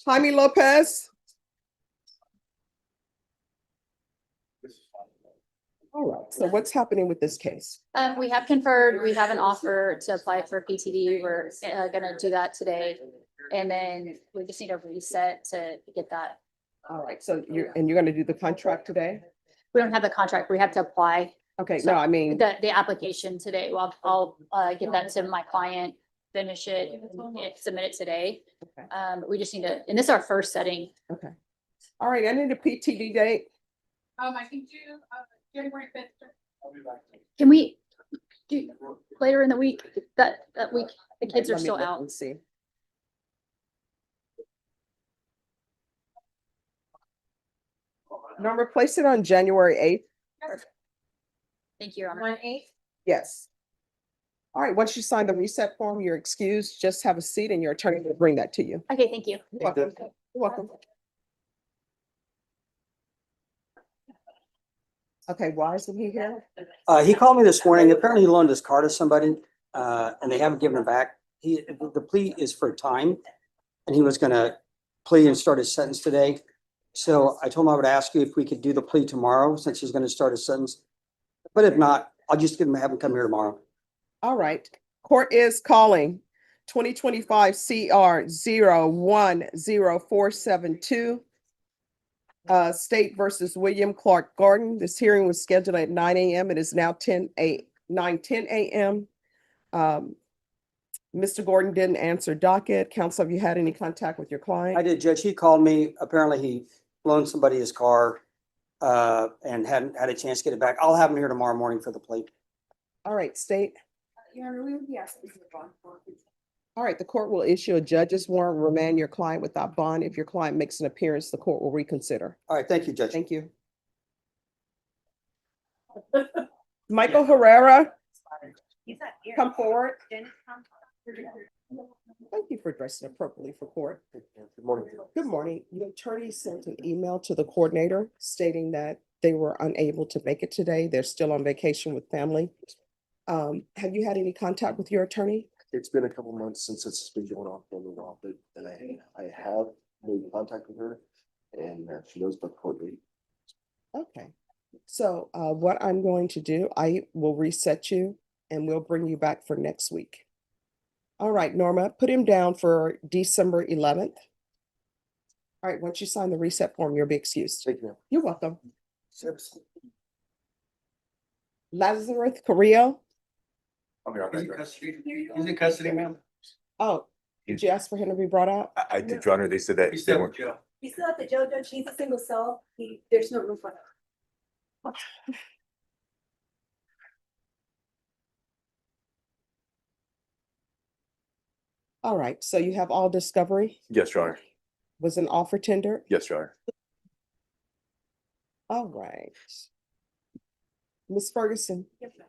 Jaime Lopez. All right, so what's happening with this case? We have conferred, we have an offer to apply for PTD. We're gonna do that today. And then we just need a reset to get that. All right, so you're gonna do the contract today? We don't have the contract. We have to apply Okay, no, I mean, the application today. Well, I'll get that to my client, finish it, submit it today. Okay. We just need to, and this is our first setting. okay. All right, I need a PTD date. I can do, January 5th. Can we do later in the week? That week, the kids are Let me still look out. and see. No, replace it on January 8th. Thank you, Your Honor. Yes. All right, once you sign the reset form, you're excused. Just have a seat and your attorney will bring that to you. Okay, thank you. You're welcome. You're welcome. Okay, why isn't he here? He called me this morning. Apparently he loaned his car to somebody, and they haven't given it back. The plea is for time, and he was gonna plea and start his sentence today. So I told him I would ask you if we could do the plea tomorrow, since he's gonna start his sentence. But if not, I'll just have him come here tomorrow. All right, court is calling 2025 CR 010472. State versus William Clark Gordon. This hearing was scheduled at 9 a.m. It is now 10 a.m. Mr. Gordon didn't answer docket. Counsel, have you had any contact with your client? I did, Judge. He called me. Apparently he loaned somebody his car, and hadn't had a chance to get it back. I'll have him here tomorrow morning for the plea. All right, state. Your Honor, we would be asking for the bond for. All right, the court will issue a judge's warrant, remand your client without bond. If your client makes an appearance, the court will reconsider. All right, thank you, Judge. Thank you. Michael Herrera, come forward. Thank you for dressing appropriately for court. Good morning. Good morning. Your attorney sent an email to the coordinator stating that they were unable to make it today. They're still on vacation with family. Have you had any contact with your attorney? It's been a couple months since it's been going on for a little while, but I have made contact with her and she knows about the court date. Okay. So what I'm going to do, I will reset you and we'll bring you back for next week. All right, Norma, put him down for December 11th. All right, once you sign the reset form, you'll be excused. Thank you. You're welcome. Lazarus Carrillo. I'll be right back. He's in custody, ma'am. Oh, did you ask for him to be brought out? I did, Your Honor. They said that they weren't. He's still at the jail, Judge. He's a single cell. There's no room for him. All right, so you have all discovery? Yes, Your Honor. Was an offer tendered? Yes, Your Honor. All right. Ms. Ferguson, Yes, sir.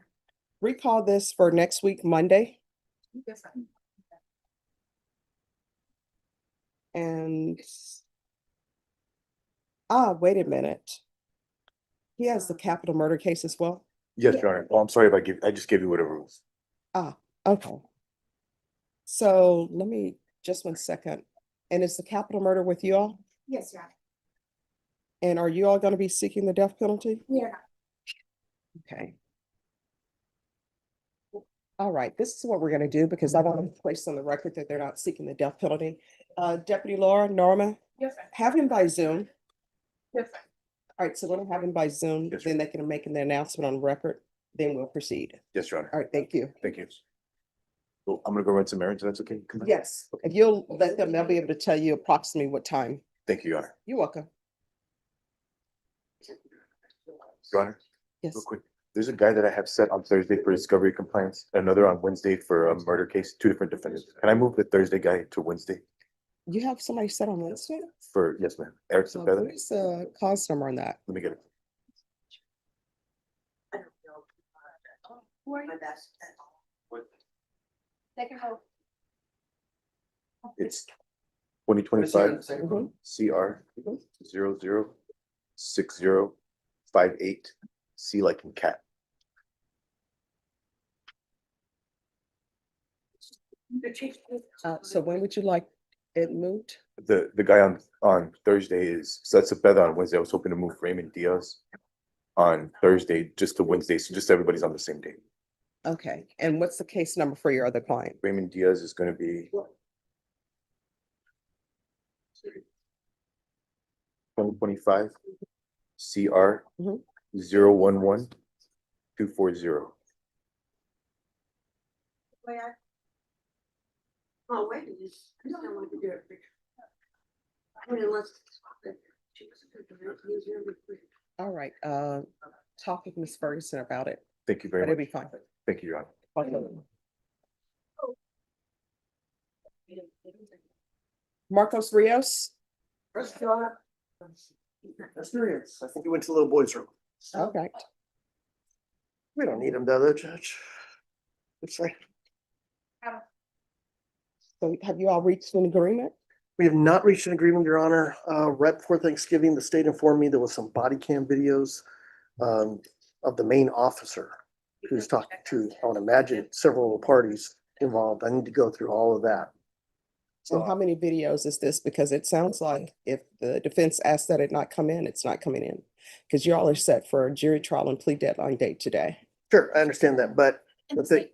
recall this for next week, Monday, Yes, sir. and wait a minute. He has the capital murder case as well? Yes, Your Honor. Oh, I'm sorry if I just gave you whatever rules. Okay. So let me, just 1 second. And is the capital murder with you all? Yes, sir. And are you all gonna be seeking the death penalty? We are not. Okay. All right, this is what we're gonna do because I want to place on the record that they're not seeking the death penalty. Deputy Laura, Norma, Yes, sir. have him by Zoom. Yes, sir. All right, so we're gonna have him by Zoom, Yes, then they can make an announcement on record, then we'll proceed. Yes, Your Honor. All right, thank you. Thank you. Well, I'm gonna go run some errands. If that's okay. Come on. Yes, if you'll let them, they'll be able to tell you approximately what time. Thank you, Your Honor. You're welcome. Your Honor, Yes. real quick. There's a guy that I have set on Thursday for discovery compliance, another on Wednesday for a murder case, two different defendants. Can I move the Thursday guy to Wednesday? You have somebody set on Wednesday? For, yes, ma'am. Eric So Feather. what is the cause number on that? Let me get it. Who are you? Second row. It's 2025 Mhm. CR 006058 C like in cat. The chief. So when would you like It moved. The guy on Thursday sets a better on Wednesday. I was hoping to move Raymond Diaz on Thursday just to Wednesday, so just everybody's on the same day. Okay, and what's the case number for your other client? Raymond Diaz is gonna be 2025 CR Mhm. 011240. Oh, wait. I don't want to do it. I mean, unless. All right, talk with Ms. Ferguson about it, Thank you but very it'll much. be fine. Thank you, Your Honor. Okay. Marcos Rios? Experience. I think he went to the little boys' room. Okay, We don't need him, though, Judge. It's like, so have you all reached an agreement? we have not reached an agreement, Your Honor. Right before Thanksgiving, the state informed me there was some body cam videos of the main officer who's talking to, I would imagine, several parties involved. I need to go through all of that. So how many videos is this? Because it sounds like if the defense asks that it not come in, it's not coming in. Because y'all are set for a jury trial and plea deadline date today. Sure, I understand that, but And the to thing,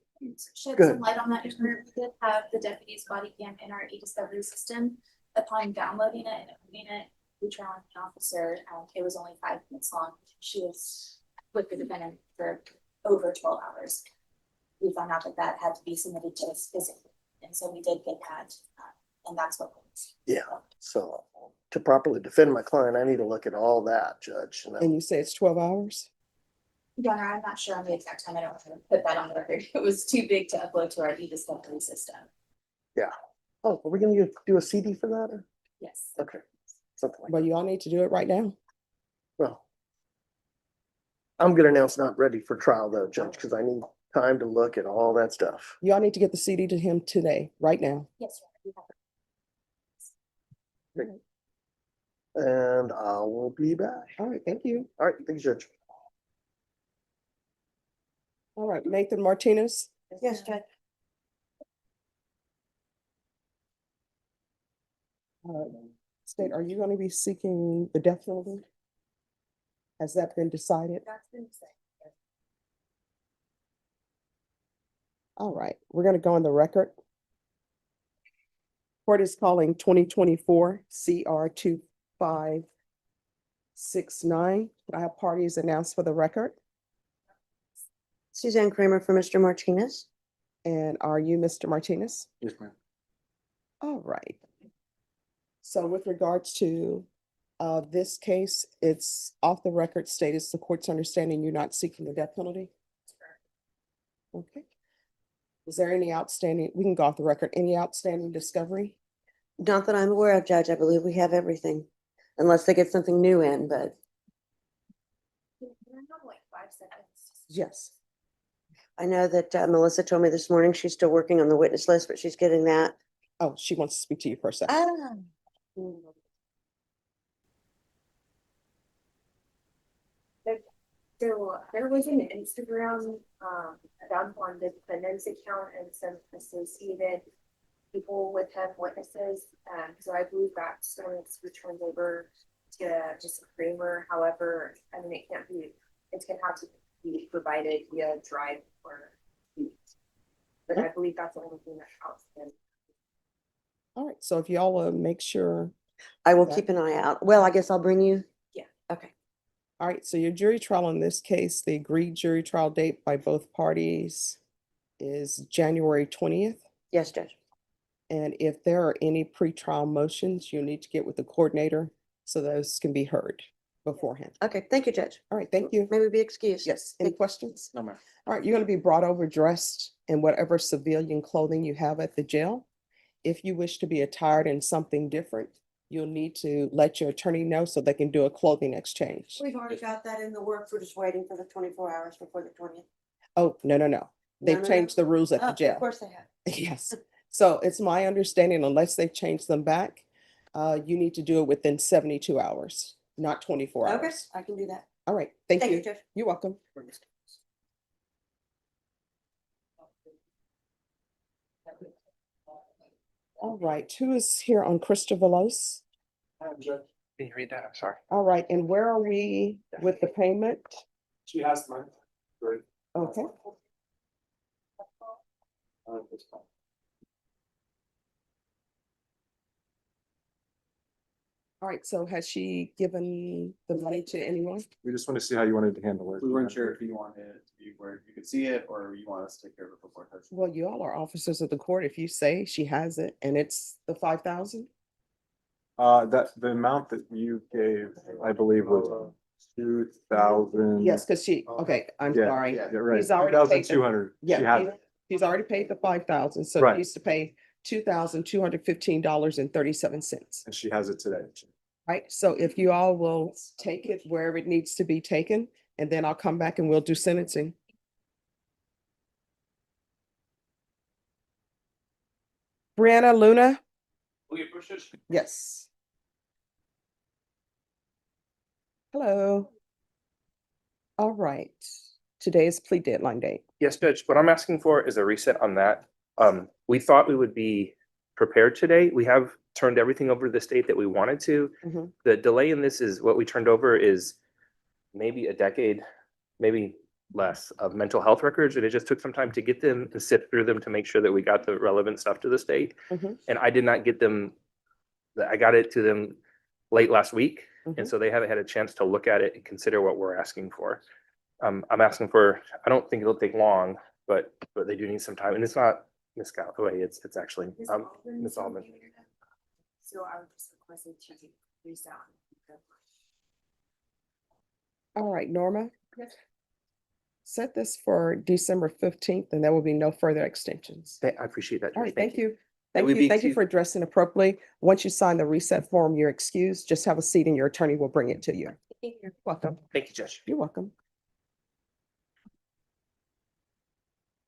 shed Go some ahead. light on that, we did have the deputy's body cam in our e-discovery system. Upon downloading it and opening it, we found an officer, it was only 5 minutes long. She was with the defendant for over 12 hours. We found out that that had to be submitted to us physically, and so we did get that, and that's what. yeah, so to properly defend my client, I need to look at all that, Judge. And you say it's 12 hours? Your Honor, I'm not sure on the exact time. I don't want to put that on the record. It was too big to upload to our e-discovery system. Oh, are we gonna do a CD for that? Or? Yes. Okay, something like Well, that. you all need to do it right now. Well, I'm gonna announce not ready for trial though, Judge, because I need time to look at all that stuff. You all need to get the CD to him today, right now. Yes, Your Honor, we have it. And I will be back. All right, thank you. All right, thank you, Judge. All right, Nathan Martinez? Yes, Judge. State, are you going to be seeking the death penalty? Has that been decided? That's been said. All right, we're going to go on the record. Court is calling 2024 CR 2569. I have parties announced for the record. Suzanne Kramer for Mr. Martinez. And are you Mr. Martinez? Yes, ma'am. All right. So with regards to this case, it's off the record stated the court's understanding you're not seeking the death penalty? Okay. Is there any outstanding, we can go off the record, any outstanding discovery? Not that I'm aware of, Judge. I believe we have everything, unless they get something new in, but Can I have like 5 seconds? Yes. I know that Melissa told me this morning she's still working on the witness list, but she's getting that. Oh, she wants to speak to you for a second. Ah. So there was an Instagram dump on the defendant's account and some associated people with him, witnesses. So I believe that story's returned over to Mr. Kramer. However, I mean, it can't be, it's gonna have to be provided via drive or tweet. But I believe that's the only thing that's outstanding. All right, so if y'all make sure, I will Okay. keep an eye out. Well, I guess I'll bring you. Yeah. Okay. all right, so your jury trial in this case, the agreed jury trial date by both parties is January 20th. Yes, Judge. And if there are any pretrial motions, you need to get with the coordinator so those can be heard beforehand. Okay, thank you, Judge. All right, thank you. May we be excused? Yes, any questions? No, ma'am. All right, you're going to be brought over dressed in whatever civilian clothing you have at the jail. If you wish to be attired in something different, you'll need to let your attorney know so they can do a clothing exchange. We've already got that in the works. We're just waiting for the 24 hours before the 20th. Oh, no. They've no. changed the rules at the Oh, jail. of course they have. Yes. So it's my understanding, unless they've changed them back, you need to do it within 72 hours, not 24 Okay, hours. I can do that. All right, thank Thank you, you. Judge. You're welcome. All right, who is here on Crystal Velos? Can you read that? I'm sorry. All right, and where are we with the payment? She has mine. Great. Okay, all right, so has she given the money to anyone? We just want to see how you wanted to handle it. We weren't sure if you wanted it to be where you could see it or you want us to take care of it before. touching it. Well, you all are officers of the court. If you say she has it and it's the 5,000? That the amount that you gave, I believe, was 2,000. Yes, because okay, I'm Yeah, sorry. Yeah, right. He's already paid the- 2,200. She Yeah, has he- it. he's already paid the 5,000, so Right. he needs to pay $2,215.37. And she has it today. Right, so if you all will take it wherever it needs to be taken, and then I'll come back and we'll do sentencing. Brianna, Luna? Yes. Hello. All right, today is plea deadline date. Yes, Judge, what I'm asking for is a reset on that. We thought we would be prepared today. We have turned everything over to the state that we wanted to. Mhm. The delay in this is what we turned over is maybe a decade, maybe less of mental health records. And it just took some time to get them and sift through them to make sure that we got the relevant stuff to the state. Mhm. And I did not get them, I got it to them late last week. Mhm. And so they haven't had a chance to look at it and consider what we're asking for. I'm asking for, I don't think it'll take long, but they do need some time. And it's not Ms. Galloway, it's actually Ms. Almond. So I would just request it to be reset. All right, Norma? Set this for December 15th, and there will be no further extensions. I appreciate that. All Judge. right, thank you. That Thank would you. be Thank you excused. for addressing appropriately. Once you sign the reset form, you're excused. Just have a seat and your attorney will bring it to you. You're welcome. Thank you, Judge. You're welcome.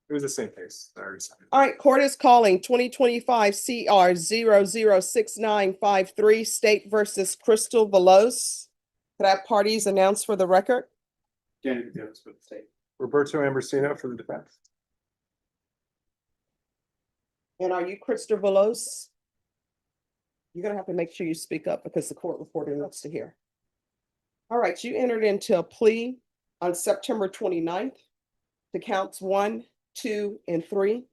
It was the same case. I already signed it. All right, court is calling 2025 CR 006953 State versus Crystal Velos. Could I have parties announced for the record? Danny McDevitt with the state. Roberto Ambrosino for the defense. And are you Crystal Velos? You're gonna have to make sure you speak up because the court reporter wants to hear. All right, you entered into a plea on September 29th to counts 1, 2, and 3.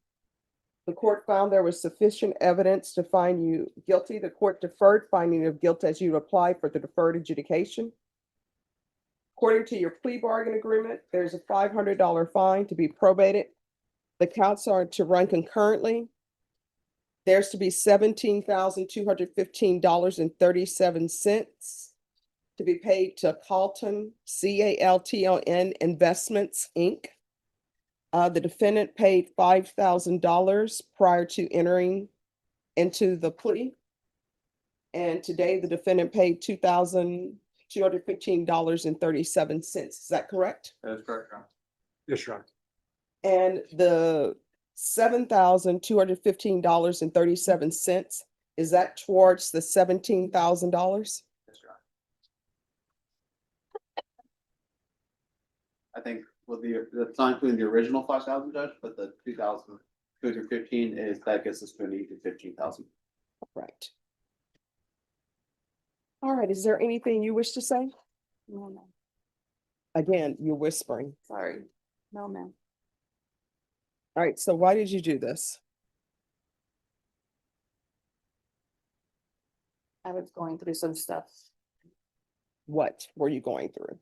The court found there was sufficient evidence to find you guilty. The court deferred finding of guilt as you applied for the deferred adjudication. According to your plea bargain agreement, there's a $500 fine to be probated. The counts are to run concurrently. There's to be $17,215.37 to be paid to Calton, CALTON Investments, Inc. The defendant paid $5,000 prior to entering into the plea. And today the defendant paid $2,215.37. Is that correct? That is correct, Your Honor. Yes, Your Honor. And the $7,215.37, is that towards the $17,000? Yes, Your Honor. I think with that's not including the original 5,000, Judge, but the 2,215 is, that gets us to an even 15,000. Right. All right, is there anything you wish to say? No, ma'am. Again, you're whispering. Sorry. No, ma'am. All right, so why did you do this? I was going through some stuff. What were you going through?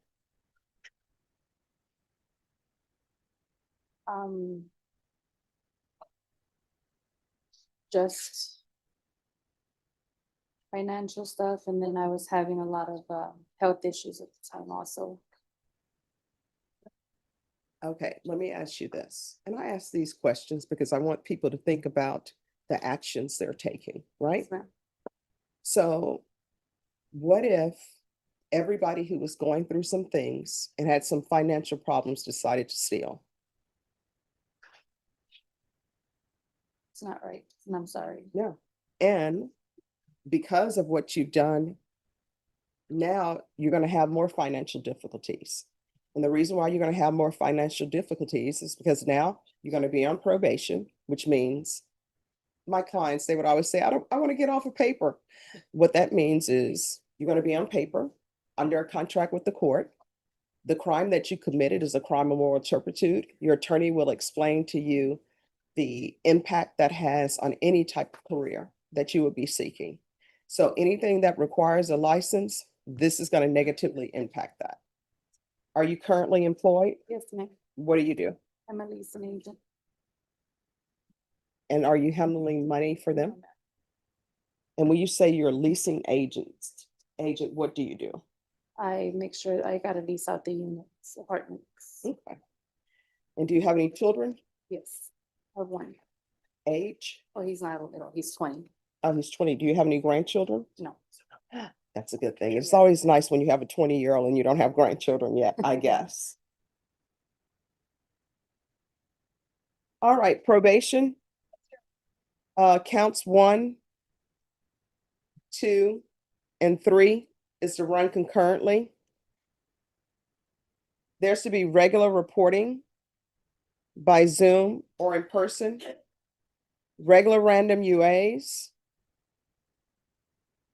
Just financial stuff, and then I was having a lot of health issues at the time also. Okay, let me ask you this. And I ask these questions because I want people to think about the actions they're taking, right? Yes, ma'am. So what if everybody who was going through some things and had some financial problems decided to steal? It's not right, and I'm sorry. No. And because of what you've done, now you're going to have more financial difficulties. And the reason why you're going to have more financial difficulties is because now you're going to be on probation, which means my clients, they would always say, I want to get off of paper. What that means is you're going to be on paper under a contract with the court. The crime that you committed is a crime of moral turpitude. Your attorney will explain to you the impact that has on any type of career that you would be seeking. So anything that requires a license, this is going to negatively impact that. Are you currently employed? Yes, ma'am. What do you do? I'm a leasing agent. And are you handling money for them? And when you say you're a leasing agent, what do you do? I make sure I gotta lease out the units, apartments. Okay. And do you have any children? Yes, I have one. Age? Oh, he's not little, he's 20. Oh, he's 20. Do you have any grandchildren? No. That's a good thing. It's always nice when you have a 20-year-old and you don't have grandchildren yet, I guess. All right, probation. Counts 1, 2, and 3 is to run concurrently. There's to be regular reporting by Zoom or in person, regular random UAs.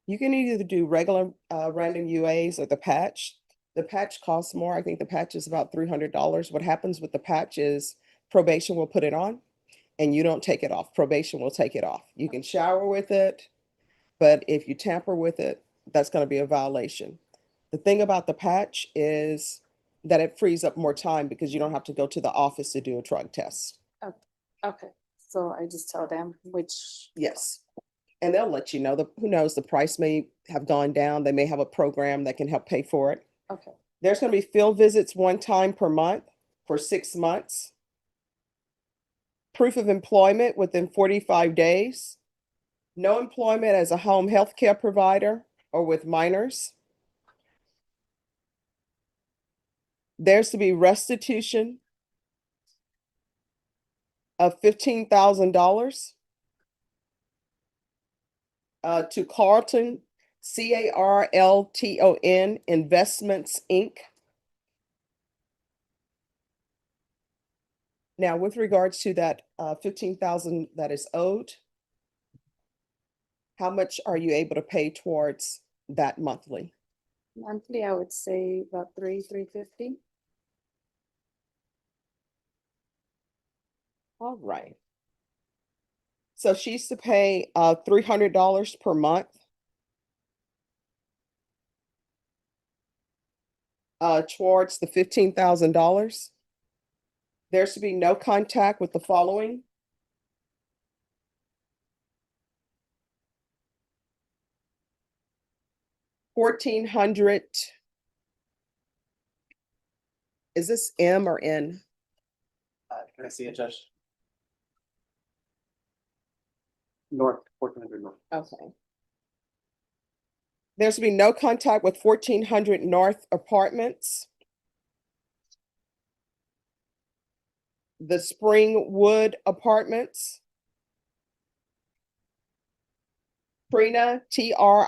You can either do regular random UAs or the patch. The patch costs more. I think the patch is about $300. What happens with the patch is probation will put it on and you don't take it off. Probation will take it off. You can shower with it, but if you tamper with it, that's going to be a violation. The thing about the patch is that it frees up more time because you don't have to go to the office to do a drug test. Okay, so I just tell them which, Yes. And they'll let you know. Who knows, the price may have gone down. They may have a program that can help pay for it. okay, There's going to be field visits 1 time per month for 6 months. Proof of employment within 45 days. No employment as a home health care provider or with minors. There's to be restitution of $15,000 to Carlton, Carlton Investments, Inc. Now, with regards to that 15,000 that is owed, how much are you able to pay towards that monthly? monthly, I would say about $350. All right. So she's to pay $300 per month. Towards the $15,000. There's to be no contact with the following. $1,400. Is this M or N? Can I see it, Judge? North, 1400 north. Okay. There's to be no contact with 1400 North Apartments. The Springwood Apartments. Trina, Trina,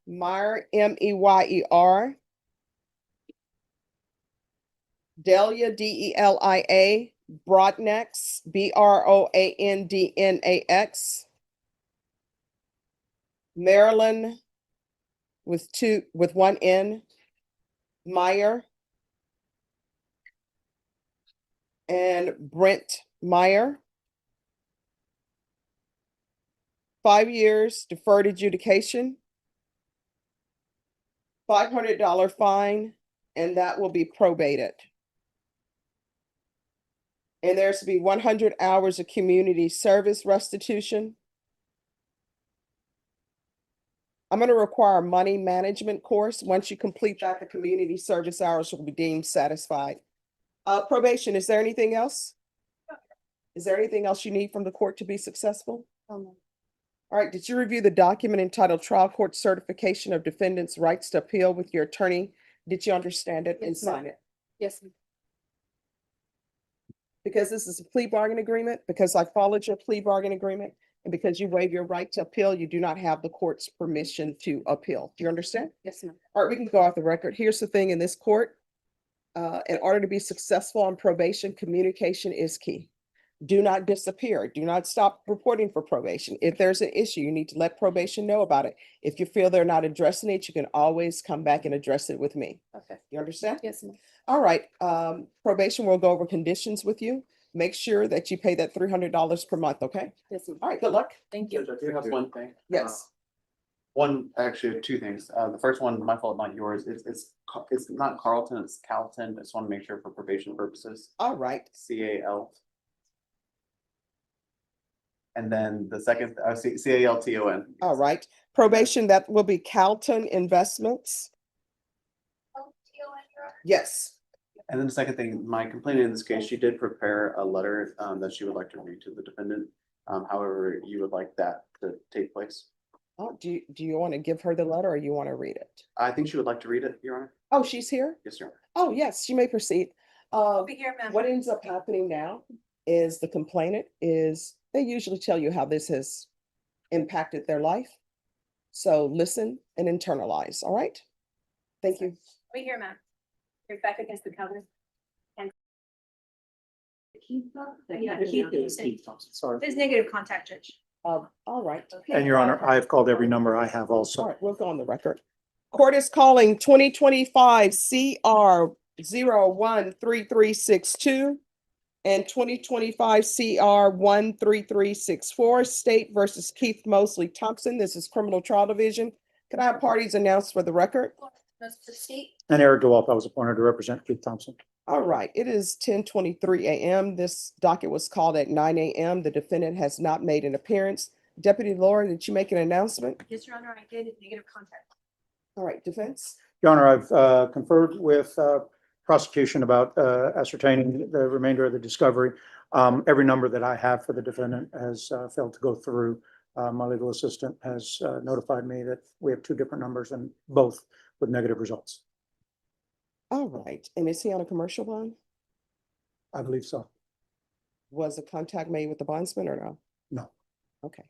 Meyer, Meyer. Delia, Delia, Broadnax, Brandnax. Marilyn with 1 N, Meyer. And Brent Meyer. 5 years deferred adjudication. $500 fine, and that will be probated. And there's to be 100 hours of community service restitution. I'm going to require a money management course. Once you complete that, the community service hours will be deemed satisfied. Probation, is there anything else? Is there anything else you need from the court to be successful? No. All right, did you review the document entitled Trial Court Certification of Defendant's Rights to Appeal with your attorney? Did you understand it and Yes, ma'am. sign it? Yes, ma'am. Because this is a plea bargain agreement, because I followed your plea bargain agreement, and because you waive your right to appeal, you do not have the court's permission to appeal. Do you understand? Yes, ma'am. All right, we can go off the record. Here's the thing in this court. In order to be successful on probation, communication is key. do not disappear. Do not stop reporting for probation. If there's an issue, you need to let probation know about it. If you feel they're not addressing it, you can always come back and address it with me. Okay. You understand? Yes, ma'am. All right, probation will go over conditions with you. Make sure that you pay that $300 per month, okay? Yes, ma'am. All right, good luck. Thank you. Judge, I do have one thing. Yes. One, actually, two things. The first one, my fault, not yours. It's not Carlton, it's Calton. I just want to make sure for probation purposes. All right, CAL. And then the second, CALTON. all right. Probation, that will be Calton Investments. Yes. And then the second thing, my complainant in this case, she did prepare a letter that she would like to read to the defendant. However, you would like that to take place. Oh, do you want to give her the letter or you want to read it? I think she would like to read it, Your Honor. Oh, she's here? Yes, Your Honor. Oh, yes, she may proceed. What ends up happening now is the complainant is, they usually tell you how this has impacted their life. So listen and internalize, all right? Thank you. We hear, ma'am. You're back against the cover. Sorry. There's negative contact, Judge. All right. And Your Honor, I have called every number I have All also. right, we'll go on the record. Court is calling 2025 CR 013362 and 2025 CR 13364, State versus Keith Mosley Thompson. This is Criminal Trial Division. Can I have parties announced for the record? And Eric DeWalt, I was appointed to represent Keith Thompson. All right, it is 10:23 a.m. This docket was called at 9 a.m. The defendant has not made an appearance. Deputy Laura, did you make an announcement? Yes, Your Honor, I did negative contact. All right, defense. Your Honor, I've conferred with prosecution about ascertaining the remainder of the discovery. Every number that I have for the defendant has failed to go through. My legal assistant has notified me that we have two different numbers and both with negative results. All right, and is he on a commercial bond? I believe so. Was a contact made with the bondsman or no? No. Okay,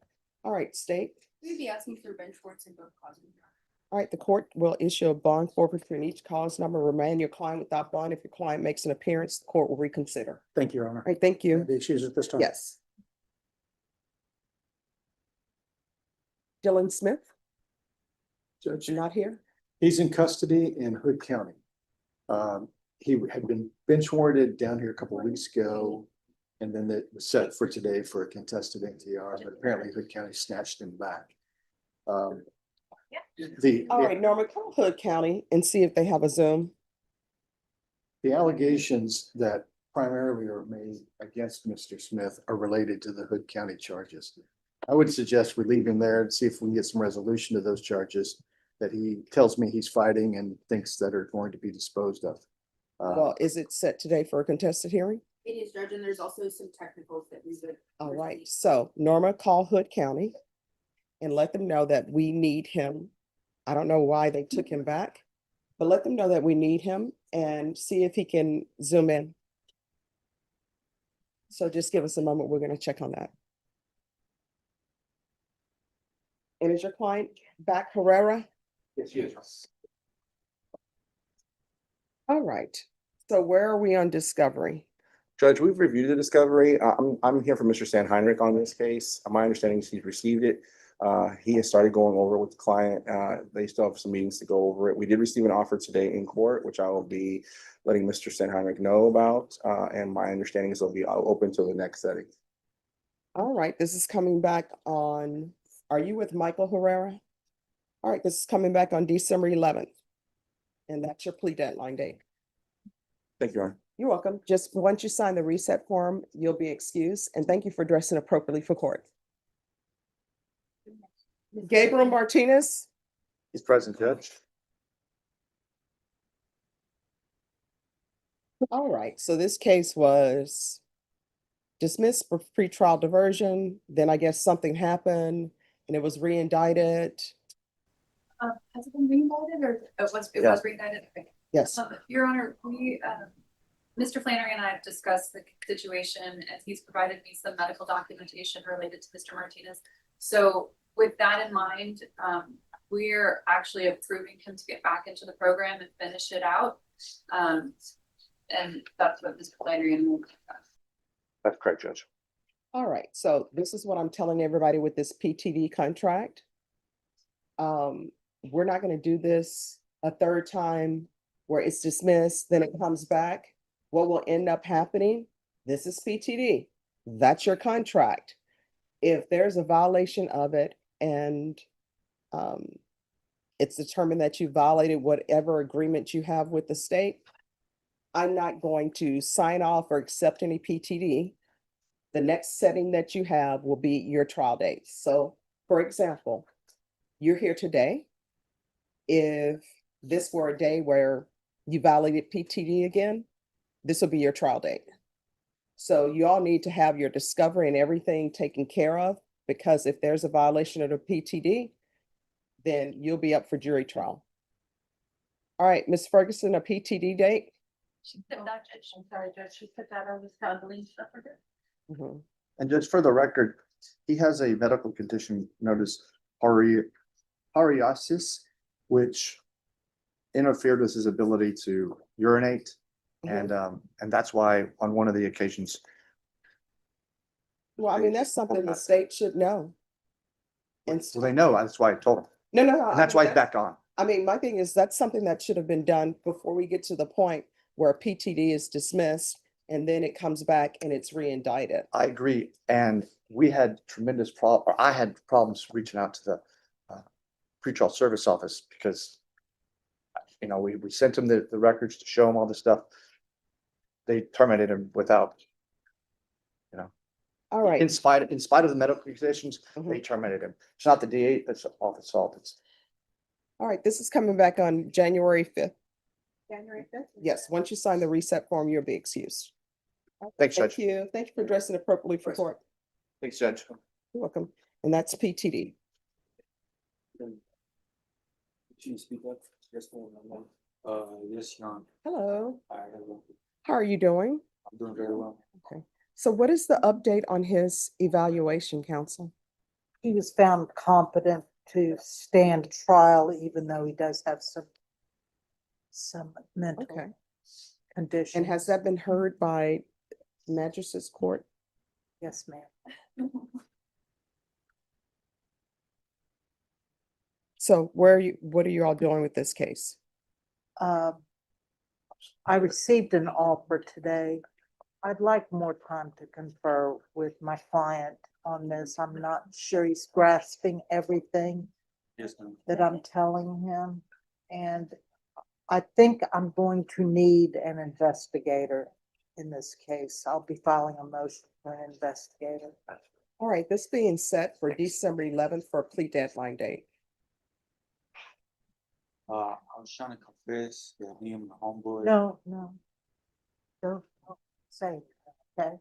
all right, state. We'd be asking for bench warrants in both causes. All right, the court will issue a bond forfeiture in each cause number, remain your client without bond. If your client makes an appearance, the court will reconsider. Thank you, Your Honor. All right, thank you. The excuse at this time. Yes. Dylan Smith, Judge, not here? he's in custody in Hood County. He had been bench warranted down here a couple of weeks ago. And then it was set for today for a contested NTR, but apparently Hood County snatched him back. All right, Norma, call Hood County and see if they have a Zoom. The allegations that primarily are made against Mr. Smith are related to the Hood County charges. I would suggest we leave him there and see if we can get some resolution to those charges that he tells me he's fighting and thinks that are going to be disposed of. Well, is it set today for a contested hearing? It is, Judge, and there's also some technicals that we would. All right, so Norma, call Hood County and let them know that we need him. I don't know why they took him back, but let them know that we need him and see if he can Zoom in. So just give us a moment. We're going to check on that. And is your client back, Herrera? Yes, she is. All right, so where are we on discovery? Judge, we've reviewed the discovery. I'm here for Mr. Sanheinrich on this case. My understanding is he's received it. He has started going over it with the client. They still have some meetings to go over it. We did receive an offer today in court, which I will be letting Mr. Sanheinrich know about. And my understanding is it'll be open to the next setting. All right, this is coming back on, are you with Michael Herrera? All right, this is coming back on December 11th. And that's your plea deadline date. Thank you, Your Honor. You're welcome. Just once you sign the reset form, you'll be excused. And thank you for dressing appropriately for court. Gabriel Martinez. He's present, Judge. All right, so this case was dismissed for pretrial diversion. Then I guess something happened and it was re-indicted. Has it been reindicted or it was reindicted? Okay. Yes. Your Honor, we, Mr. Flannery and I have discussed the situation and he's provided me some medical documentation related to Mr. Martinez. So with that in mind, we're actually approving him to get back into the program and finish it out. And that's what Mr. Flannery and I. That's correct, Judge. All right, so this is what I'm telling everybody with this PTD contract. We're not gonna do this a third time where it's dismissed, then it comes back. What will end up happening, this is PTD, that's your contract. If there's a violation of it and it's determined that you violated whatever agreement you have with the state, I'm not going to sign off or accept any PTD. The next setting that you have will be your trial date. So, for example, you're here today. If this were a day where you violated PTD again, this will be your trial date. So you all need to have your discovery and everything taken care of, because if there's a violation of the PTD, then you'll be up for jury trial. All right, Ms. Ferguson, a PTD date? I'm sorry, Judge, she put that on this handling stuff for her. Mhm. And just for the record, he has a medical condition known as psoriasis, which interfered with his ability to urinate. And that's why on one of the occasions, Well, I mean, that's something the state should know. And so they know, that's why I told him. no. And that's why he's back on. I mean, my thing is, that's something that should have been done before we get to the point where PTD is dismissed and then it comes back and it's re-indicted. I agree. And we had tremendous or I had problems reaching out to the pretrial service office because, you know, we sent them the records to show them all this stuff. They terminated him without, you know, All right. in spite of the medical conditions, Mhm. they terminated him. It's not the DA that's office fault. It's All right, this is coming back on January 5th. January 5th? Yes, once you sign the reset form, you'll be excused. Thanks, Thank Judge. you. Thank you for addressing appropriately for court. Thanks, Judge. You're welcome. And that's PTD. Yes, Your Honor. Hello. How are you doing? I'm doing very well. Okay. So what is the update on his evaluation, counsel? He was found competent to stand trial, even though he does have some mental Okay. conditions. And has that been heard by magistrate's court? Yes, ma'am. So what are you all doing with this case? I received an offer today. I'd like more time to confer with my client on this. I'm not sure he's grasping everything Yes, ma'am. that I'm telling him. And I think I'm going to need an investigator in this case. I'll be filing a motion for an investigator. All right, this being set for December 11th for a plea deadline date. I was trying to confess that me and my homeboy. No. Don't say it, okay?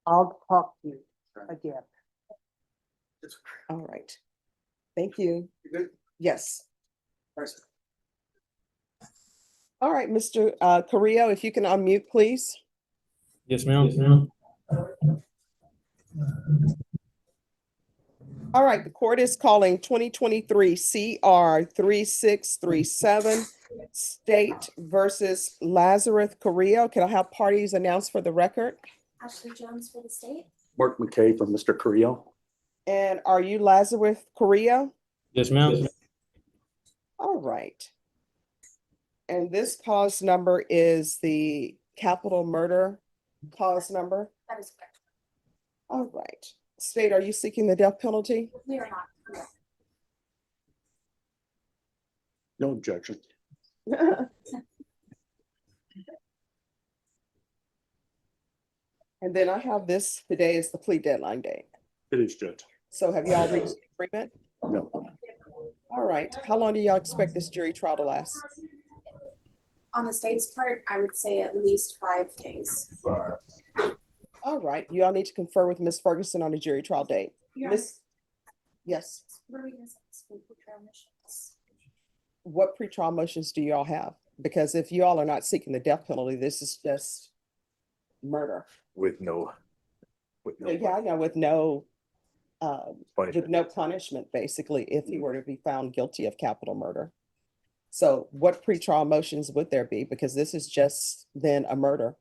I'll talk to you again. All right. Thank you. You good? Yes. All right, Mr. Carrillo, if you can unmute, please. Yes, ma'am. All right, the court is calling 2023 CR 3637 State versus Lazarus Carrillo. Can I have parties announced for the record? Ashley Jones for the state. Mark McKay from Mr. Carrillo. And are you Lazarus Carrillo? Yes, ma'am. All right. And this cause number is the capital murder cause number? That is correct. All right. State, are you seeking the death penalty? We are not. Correct. No objection. And then I have this, today is the plea deadline date. It is, Judge. So have y'all reached agreement? No. All right. How long do y'all expect this jury trial to last? On the state's part, I would say at least 5 days. All right. You all need to confer with Ms. Ferguson on the jury trial date. Your Miss, yes. What are we gonna say? School trial missions? What pretrial motions do y'all have? Because if you all are not seeking the death penalty, this is just murder. With no. Yeah, I know, with no punishment, basically, if he were to be found guilty of capital murder. So what pretrial motions would there be? Because this is just then a murder.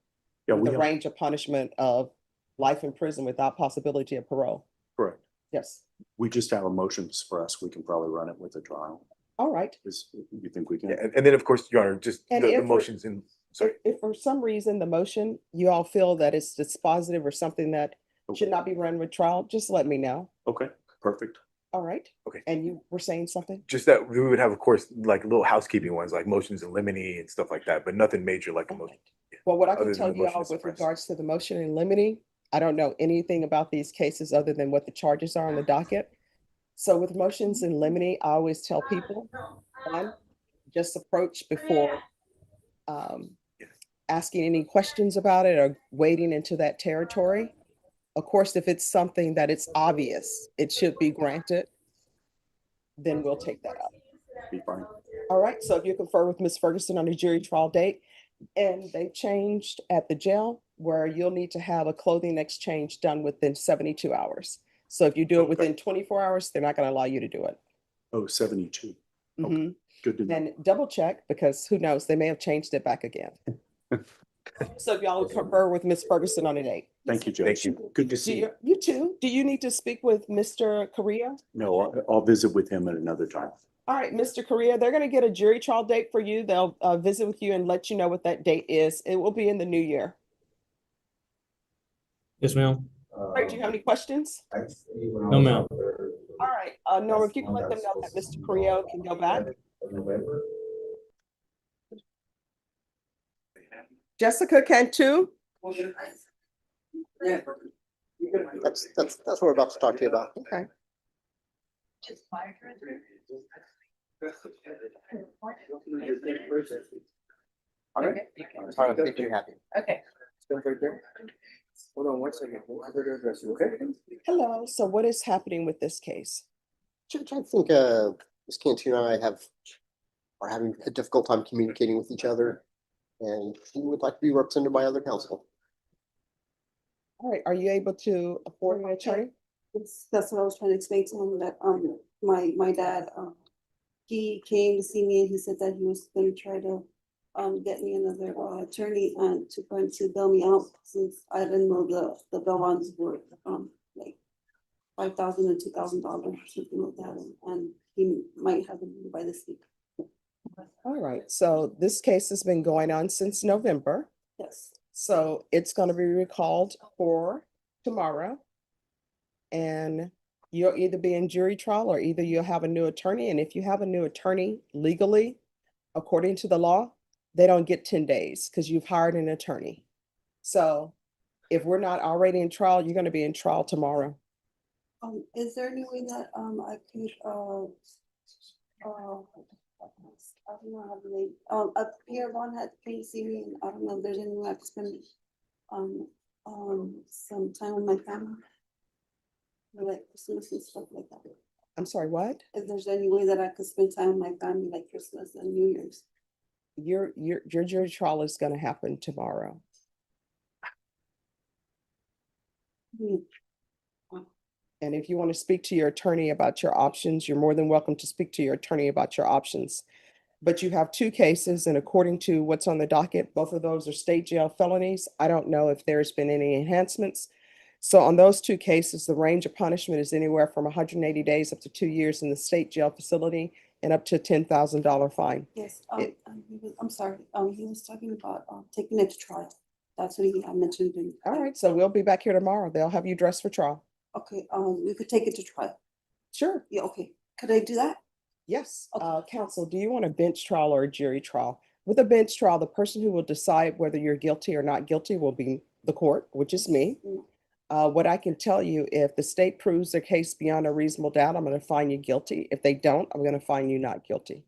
Yeah, With we a have, range of punishment of life in prison without possibility of parole. Correct. Yes. We just have a motion for us. We can probably run it with a trial. All right. You think we can? Yeah, and then, of course, Your Honor, just And the if we're- motions in, sorry. If for some reason the motion, you all feel that it's dispositive or something that should not be run with trial, just let me know. Okay, perfect. All right. Okay. And you were saying something? Just that we would have, of course, like little housekeeping ones, like motions in limine and stuff like that, but nothing major like a motion. Well, what I Other can than tell the you motion all to with suppress. regards to the motion in limine, I don't know anything about these cases other than what the charges are on the docket. So with motions in limine, I always tell people, one, just approach before asking any questions about it or wading into that territory. Of course, if it's something that it's obvious, it should be granted, then we'll take that up. Be fine. All right, so if you confer with Ms. Ferguson on a jury trial date, and they changed at the jail where you'll need to have a clothing exchange done within 72 hours. So if you do it within 24 hours, they're not going to allow you to do it. Oh, 72. Mhm. Good to know. And double check, because who knows, they may have changed it back again. So if y'all would confer with Ms. Ferguson on a date. Thank you, Judge. Thank you. Good to Do see you, you. you too, do you need to speak with Mr. Correa? No, I'll visit with him at another time. All right, Mr. Correa, they're gonna get a jury trial date for you. They'll visit with you and let you know what that date is. It will be in the new year. Yes, ma'am. All right, do you have any questions? No, ma'am. All right, Norma, if you can let them know that Mr. Correa can go back. Jessica can too. That's what we're about to talk to you about. Okay. All right. All right, make you happy. Okay. Stand right there. Hold on one second. We'll have her address you, okay? Hello, so what is happening with this case? Judge, I think Ms. Cantu and I are having a difficult time communicating with each other, and she would like to be represented by other counsel. All right, are you able to afford an attorney? That's what I was trying to explain to him, that my dad, he came to see me and he said that he was gonna try to get me another attorney and to bail me out, since I didn't know the bail bonds were like $5,000 and $2,000 or something like that, and he might have it by this week. All right, so this case has been going on since November. Yes. So it's gonna be recalled for tomorrow. And you'll either be in jury trial or either you'll have a new attorney. And if you have a new attorney legally, according to the law, they don't get 10 days because you've hired an attorney. So if we're not already in trial, you're gonna be in trial tomorrow. Is there any way that I could I don't know how to name, Pierre Vaughn had came to see me, and I don't know if there's any way I could spend some time with my family. Like Christmas and stuff like that. I'm sorry, what? If there's any way that I could spend time with my family, like Christmas and New Year's. Your jury trial is gonna happen tomorrow. And if you want to speak to your attorney about your options, you're more than welcome to speak to your attorney about your options. But you have two cases, and according to what's on the docket, both of those are state jail felonies. I don't know if there's been any enhancements. So on those two cases, the range of punishment is anywhere from 180 days up to 2 years in the state jail facility and up to a $10,000 fine. Yes, I'm sorry, he was talking about taking it to trial. That's what he mentioned. All right, so we'll be back here tomorrow. They'll have you dressed for trial. Okay, we could take it to trial. Sure. Yeah, okay. Could I do that? Yes. Counsel, do you want a bench trial or a jury trial? With a bench trial, the person who will decide whether you're guilty or not guilty will be the court, which is me. What I can tell you, if the state proves their case beyond a reasonable doubt, I'm going to find you guilty. If they don't, I'm going to find you not guilty.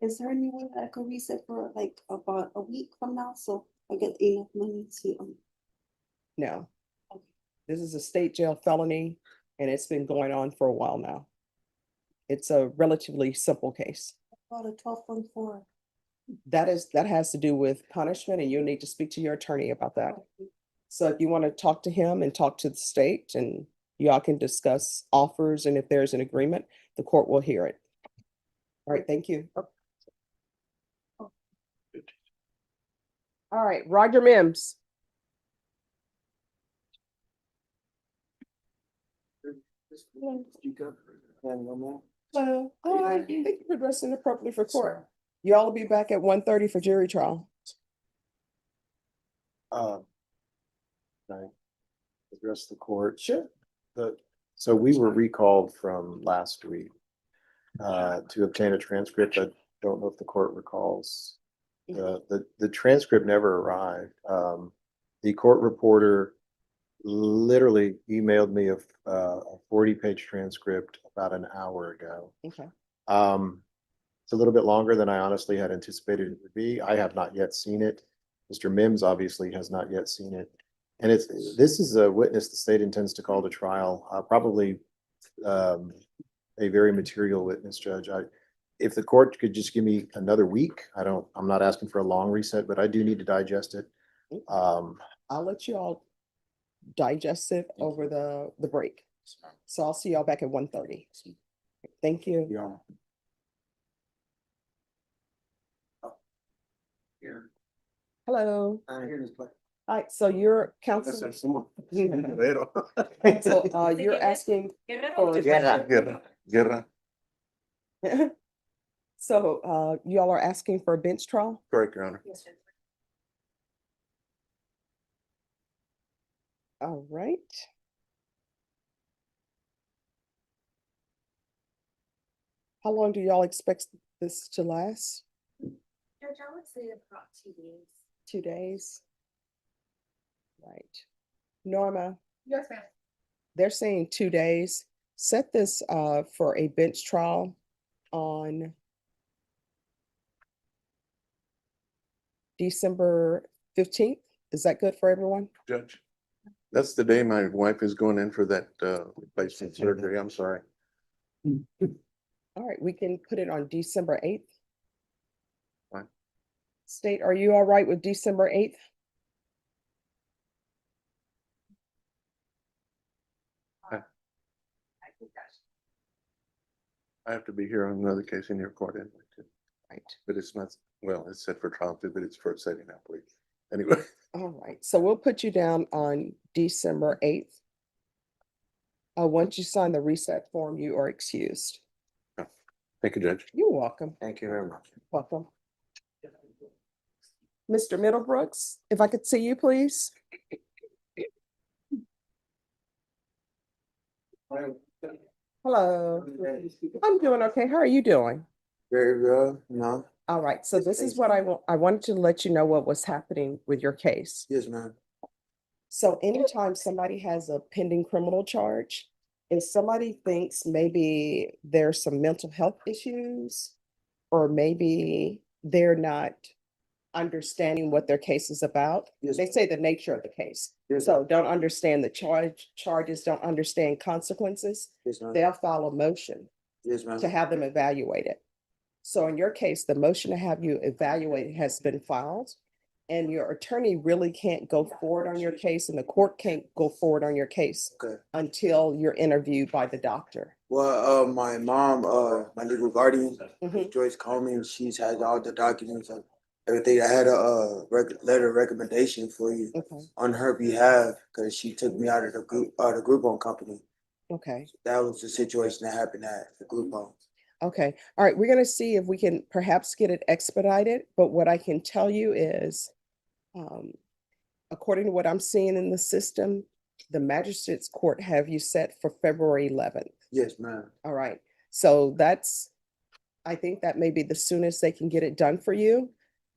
Is there any way that I could reset for like about a week from now, so I get enough money to No. This is a state jail felony, and it's been going on for a while now. It's a relatively simple case. about a 12.4? That has to do with punishment, and you'll need to speak to your attorney about that. So if you want to talk to him and talk to the state, and y'all can discuss offers, and if there's an agreement, the court will hear it. All right, thank you. All right, Roger Mims. Hello, thank you for dressing appropriately for court. Y'all will be back at 1:30 for jury trial. Can I address the court? Sure. So we were recalled from last week to obtain a transcript. I don't know if the court recalls. The transcript never arrived. The court reporter literally emailed me a 40-page transcript about an hour ago. Okay. It's a little bit longer than I honestly had anticipated it would be. I have not yet seen it. Mr. Mims obviously has not yet seen it. And this is a witness the state intends to call to trial, probably a very material witness, Judge. If the court could just give me another week, I'm not asking for a long reset, but I do need to digest it. I'll let you all digest it over the break. So I'll see y'all back at 1:30. Thank you. Yeah. Hello. Here it is. All right, so you're counsel. So, you're asking for. Guerra. So, y'all are asking for a bench trial? Correct, Your Honor. All right. How long do y'all expect this to last? Judge, I would say about 2 days. 2 days? Right. Norma, Yes, ma'am. they're saying 2 days. Set this for a bench trial on December 15th. Is that good for everyone? Judge, that's the day my wife is going in for that replacement surgery. I'm sorry. All right, we can put it on December 8th. Fine. State, are you all right with December 8th? I have to be here on another case in your court anyway, too. Right. But it's not, well, it's set for trial too, but it's for setting up, please. Anyway. All right, so we'll put you down on December 8th. Once you sign the reset form, you are excused. Thank you, Judge. You're welcome. Thank you very much. Welcome. Mr. Middlebrooks, if I could see you, please. Hello. I'm doing okay. How are you doing? Very good, no? All right, so this is what I wanted to let you know what was happening with your case. Yes, ma'am. So anytime somebody has a pending criminal charge, if somebody thinks maybe there's some mental health issues, or maybe they're not understanding what their case is about, Yes. they say the nature of the case. Yes. So don't understand the charges, don't understand consequences, Yes, ma'am. they'll file a motion Yes, ma'am. to have them evaluated. So in your case, the motion to have you evaluated has been filed, and your attorney really can't go forward on your case, and the court can't go forward on your case Okay. until you're interviewed by the doctor. Well, my mom, my legal guardian, Mhm. Joyce called me, and she's had all the documents and everything. I had a letter of recommendation for you Okay, on her behalf, because she took me out of the Groupon company. okay, That was the situation that happened at the Groupon. okay. All right, we're gonna see if we can perhaps get it expedited, but what I can tell you is, according to what I'm seeing in the system, the magistrate's court have you set for February 11th. Yes, ma'am. All right, so I think that may be the soonest they can get it done for you.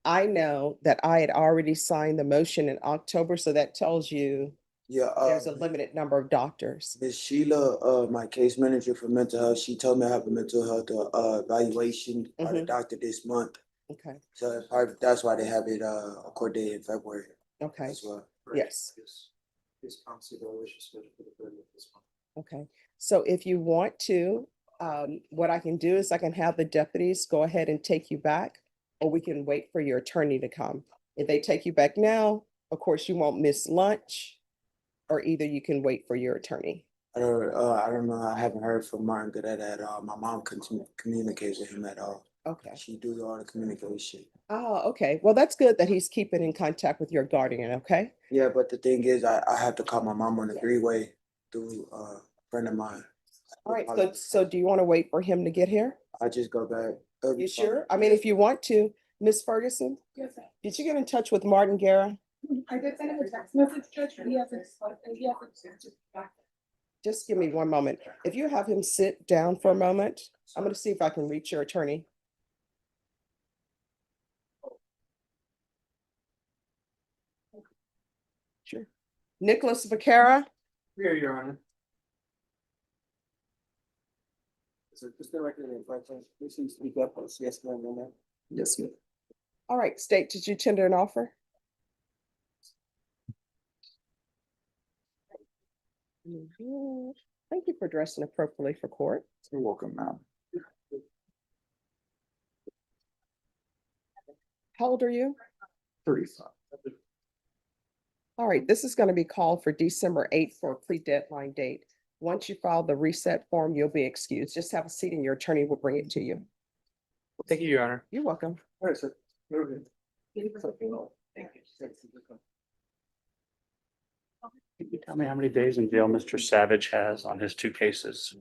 I know that I had already signed the motion in October, so that tells you Yeah, there's a limited number of doctors. Miss Sheila, my case manager for mental health, she told me I have a mental health evaluation by the doctor this month. Okay, So that's why they have it a court date in February okay, as well. yes, His consideration is scheduled for the 30th this month. okay. So if you want to, what I can do is I can have the deputies go ahead and take you back, or we can wait for your attorney to come. If they take you back now, of course, you won't miss lunch, or either you can wait for your attorney. I don't know. I haven't heard from Martin Goodette at all. My mom couldn't communicate with him at all. Okay. She do all the communication. Oh, okay. Well, that's good that he's keeping in contact with your guardian, okay? Yeah, but the thing is, I have to call my mom on the three-way through a friend of mine. All right, so do you want to wait for him to get here? I just go back. You sure? I mean, if you want to, Miss Ferguson, did you get in touch with Martin Guerra? I did send him a text message, Judge, but he hasn't. Just give me one moment. If you have him sit down for a moment, I'm going to see if I can reach your attorney. Sure. Nicholas Vaquera? Here, Your Honor. So just the record in front of please speak up. Yes, ma'am. Yes, ma'am. All right, State, did you tender an offer? Thank you for dressing appropriately for court. You're welcome, ma'am. How old are you? 35. All right, this is going to be called for December 8th for a pre-deadline date. Once you file the reset form, you'll be excused. Just have a seat and your attorney will bring it to you. Thank you, Your Honor. You're welcome. All right, sir. Can you tell me how many days in jail Mr. Savage has on his 2 cases?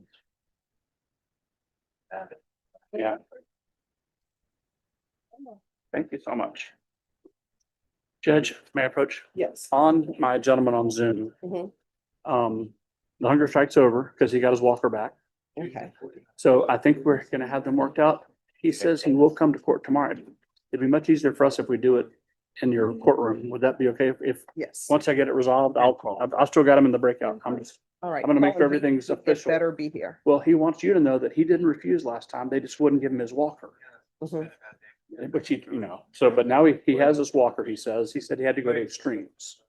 Yeah. Thank you so much. Judge, may I approach? Yes. On my gentleman on Zoom, Mhm. the hunger strike's over because he got his walker back. Okay. So I think we're gonna have them worked out. He says he will come to court tomorrow. It'd be much easier for us if we do it in your courtroom. Would that be okay? If, Yes. once I get it resolved, I'll still got him in the breakout. I'm All right. I'm gonna make Colin, sure everything's it official. better be here. Well, he wants you to know that he didn't refuse last time. They just wouldn't give him his walker. Mhm. But so, but now he has his walker, he says. He said he had to go to extremes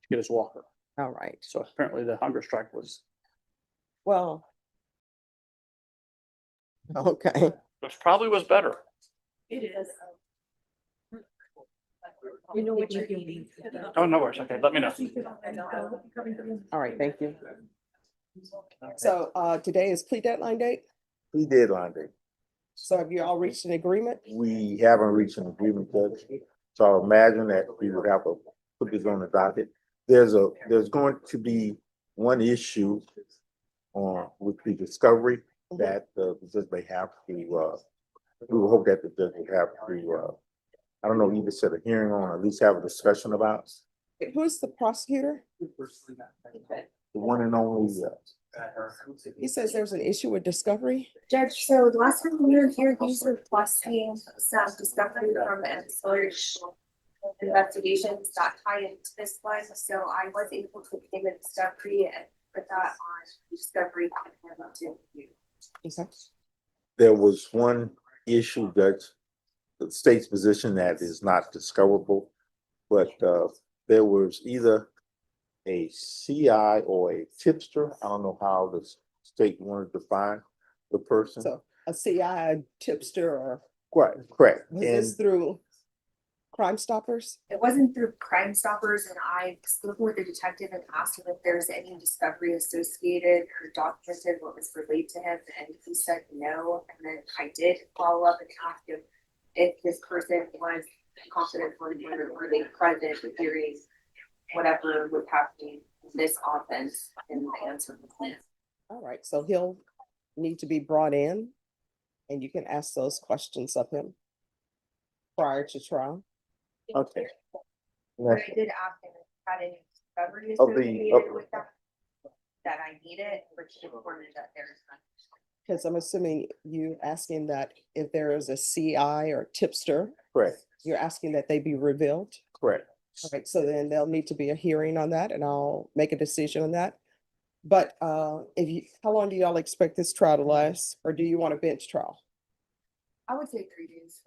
to get his walker. All right. So apparently the hunger strike was, Well. Okay. which probably was better. It is. You know what you're doing. Oh, no worries. Okay, let me know. All right, thank you. So today is plea deadline date. Plea deadline date. So have you all reached an agreement? We haven't reached an agreement, Judge. So I imagine that we would have to put this on the docket. There's going to be one issue with the discovery that the judge may have to, we will hope that the judge will have to, I don't know, either set a hearing on, or at least have a discussion about. Who's the prosecutor? The one and only, He says there's an issue with discovery. Judge, so the last time we were here, these were requesting some discovery from ancillary investigations that tie into this one, so I was able to give a discovery and put that on discovery. Okay. there was one issue that the state's position that is not discoverable, but there was either a CI or a tipster. I don't know how the state wanted to define the person. So a CI, tipster, or Correct. was this through Crime Stoppers? It wasn't through Crime Stoppers, and I spoke with the detective and asked him if there's any discovery associated or documented what was relayed to him, and he said no. And then I did follow up and ask him if this person was confident or were they present during whatever was happening in this offense, and the answer was no. All right, so he'll need to be brought in and you can ask those questions of him prior to trial. Okay. But I did ask him if he had any discovery Of the- associated with that I needed, which he informed me that there's none. Because I'm assuming you asking that if there is a CI or tipster, Correct. you're asking that they be revealed. Correct. All right, so then there'll need to be a hearing on that and I'll make a decision on that. But how long do y'all expect this trial to last? Or do you want a bench trial? I would say 3 days.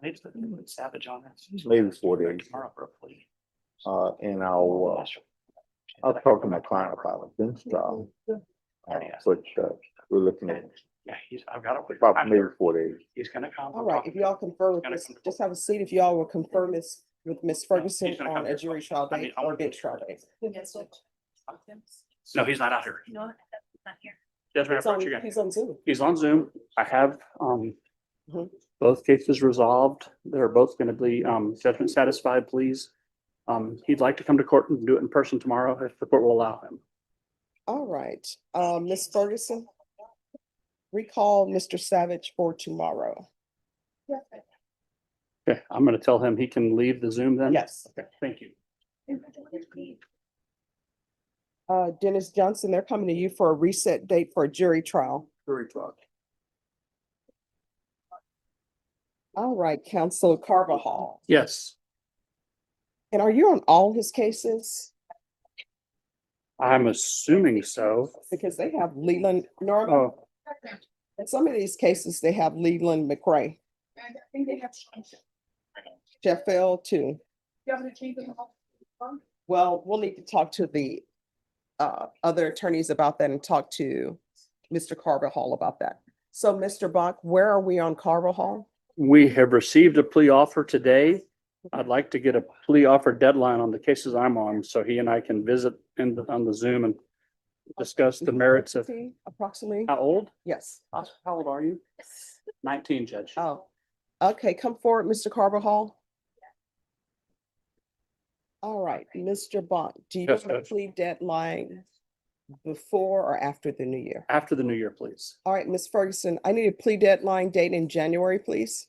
I need to put Savage on it. Maybe 4 days. Tomorrow for a plea. And I'll talk to my client about a bench trial. But we're looking at Yeah, I've got it. about maybe 4 days. He's gonna come. All right, if y'all confirm with this, just have a seat. If y'all will confirm this with Ms. Ferguson gonna on come a here. jury trial I mean, date I or wanna- bench trial date. No, he's not out here. No, not here. Yes, ma'am. He's on, Approach again. he's on Zoom. He's on Zoom. I have Mhm. both cases resolved. They're both gonna be judgment satisfied, please. He'd like to come to court and do it in person tomorrow if the court will allow him. All right, Ms. Ferguson, recall Mr. Savage for tomorrow. Okay, I'm gonna tell him he can leave the Zoom then? Yes. Okay, thank you. Dennis Johnson, they're coming to you for a reset date for a jury trial. Jury trial. All right, Council Carvajal. Yes, And are you on all his cases? I'm assuming so. Because they have Leland, Norma, Oh, in some of these cases, they have Leland McRae, And I think they have changed it. Sheffield too. You have to change it all. Well, we'll need to talk to the other attorneys about that and talk to Mr. Carvajal about that. So, Mr. Bach, where are we on Carvajal? we have received a plea offer today. I'd like to get a plea offer deadline on the cases I'm on, so he and I can visit on the Zoom and discuss the merits of. Approximately? How old? Yes. How old are you? 19, Judge. Oh, okay, come forward, Mr. Carvajal. All right, Mr. Bach, do you Yes, want a Judge. plea deadline before or after the new year? After the new year, please. All right, Ms. Ferguson, I need a plea deadline date in January, please.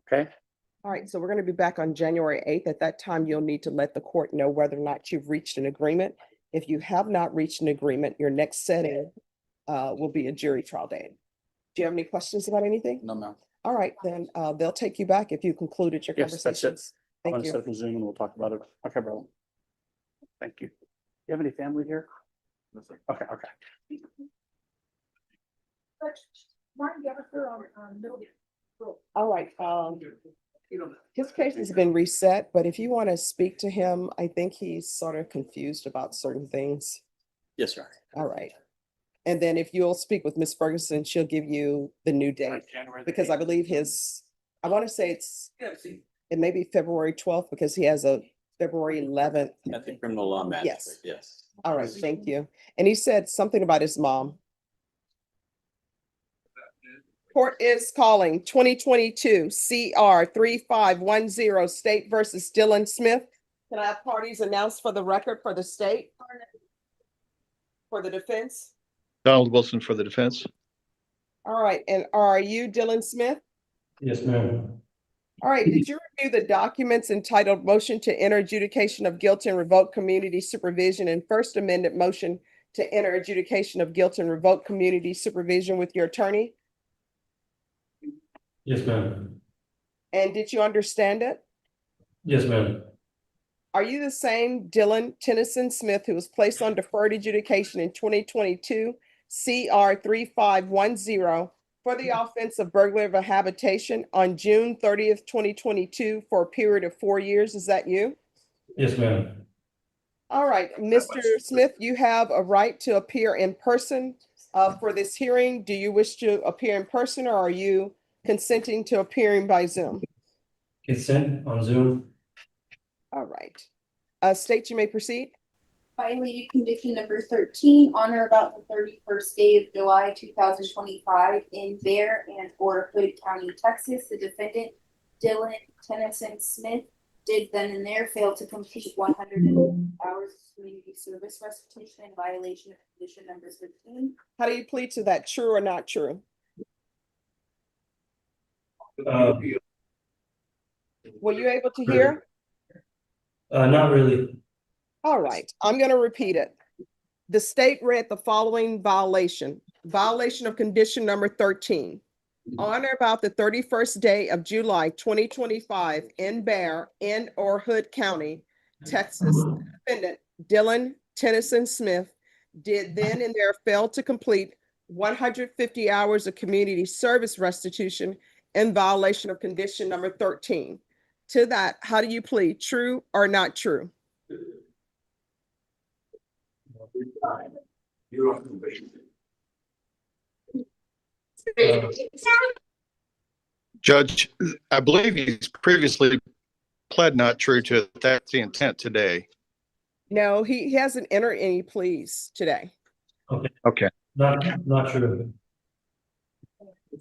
Okay, All right, so we're going to be back on January 8th. At that time, you'll need to let the court know whether or not you've reached an agreement. If you have not reached an agreement, your next setting will be a jury trial date. Do you have any questions about anything? no, ma'am. All right, then they'll take you back if you concluded your Yes, that's it. conversations. I'm Thank gonna set you. up a Zoom and we'll talk about it. Okay, bro. Thank you. You have any family here? Okay, okay. Mine, the other girl, middle. All right, his case has been reset, but if you want to speak to him, I think he's sort of confused about certain things. Yes, sir. All right. And then if you'll speak with Ms. Ferguson, she'll give you the new date, because I believe I want to say it may be February 12th, because he has a February 11th. At the criminal law magistrate, Yes. yes. All right, thank you. And he said something about his mom. Court is calling 2022 CR 3510 State versus Dylan Smith. Can I have parties announced for the record for the state? For the defense? Donald Wilson for the defense. All right, and are you Dylan Smith? Yes, ma'am. All right, did you review the documents entitled Motion to Enter Adjudication of Guilt and Revoke Community Supervision and First Amendment Motion to Enter Adjudication of Guilt and Revoke Community Supervision with your attorney? Yes, ma'am. And did you understand it? Yes, ma'am. Are you the same Dylan Tennyson Smith who was placed on deferred adjudication in 2022 CR 3510 for the offense of burglary of a habitation on June 30th, 2022 for a period of 4 years? Is that you? Yes, ma'am. All right, Mr. Smith, you have a right to appear in person for this hearing. Do you wish to appear in person, or are you consenting to appearing by Zoom? Consent on Zoom. All right. State, you may proceed. Violated conviction number 13 on or about the 31st day of July 2025 in Bear and or Hood County, Texas. The defendant, Dylan Tennyson Smith, did then and there fail to complete 100 hours of community service restitution in violation of condition number 13. How do you plead to that? True or not true? Were you able to hear? Not really. All right, I'm going to repeat it. The state read the following violation of condition number 13. On or about the 31st day of July 2025 in Bear and or Hood County, Texas, defendant Dylan Tennyson Smith did then and there fail to complete 150 hours of community service restitution in violation of condition number 13. To that, how do you plead? True or not true? Judge, I believe he's previously pled not true to it. That's the intent today. No, he hasn't entered any pleas today. Okay. Not true.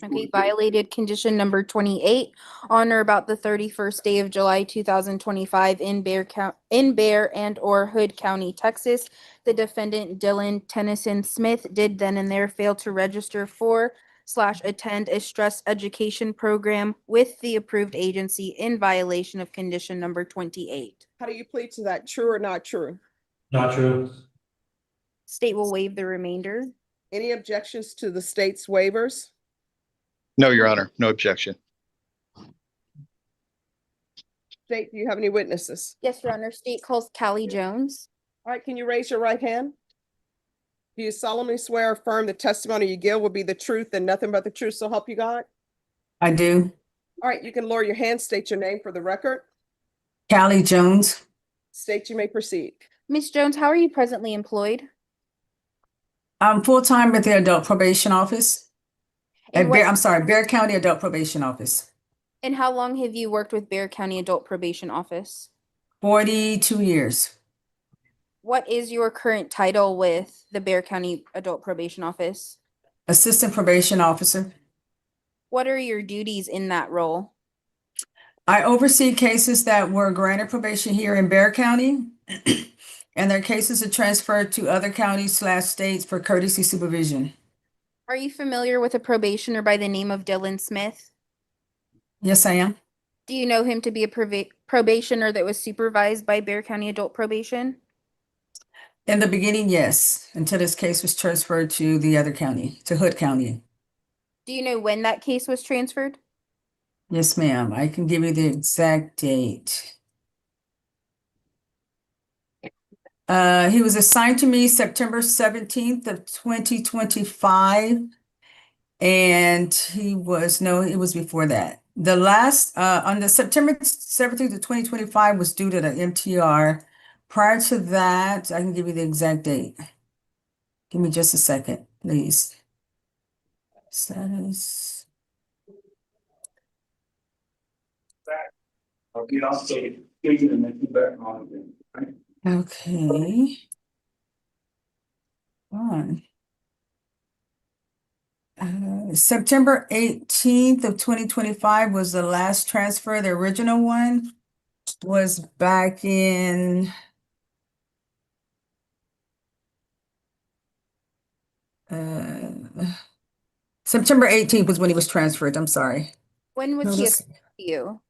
Okay, violated condition number 28 on or about the 31st day of July 2025 in Bear and or Hood County, Texas. The defendant Dylan Tennyson Smith did then and there fail to register for/attend a stress education program with the approved agency in violation of condition number 28. How do you plead to that? True or not true? Not true. State will waive the remainder. Any objections to the state's waivers? No, Your Honor, no objection. State, do you have any witnesses? Yes, Your Honor. State calls Callie Jones. All right, can you raise your right hand? Do you solemnly swear or affirm the testimony you give will be the truth and nothing but the truth, so help you God? I do. All right, you can lower your hand, state your name for the record. Callie Jones. State you may proceed. Ms. Jones, how are you presently employed? I'm full-time at the Adult Probation Office. And Bear County Adult Probation Office. And how long have you worked with Bear County Adult Probation Office? 42 years. What is your current title with the Bear County Adult Probation Office? Assistant Probation Officer. What are your duties in that role? I oversee cases that were granted probation here in Bear County, and their cases are transferred to other counties/states for courtesy supervision. Are you familiar with a probationer by the name of Dylan Smith? Yes, I am. Do you know him to be a probationer that was supervised by Bear County Adult Probation? In the beginning, yes, until this case was transferred to the other county, to Hood County. Do you know when that case was transferred? Yes, ma'am. I can give you the exact date. He was assigned to me September 17th of 2025. And it was before that. The last, on the September 17th of 2025 was due to the MTR. Prior to that, I can give you the exact date. Give me just a second, please. Status. Okay. On. September 18th of 2025 was the last transfer. The original one was back in September 18th was when he was transferred. I'm sorry. When was he assigned to you?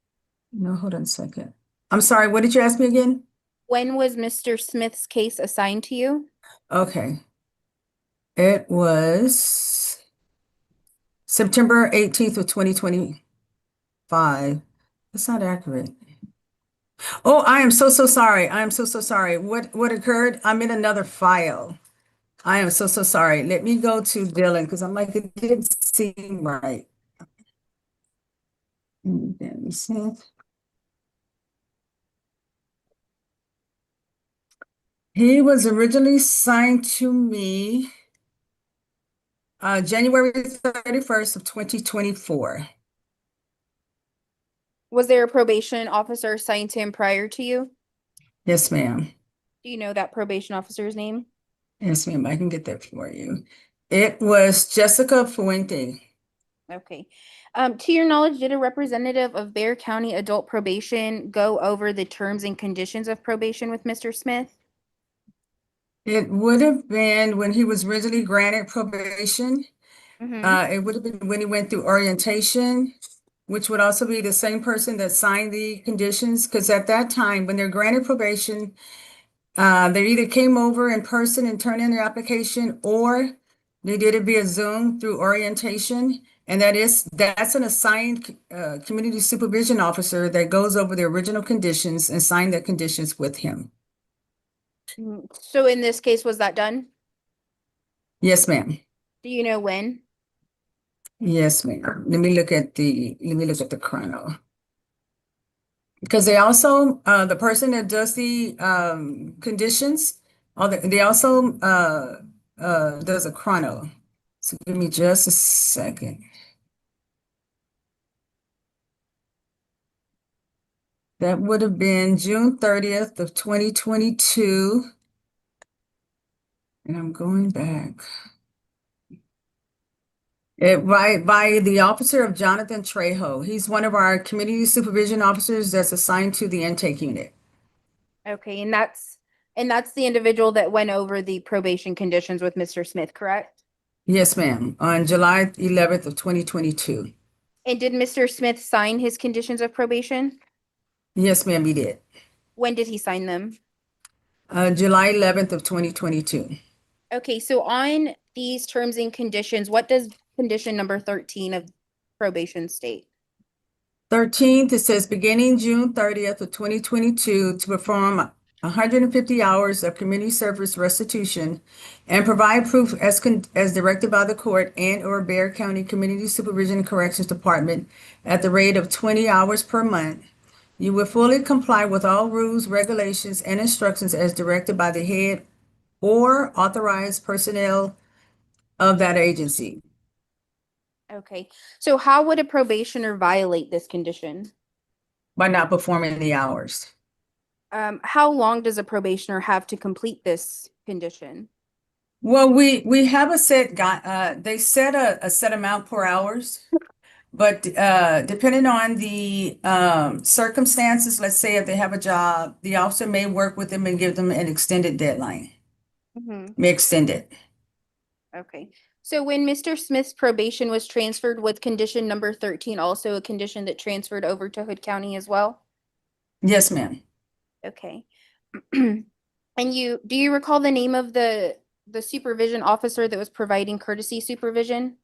No, hold on a second. I'm sorry, what did you ask me again? When was Mr. Smith's case assigned to you? Okay. It was September 18th of 2025. That's not accurate. Oh, I am so sorry. I am so sorry. What occurred? I'm in another file. I am so sorry. Let me go to Dylan because I'm like, it didn't seem right. Then Smith. He was originally signed to me January 31st of 2024. Was there a probation officer assigned to him prior to you? Yes, ma'am. Do you know that probation officer's name? Yes, ma'am. I can get that for you. It was Jessica Fuente. Okay. To your knowledge, did a representative of Bear County Adult Probation go over the terms and conditions of probation with Mr. Smith? It would have been when he was originally granted probation. It would have been when he went through orientation, which would also be the same person that signed the conditions. Because at that time, when they're granted probation, they either came over in person and turned in their application, or they did it via Zoom through orientation. And that's an assigned community supervision officer that goes over the original conditions and signed the conditions with him. So in this case, was that done? Yes, ma'am. Do you know when? Yes, ma'am. Let me look at the chrono. Because they also, the person that does the conditions, they also does a chrono. So give me just a second. That would have been June 30th of 2022. And I'm going back. By the officer of Jonathan Trejo. He's one of our community supervision officers that's assigned to the intake unit. Okay, and that's the individual that went over the probation conditions with Mr. Smith, correct? Yes, ma'am, on July 11th of 2022. And did Mr. Smith sign his conditions of probation? Yes, ma'am, he did. When did he sign them? July 11th of 2022. Okay, so on these terms and conditions, what does condition number 13 of probation state? 13th, it says beginning June 30th of 2022 to perform 150 hours of community service restitution and provide proof as directed by the court and/or Bexar County Community Supervision and Corrections Department at the rate of 20 hours per month. You will fully comply with all rules, regulations, and instructions as directed by the head or authorized personnel of that agency. Okay, so how would a probationer violate this condition? By not performing the hours. How long does a probationer have to complete this condition? Well, we have a set they set a set amount per hours, but depending on the circumstances, let's say if they have a job, the officer may work with them and give them an extended deadline. May extend it. Okay, so when Mr. Smith's probation was transferred, was condition number 13 also a condition that transferred over to Hood County as well? Yes, ma'am. Okay. And do you recall the name of the supervision officer that was providing courtesy supervision?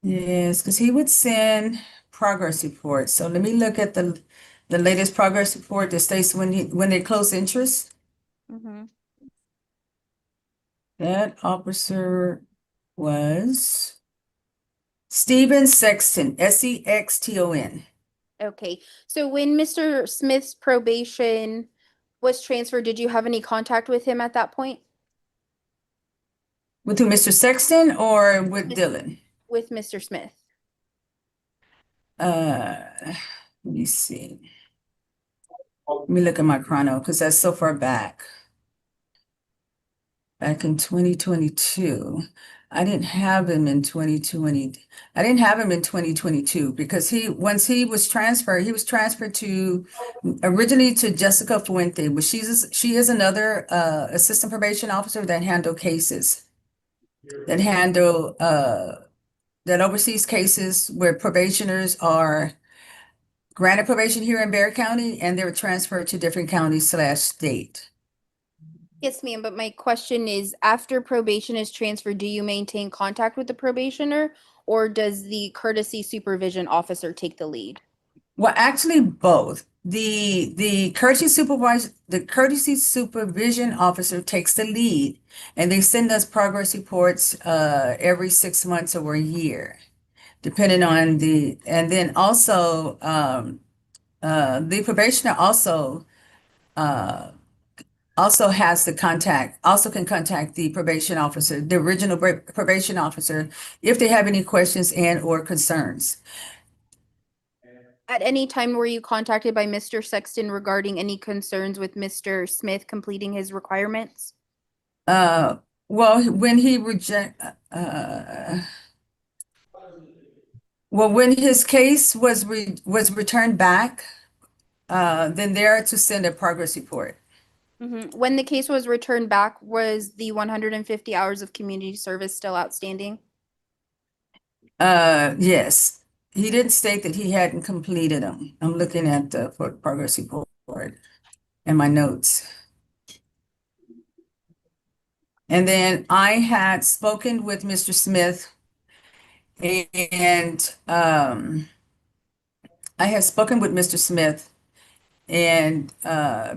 Yes, because he would send progress reports. So let me look at the latest progress report that states when they close interest. That officer was Stephen Sexton, Sexton. Okay, so when Mr. Smith's probation was transferred, did you have any contact with him at that point? With who, Mr. Sexton or with Dylan? With Mr. Smith. Let me see. Let me look at my chrono because that's so far back. Back in 2022. I didn't have him in 2020. I didn't have him in 2022 because once he was transferred to originally to Jessica Fuente, but she is another assistant probation officer that handle cases. That oversees cases where probationers are granted probation here in Bexar County and they're transferred to different counties / state. Yes, ma'am, but my question is, after probation is transferred, do you maintain contact with the probationer, or does the courtesy supervision officer take the lead? Well, actually, both. The courtesy supervision officer takes the lead, and they send us progress reports every 6 months or a year, depending on and then also the probationer also has also can contact the probation officer, the original probation officer, if they have any questions and or concerns. At any time were you contacted by Mr. Sexton regarding any concerns with Mr. Smith completing his requirements? Well, when when his case was returned back, then they're to send a progress report. When the case was returned back, was the 150 hours of community service still outstanding? Yes. He didn't state that he hadn't completed them. I'm looking at the progress report and my notes. And then I had spoken with Mr. Smith and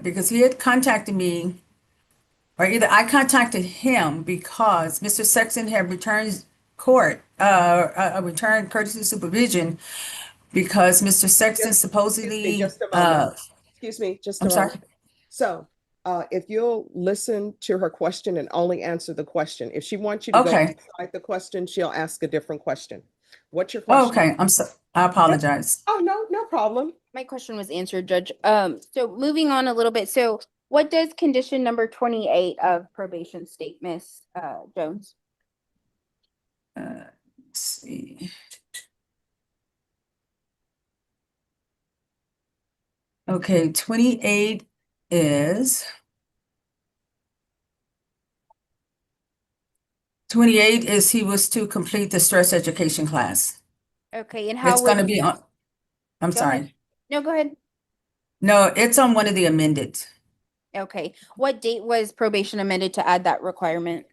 because he had contacted me, or either I contacted him because Mr. Sexton had returned returned courtesy supervision because Mr. Sexton supposedly Just a moment. Excuse me, just a I'm sorry. moment. So, if you'll listen to her question and only answer the question. If she wants you to go Okay. outside the question, she'll ask a different question. What's your question? Okay, I apologize. Oh, no problem. My question was answered, Judge. So moving on a little bit. So what does condition number 28 of probation state, Miss Jones? see. Okay, 28 is 28 is he was to complete the stress education class. Okay, and how It's would? gonna be on, I'm Go ahead. sorry. No, go ahead. No, it's on one of the amended, Okay, what date was probation amended to add that requirement?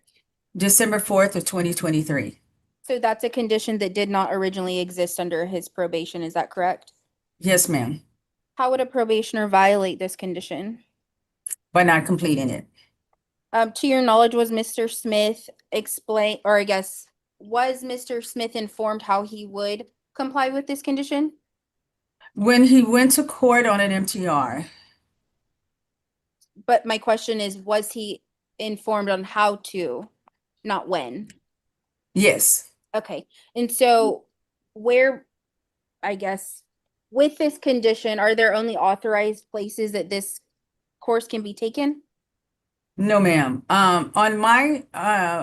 December 4th of 2023. So that's a condition that did not originally exist under his probation, is that correct? Yes, ma'am, How would a probationer violate this condition? by not completing it. To your knowledge, was Mr. Smith was Mr. Smith informed how he would comply with this condition? When he went to court on an MTR, But my question is, was he informed on how to, not when? yes, Okay, and so where, I guess, with this condition, are there only authorized places that this course can be taken? no, ma'am. On my,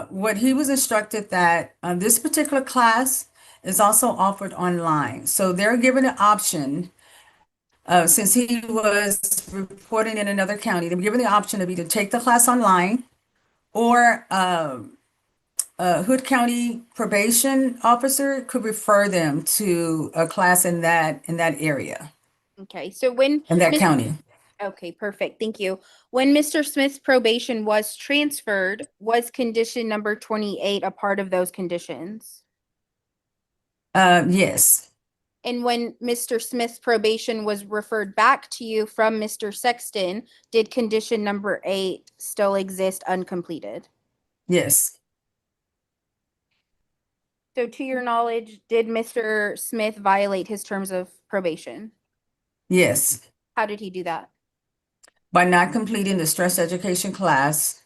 what he was instructed that this particular class is also offered online. So they're given an option, since he was reporting in another county, they were given the option of either take the class online or Hood County probation officer could refer them to a class in that area, Okay, so when in that Mis- county. Okay, perfect. Thank you. When Mr. Smith's probation was transferred, was condition number 28 a part of those conditions? Yes, And when Mr. Smith's probation was referred back to you from Mr. Sexton, did condition number 8 still exist uncompleted? yes, So to your knowledge, did Mr. Smith violate his terms of probation? yes. How did he do that? By not completing the stress education class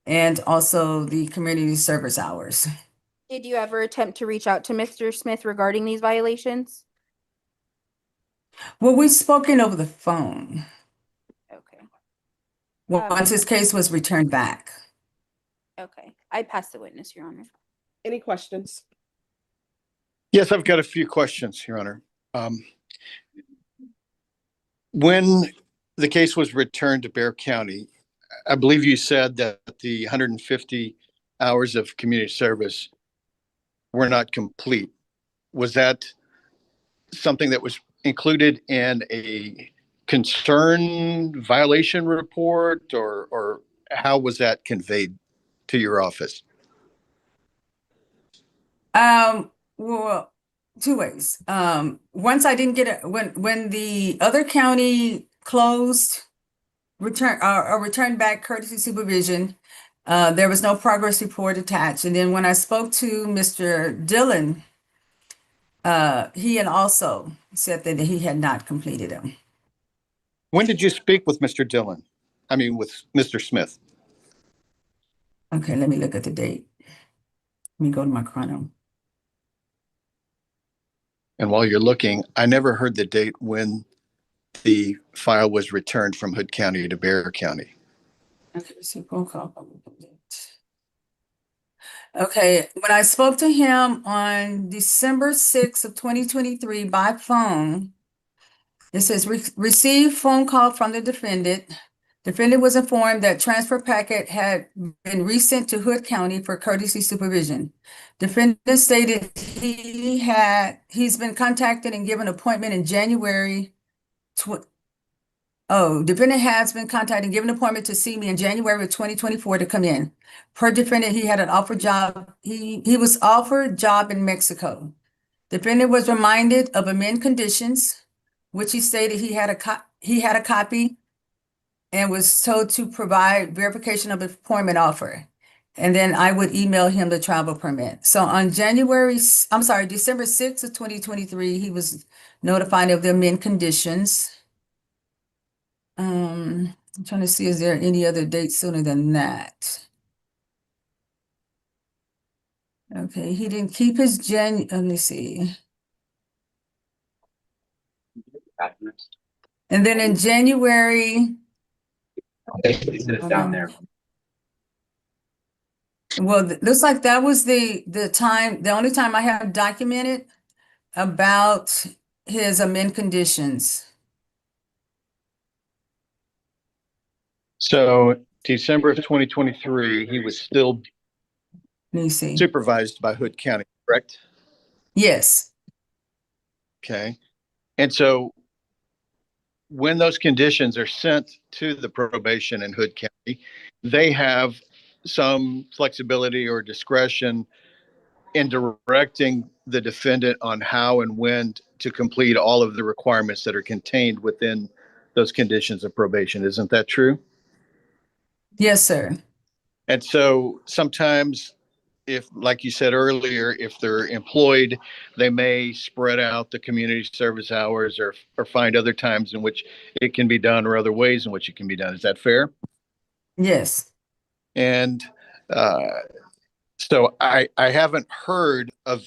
and also the community service hours. Did you ever attempt to reach out to Mr. Smith regarding these violations? Well, we've spoken over the phone Okay. once his case was returned back. Okay, I pass the witness, Your Honor. Any questions? Yes, I've got a few questions, Your Honor. When the case was returned to Bexar County, I believe you said that the 150 hours of community service were not complete. Was that something that was included in a concern violation report, or how was that conveyed to your office? Well, two ways. Once I didn't get it, when the other county closed, returned back courtesy supervision, there was no progress report attached. And then when I spoke to Mr. Dillon, he had also said that he had not completed them. When did you speak with Mr. Dillon? I mean, with Mr. Smith? Okay, let me look at the date. Let me go to my chrono. And while you're looking, I never heard the date when the file was returned from Hood County to Bexar County. Okay, so phone call. Okay, when I spoke to him on December 6th of 2023 by phone, it says received phone call from the defendant. Defendant was informed that transfer packet had been resent to Hood County for courtesy supervision. Defendant stated he's been contacted and given appointment in January. Defendant has been contacted and given an appointment to see me in January of 2024 to come in. Per defendant, he had an offered job. He was offered job in Mexico. Defendant was reminded of amend conditions, which he stated he had a copy and was told to provide verification of employment offer. And then I would email him the travel permit. So on December 6th of 2023, he was notified of the amend conditions. I'm trying to see, is there any other date sooner than that? Okay, he didn't keep his let me see. And then in January, Down there. Well, looks like that was the time, the only time I have documented about his amend conditions. So December of 2023, he was still Let me see. supervised by Hood County, correct? Yes, Okay. And so when those conditions are sent to the probation in Hood County, they have some flexibility or discretion in directing the defendant on how and when to complete all of the requirements that are contained within those conditions of probation. Isn't that true? yes, sir. And so sometimes, if, like you said earlier, if they're employed, they may spread out the community service hours or find other times in which it can be done or other ways in which it can be done. Is that fair? Yes. And so I haven't heard of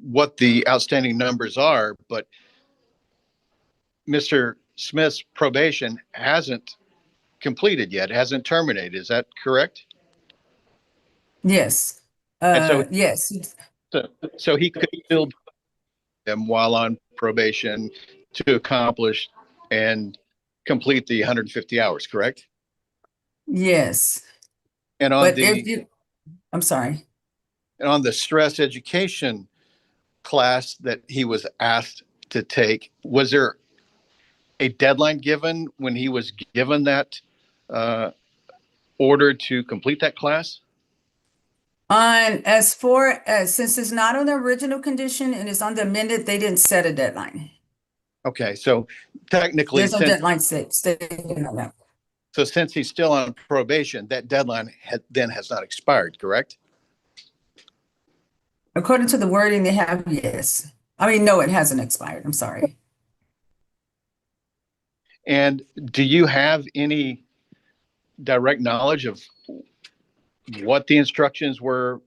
what the outstanding numbers are, but Mr. Smith's probation hasn't completed yet, hasn't terminated. Is that correct? Yes. And so, Yes. so he could still do them while on probation to accomplish and complete the 150 hours, correct? Yes. And on But if you, I'm sorry. and on the stress education class that he was asked to take, was there a deadline given when he was given that order to complete that class? On as for since it's not on the original condition and it's on the amended, they didn't set a deadline. Okay, so technically, There's no deadline stated on that. so since he's still on probation, that deadline then has not expired, correct? According to the wording they have, yes. I mean, no, it hasn't expired. I'm sorry. And do you have any direct knowledge of what the instructions were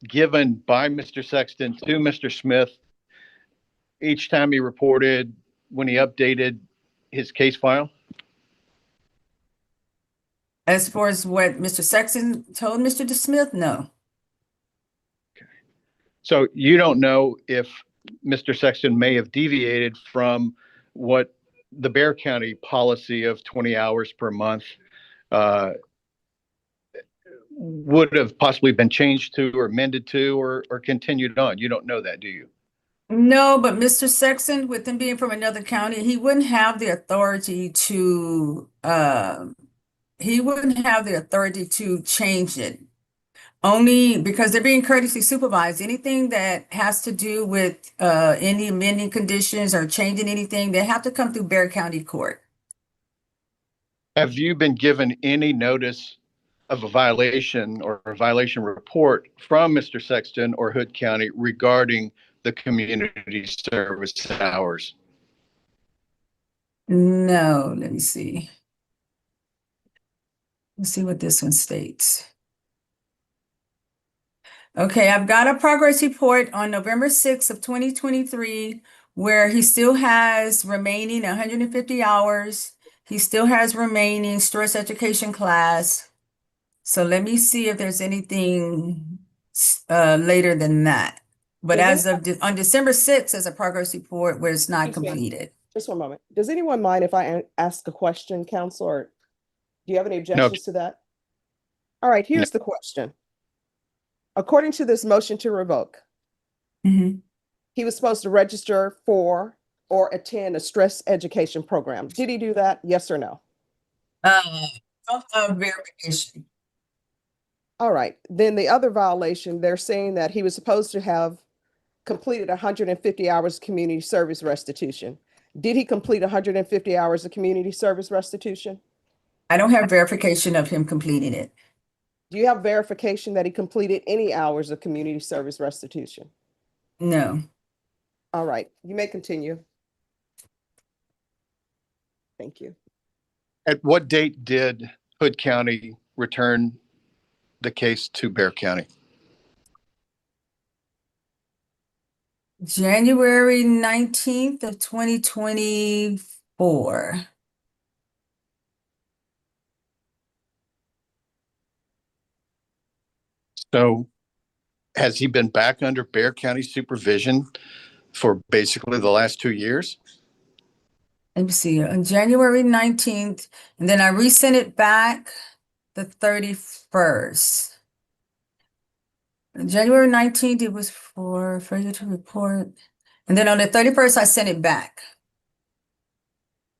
given by Mr. Sexton to Mr. Smith each time he reported, when he updated his case file? As far as what Mr. Sexton told Mr. Smith, no. So you don't know if Mr. Sexton may have deviated from what the Bexar County policy of 20 hours per month would have possibly been changed to or amended to or continued on. You don't know that, do you? No, but Mr. Sexton, with him being from another county, he wouldn't have the authority to change it. Only because they're being courteously supervised. Anything that has to do with any amending conditions or changing anything, they have to come through Bexar County Court. Have you been given any notice of a violation or a violation report from Mr. Sexton or Hood County regarding the community service hours? No, let me see. Let's see what this one states. Okay, I've got a progress report on November 6th of 2023 where he still has remaining 150 hours. He still has remaining stress education class. So let me see if there's anything later than that. But as of on December 6th, there's a progress report where it's not completed. Just one moment. Does anyone mind if I ask a question, counsel, or do you have any objections to that? All right, here's the question. According to this motion to revoke, he was supposed to register for or attend a stress education program. Did he do that? Yes or no? Verification. All right. Then the other violation, they're saying that he was supposed to have completed 150 hours of community service restitution. Did he complete 150 hours of community service restitution? I don't have verification of him completing it. Do you have verification that he completed any hours of community service restitution? No. All right. You may continue. Thank you. At what date did Hood County return the case to Bexar County? January 19th of 2024. So has he been back under Bear County supervision for basically the last 2 years? Let me see, on January 19th, and then I resent it back the 31st. On January 19th, it was for you to report. And then on the 31st, I sent it back.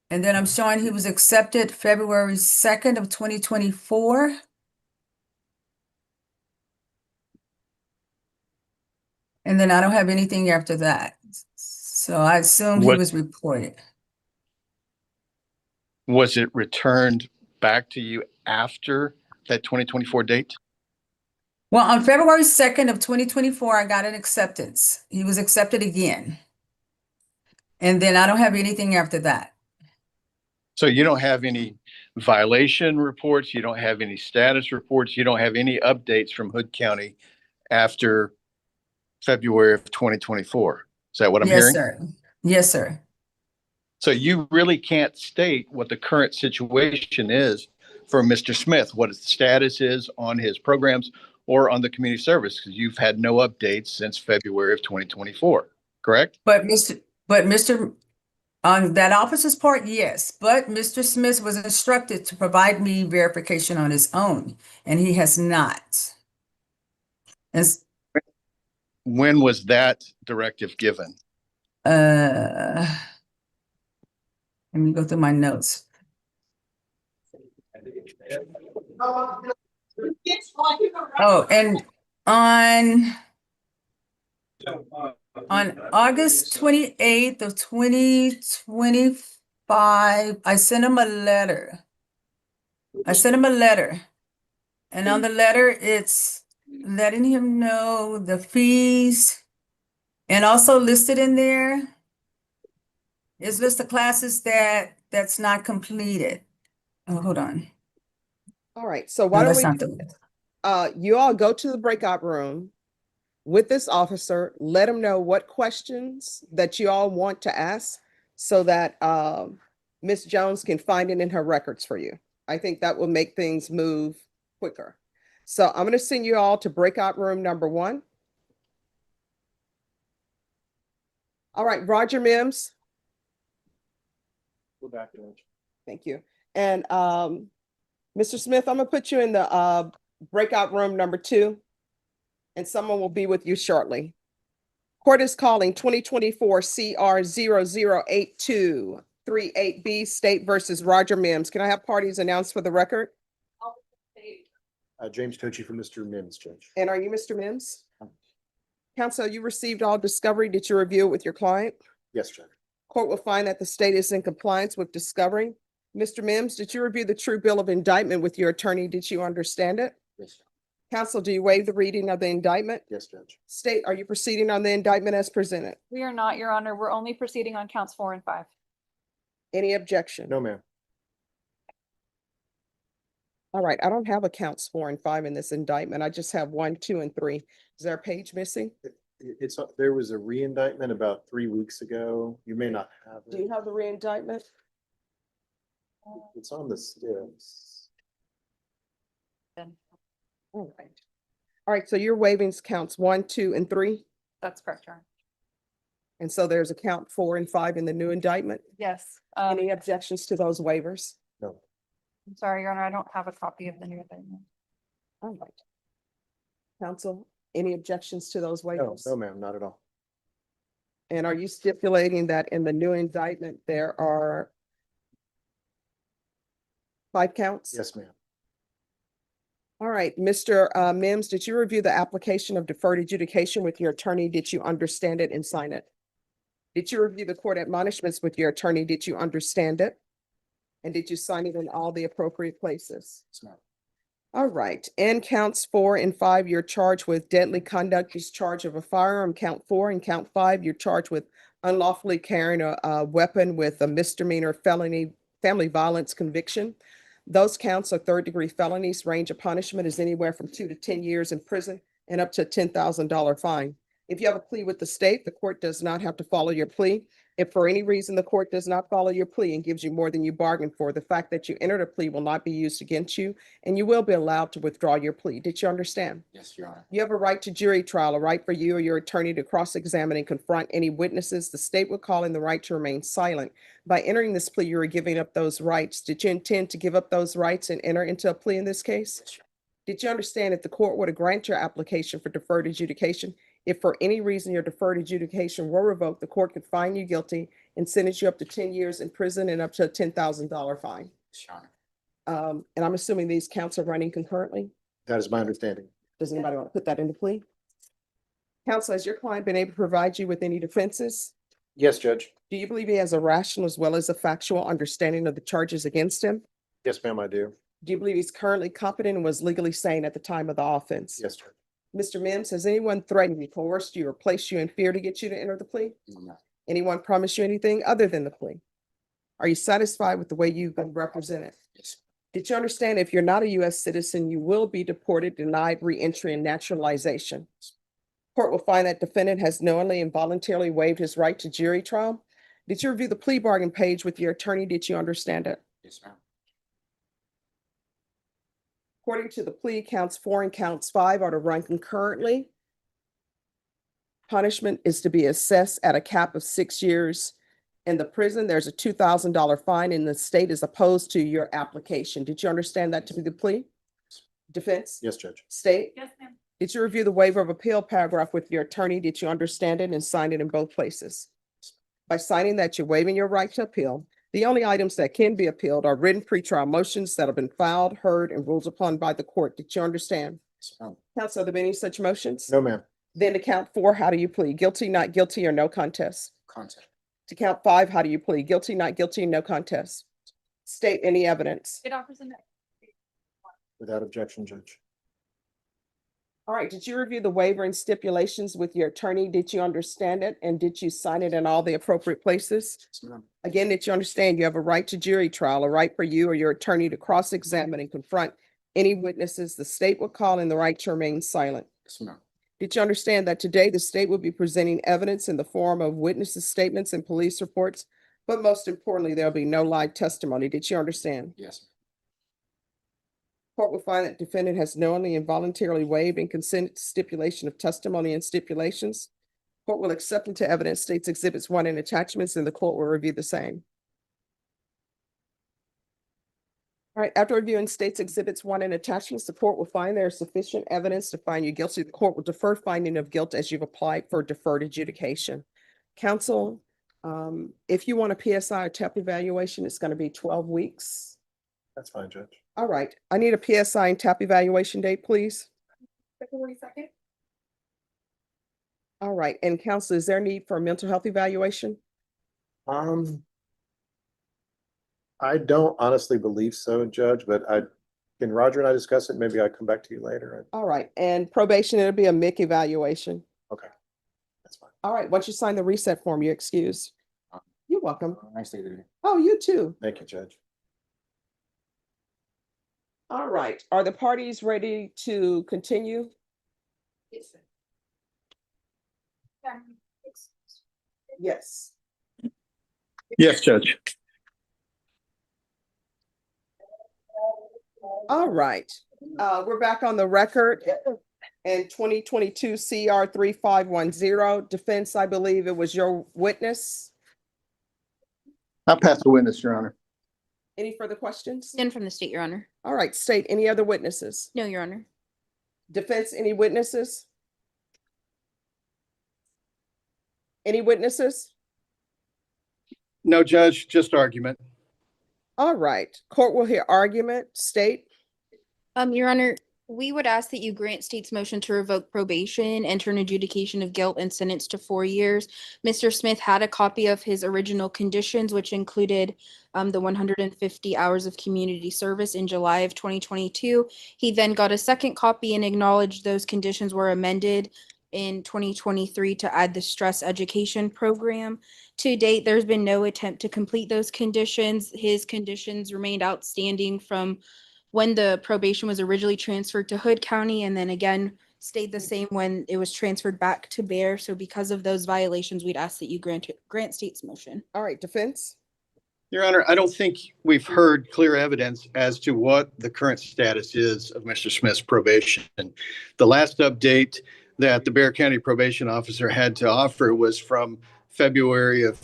And then I'm showing he was accepted February 2nd of 2024. And then I don't have anything after that. So I assumed he What- was reported. Was it returned back to you after that 2024 date? Well, on February 2nd of 2024, I got an acceptance. He was accepted again. And then I don't have anything after that. So you don't have any violation reports, you don't have any status reports, you don't have any updates from Hood County after February of 2024. Is that what I'm Yes, hearing? sir. Yes, sir. So you really can't state what the current situation is for Mr. Smith, what his status is on his programs or on the community service, because you've had no updates since February of 2024, correct? But Mr. On that officer's part, yes, but Mr. Smith was instructed to provide me verification on his own, and he has not. When was that directive given? Let me go through my notes. Oh, and on August 28th of 2025, I sent him a letter. And on the letter, it's letting him know the fees, and also listed in there is list of classes that's not completed. Oh, hold on. All right, so No, why don't that's we, not the, you all go to the breakout room with this officer, let him know what questions that you all want to ask so that Ms. Jones can find it in her records for you. I think that will make things move quicker. So I'm going to send you all to breakout room number 1. All right, Roger Mims. Go back, Judge. Thank you. And Mr. Smith, I'm gonna put you in the breakout room number 2, and someone will be with you shortly. Court is calling 2024 CR 008238B State versus Roger Mims. Can I have parties announced for the record? James Tochi for Mr. Mims, Judge. And are you Mr. Mims? Counsel, you received all discovery. Did you review it with your client? Yes, Judge. Court will find that the state is in compliance with discovery. Mr. Mims, did you review the true bill of indictment with your attorney? Did you understand it? Yes, Judge. Counsel, do you waive the reading of the indictment? Yes, Judge. State, are you proceeding on the indictment as presented? We are not, Your Honor. We're only proceeding on counts 4 and 5. Any objection? No, ma'am. All right, I don't have accounts 4 and 5 in this indictment. I just have 1, 2, and 3. Is there a page missing? It's, there was a re-indictment about 3 weeks ago. You may not have Do you it. have the re-indictment? It's on the stills. All right. All right, so your waivings counts 1, 2, and 3? That's correct, Your Honor. And so there's a count 4 and 5 in the new indictment? Yes. Any objections to those waivers? No. I'm sorry, Your Honor, I don't have a copy of the new indictment. All right. Counsel, any objections to those No, waivers? no, ma'am, not at all. And are you stipulating that in the new indictment, there are 5 counts? Yes, ma'am. All right, Mr. Mims, did you review the application of deferred adjudication with your attorney? Did you understand it and sign it? Did you review the court admonishments with your attorney? Did you understand it? And did you sign it in all the appropriate places? Yes, ma'am. All right, and counts 4 and 5, you're charged with deadly conduct, discharge of a firearm, count 4, and count 5, you're charged with unlawfully carrying a weapon with a misdemeanor felony, family violence conviction. Those counts are 3rd-degree felonies. Range of punishment is anywhere from 2 to 10 years in prison and up to a $10,000 fine. If you have a plea with the state, the court does not have to follow your plea. If for any reason the court does not follow your plea and gives you more than you bargained for, the fact that you entered a plea will not be used against you, and you will be allowed to withdraw your plea. Did you understand? Yes, Your Honor. You have a right to jury trial, a right for you or your attorney to cross-examine and confront any witnesses. The state will call in the right to remain silent. By entering this plea, you are giving up those rights. Did you intend to give up those rights and enter into a plea in this case? Did you understand if the court were to grant your application for deferred adjudication, if for any reason your deferred adjudication were revoked, the court could find you guilty and sentence you up to 10 years in prison and up to a $10,000 fine? Yes, Your Honor. And I'm assuming these counts are running concurrently? That is my understanding. Does anybody want to put that into plea? Counsel, has your client been able to provide you with any defenses? Yes, Judge. Do you believe he has a rational as well as a factual understanding of the charges against him? Yes, ma'am, I do. Do you believe he's currently competent and was legally sane at the time of the offense? Yes, Judge. Mr. Mims, has anyone threatened you, coerced you, or placed you in fear to get you to enter the plea? No. Anyone promised you anything other than the plea? Are you satisfied with the way you've been represented? Yes. Did you understand if you're not a U.S. citizen, you will be deported, denied re-entry, and naturalization? Court will find that defendant has knowingly and voluntarily waived his right to jury trial. Did you review the plea bargain page with your attorney? Did you understand it? Yes, ma'am. According to the plea, counts 4 and counts 5 are to run concurrently. Punishment is to be assessed at a cap of 6 years in the prison. There's a $2,000 fine, and the state is opposed to your application. Did you understand that to be the plea? Defense? Yes, Judge. State? Yes, ma'am. Did you review the waiver of appeal paragraph with your attorney? Did you understand it and sign it in both places? By signing that, you're waiving your right to appeal. The only items that can be appealed are written pretrial motions that have been filed, heard, and ruled upon by the court. Did you understand? Yes, ma'am. Counsel, are there any such motions? No, ma'am. Then to count 4, how do you plead? Guilty, not guilty, or no contest? Contact. To count 5, how do you plead? Guilty, not guilty, no contest? State any evidence. It offers a. Without objection, Judge. All right, did you review the waiver and stipulations with your attorney? Did you understand it? And did you sign it in all the appropriate places? Yes, ma'am. Again, did you understand you have a right to jury trial, a right for you or your attorney to cross-examine and confront any witnesses? The state will call in the right to remain silent. Yes, ma'am. Did you understand that today the state will be presenting evidence in the form of witnesses' statements and police reports? But most importantly, there'll be no live testimony. Did you understand? Yes. Court will find that defendant has knowingly and voluntarily waived and consented to stipulation of testimony and stipulations. Court will accept into evidence states exhibits 1 and attachments, and the court will review the same. All right, after reviewing states exhibits 1 and attachments, the court will find there is sufficient evidence to find you guilty. The court will defer finding of guilt as you've applied for deferred adjudication. Counsel, if you want a PSI or TEP evaluation, it's going to be 12 weeks. That's fine, Judge. All right, I need a PSI and TAP evaluation date, please. February 2nd. All right, and counsel, is there a need for a mental health evaluation? I don't honestly believe so, Judge, but can Roger and I discuss it? Maybe I come back to you later. All right, and probation, it'll be a MIC evaluation. Okay, that's fine. All right, once you sign the reset form, you're excused. You're welcome. Nice day today. Oh, you too. Thank you, Judge. All right, are the parties ready to continue? Yes, sir. Yes. Yes, Judge. All right, we're back on the record. And 2022 CR 3510, defense, I believe it was your witness. I'll pass the witness, Your Honor. Any further questions? None from the state, Your Honor. All right, state, any other witnesses? No, Your Honor. Defense, any witnesses? Any witnesses? No, Judge, just argument. All right, court will hear argument. State? Your Honor, we would ask that you grant state's motion to revoke probation, enter an adjudication of guilt, and sentence to 4 years. Mr. Smith had a copy of his original conditions, which included the 150 hours of community service in July of 2022. He then got a second copy and acknowledged those conditions were amended in 2023 to add the stress education program. To date, there's been no attempt to complete those conditions. His conditions remained outstanding from when the probation was originally transferred to Hood County, and then again stayed the same when it was transferred back to Bear. So because of those violations, we'd ask that you grant state's motion. All right, defense? Your Honor, I don't think we've heard clear evidence as to what the current status is of Mr. Smith's probation. The last update that the Bexar County probation officer had to offer was from February of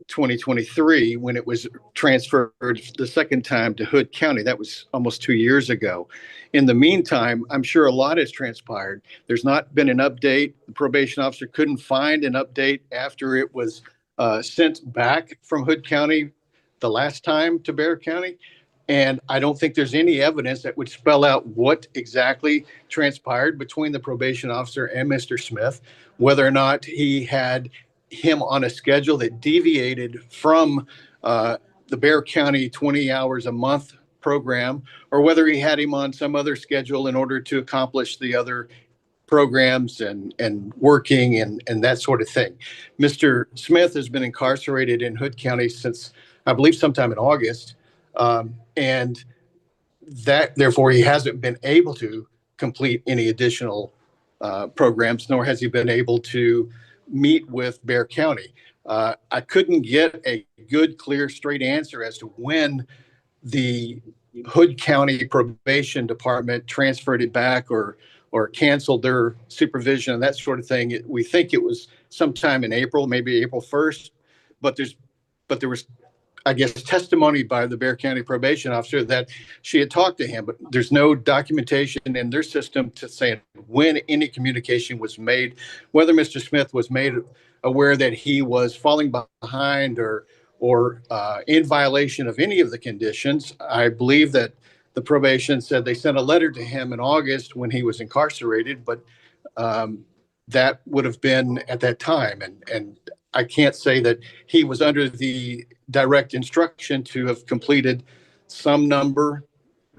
2023, when it was transferred the second time to Hood County. That was almost 2 years ago. In the meantime, I'm sure a lot has transpired. There's not been an update. The probation officer couldn't find an update after it was sent back from Hood County the last time to Bexar County. And I don't think there's any evidence that would spell out what exactly transpired between the probation officer and Mr. Smith, whether or not he had him on a schedule that deviated from the Bexar County 20 hours a month program, or whether he had him on some other schedule in order to accomplish the other programs and working and that sort of thing. Mr. Smith has been incarcerated in Hood County since, I believe, sometime in August. And that, therefore, he hasn't been able to complete any additional programs, nor has he been able to meet with Bexar County. I couldn't get a good, clear, straight answer as to when the Hood County Probation Department transferred it back or canceled their supervision and that sort of thing. We think it was sometime in April, maybe April 1st, but there was, I guess, testimony by the Bexar County probation officer that she had talked to him, but there's no documentation in their system to say when any communication was made, whether Mr. Smith was made aware that he was falling behind or in violation of any of the conditions. I believe that the probation said they sent a letter to him in August when he was incarcerated, but that would have been at that time. And I can't say that he was under the direct instruction to have completed some number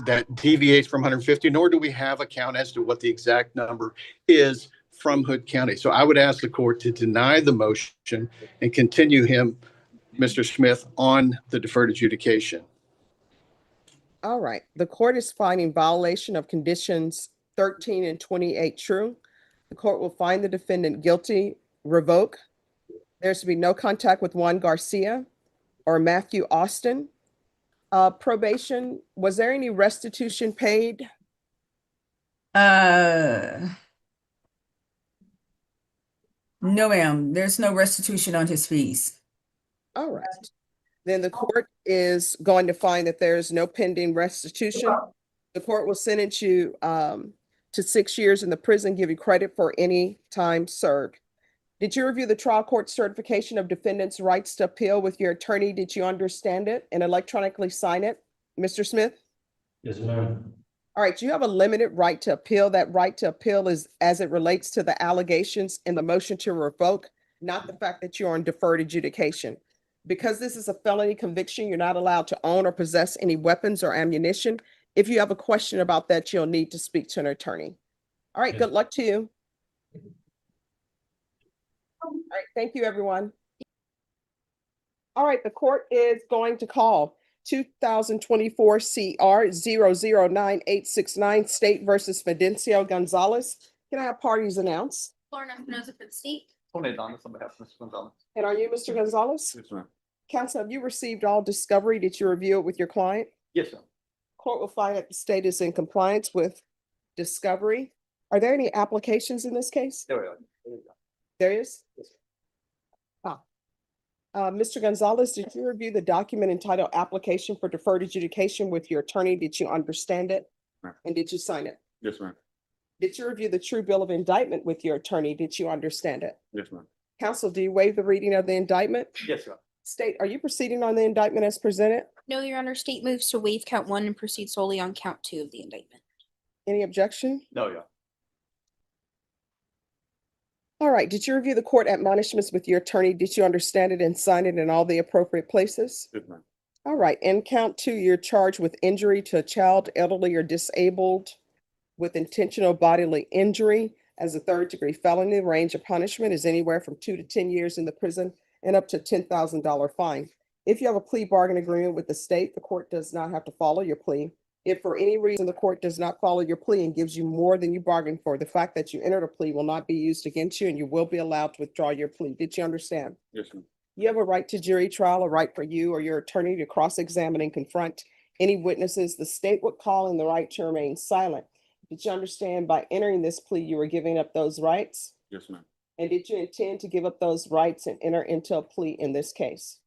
that deviates from 150, nor do we have a count as to what the exact number is from Hood County. So I would ask the court to deny the motion and continue him, Mr. Smith, on the deferred adjudication. All right, the court is finding violation of conditions 13 and 28 true. The court will find the defendant guilty, revoke. There's to be no contact with Juan Garcia or Matthew Austin. Probation, was there any restitution paid? No, ma'am, there's no restitution on his fees. All right. Then the court is going to find that there is no pending restitution. The court will sentence you to 6 years in the prison, give you credit for any time served. Did you review the trial court certification of defendant's rights to appeal with your attorney? Did you understand it and electronically sign it, Mr. Smith? Yes, ma'am. All right, you have a limited right to appeal. That right to appeal is as it relates to the allegations in the motion to revoke, not the fact that you're on deferred adjudication. Because this is a felony conviction, you're not allowed to own or possess any weapons or ammunition. If you have a question about that, you'll need to speak to an attorney. All right, good luck to you. All right, thank you, everyone. All right, the court is going to call 2024 CR 009-869 State versus Fidencio Gonzalez. Can I have parties announced? Lauren Espinoza for the state. Tony Donis on behalf of Mr. Gonzalez. And are you Mr. Gonzalez? Yes, ma'am. Counsel, have you received all discovery? Did you review it with your client? Yes, ma'am. Court will find that the state is in compliance with discovery. Are there any applications in this case? There we are. There is? Yes. Mr. Gonzalez, did you review the document entitled Application for Deferred Adjudication with your attorney? Did you understand it? Ma'am. And did you sign it? Yes, ma'am. Did you review the true bill of indictment with your attorney? Did you understand it? Yes, ma'am. Counsel, do you waive the reading of the indictment? Yes, ma'am. State, are you proceeding on the indictment as presented? No, Your Honor, state moves to waive count 1 and proceed solely on count 2 of the indictment. Any objection? No, yeah. All right, did you review the court admonishments with your attorney? Did you understand it and sign it in all the appropriate places? Yes, ma'am. All right, in count 2, you're charged with injury to a child, elderly, or disabled with intentional bodily injury as a third-degree felony. The range of punishment is anywhere from 2 to 10 years in the prison and up to $10,000 fine. If you have a plea bargain agreement with the state, the court does not have to follow your plea. If for any reason the court does not follow your plea and gives you more than you bargained for, the fact that you entered a plea will not be used against you and you will be allowed to withdraw your plea. Did you understand? Yes, ma'am. You have a right to jury trial, a right for you or your attorney to cross-examine and confront any witnesses the state would call and the right to remain silent. Did you understand by entering this plea, you were giving up those rights? Yes, ma'am. And did you intend to give up those rights and enter into a plea in this case?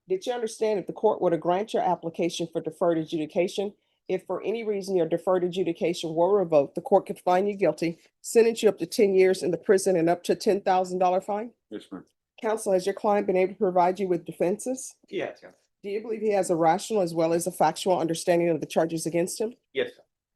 Did you understand if the court were to grant your application for deferred adjudication, if for any reason your deferred adjudication were revoked, the court could find you guilty, sentence you up to 10 years in the prison and up to $10,000 fine? Yes, ma'am. Counsel, has your client been able to provide you with defenses? Yes, Do you believe he has a rational as well as a factual understanding of the charges against him? yes,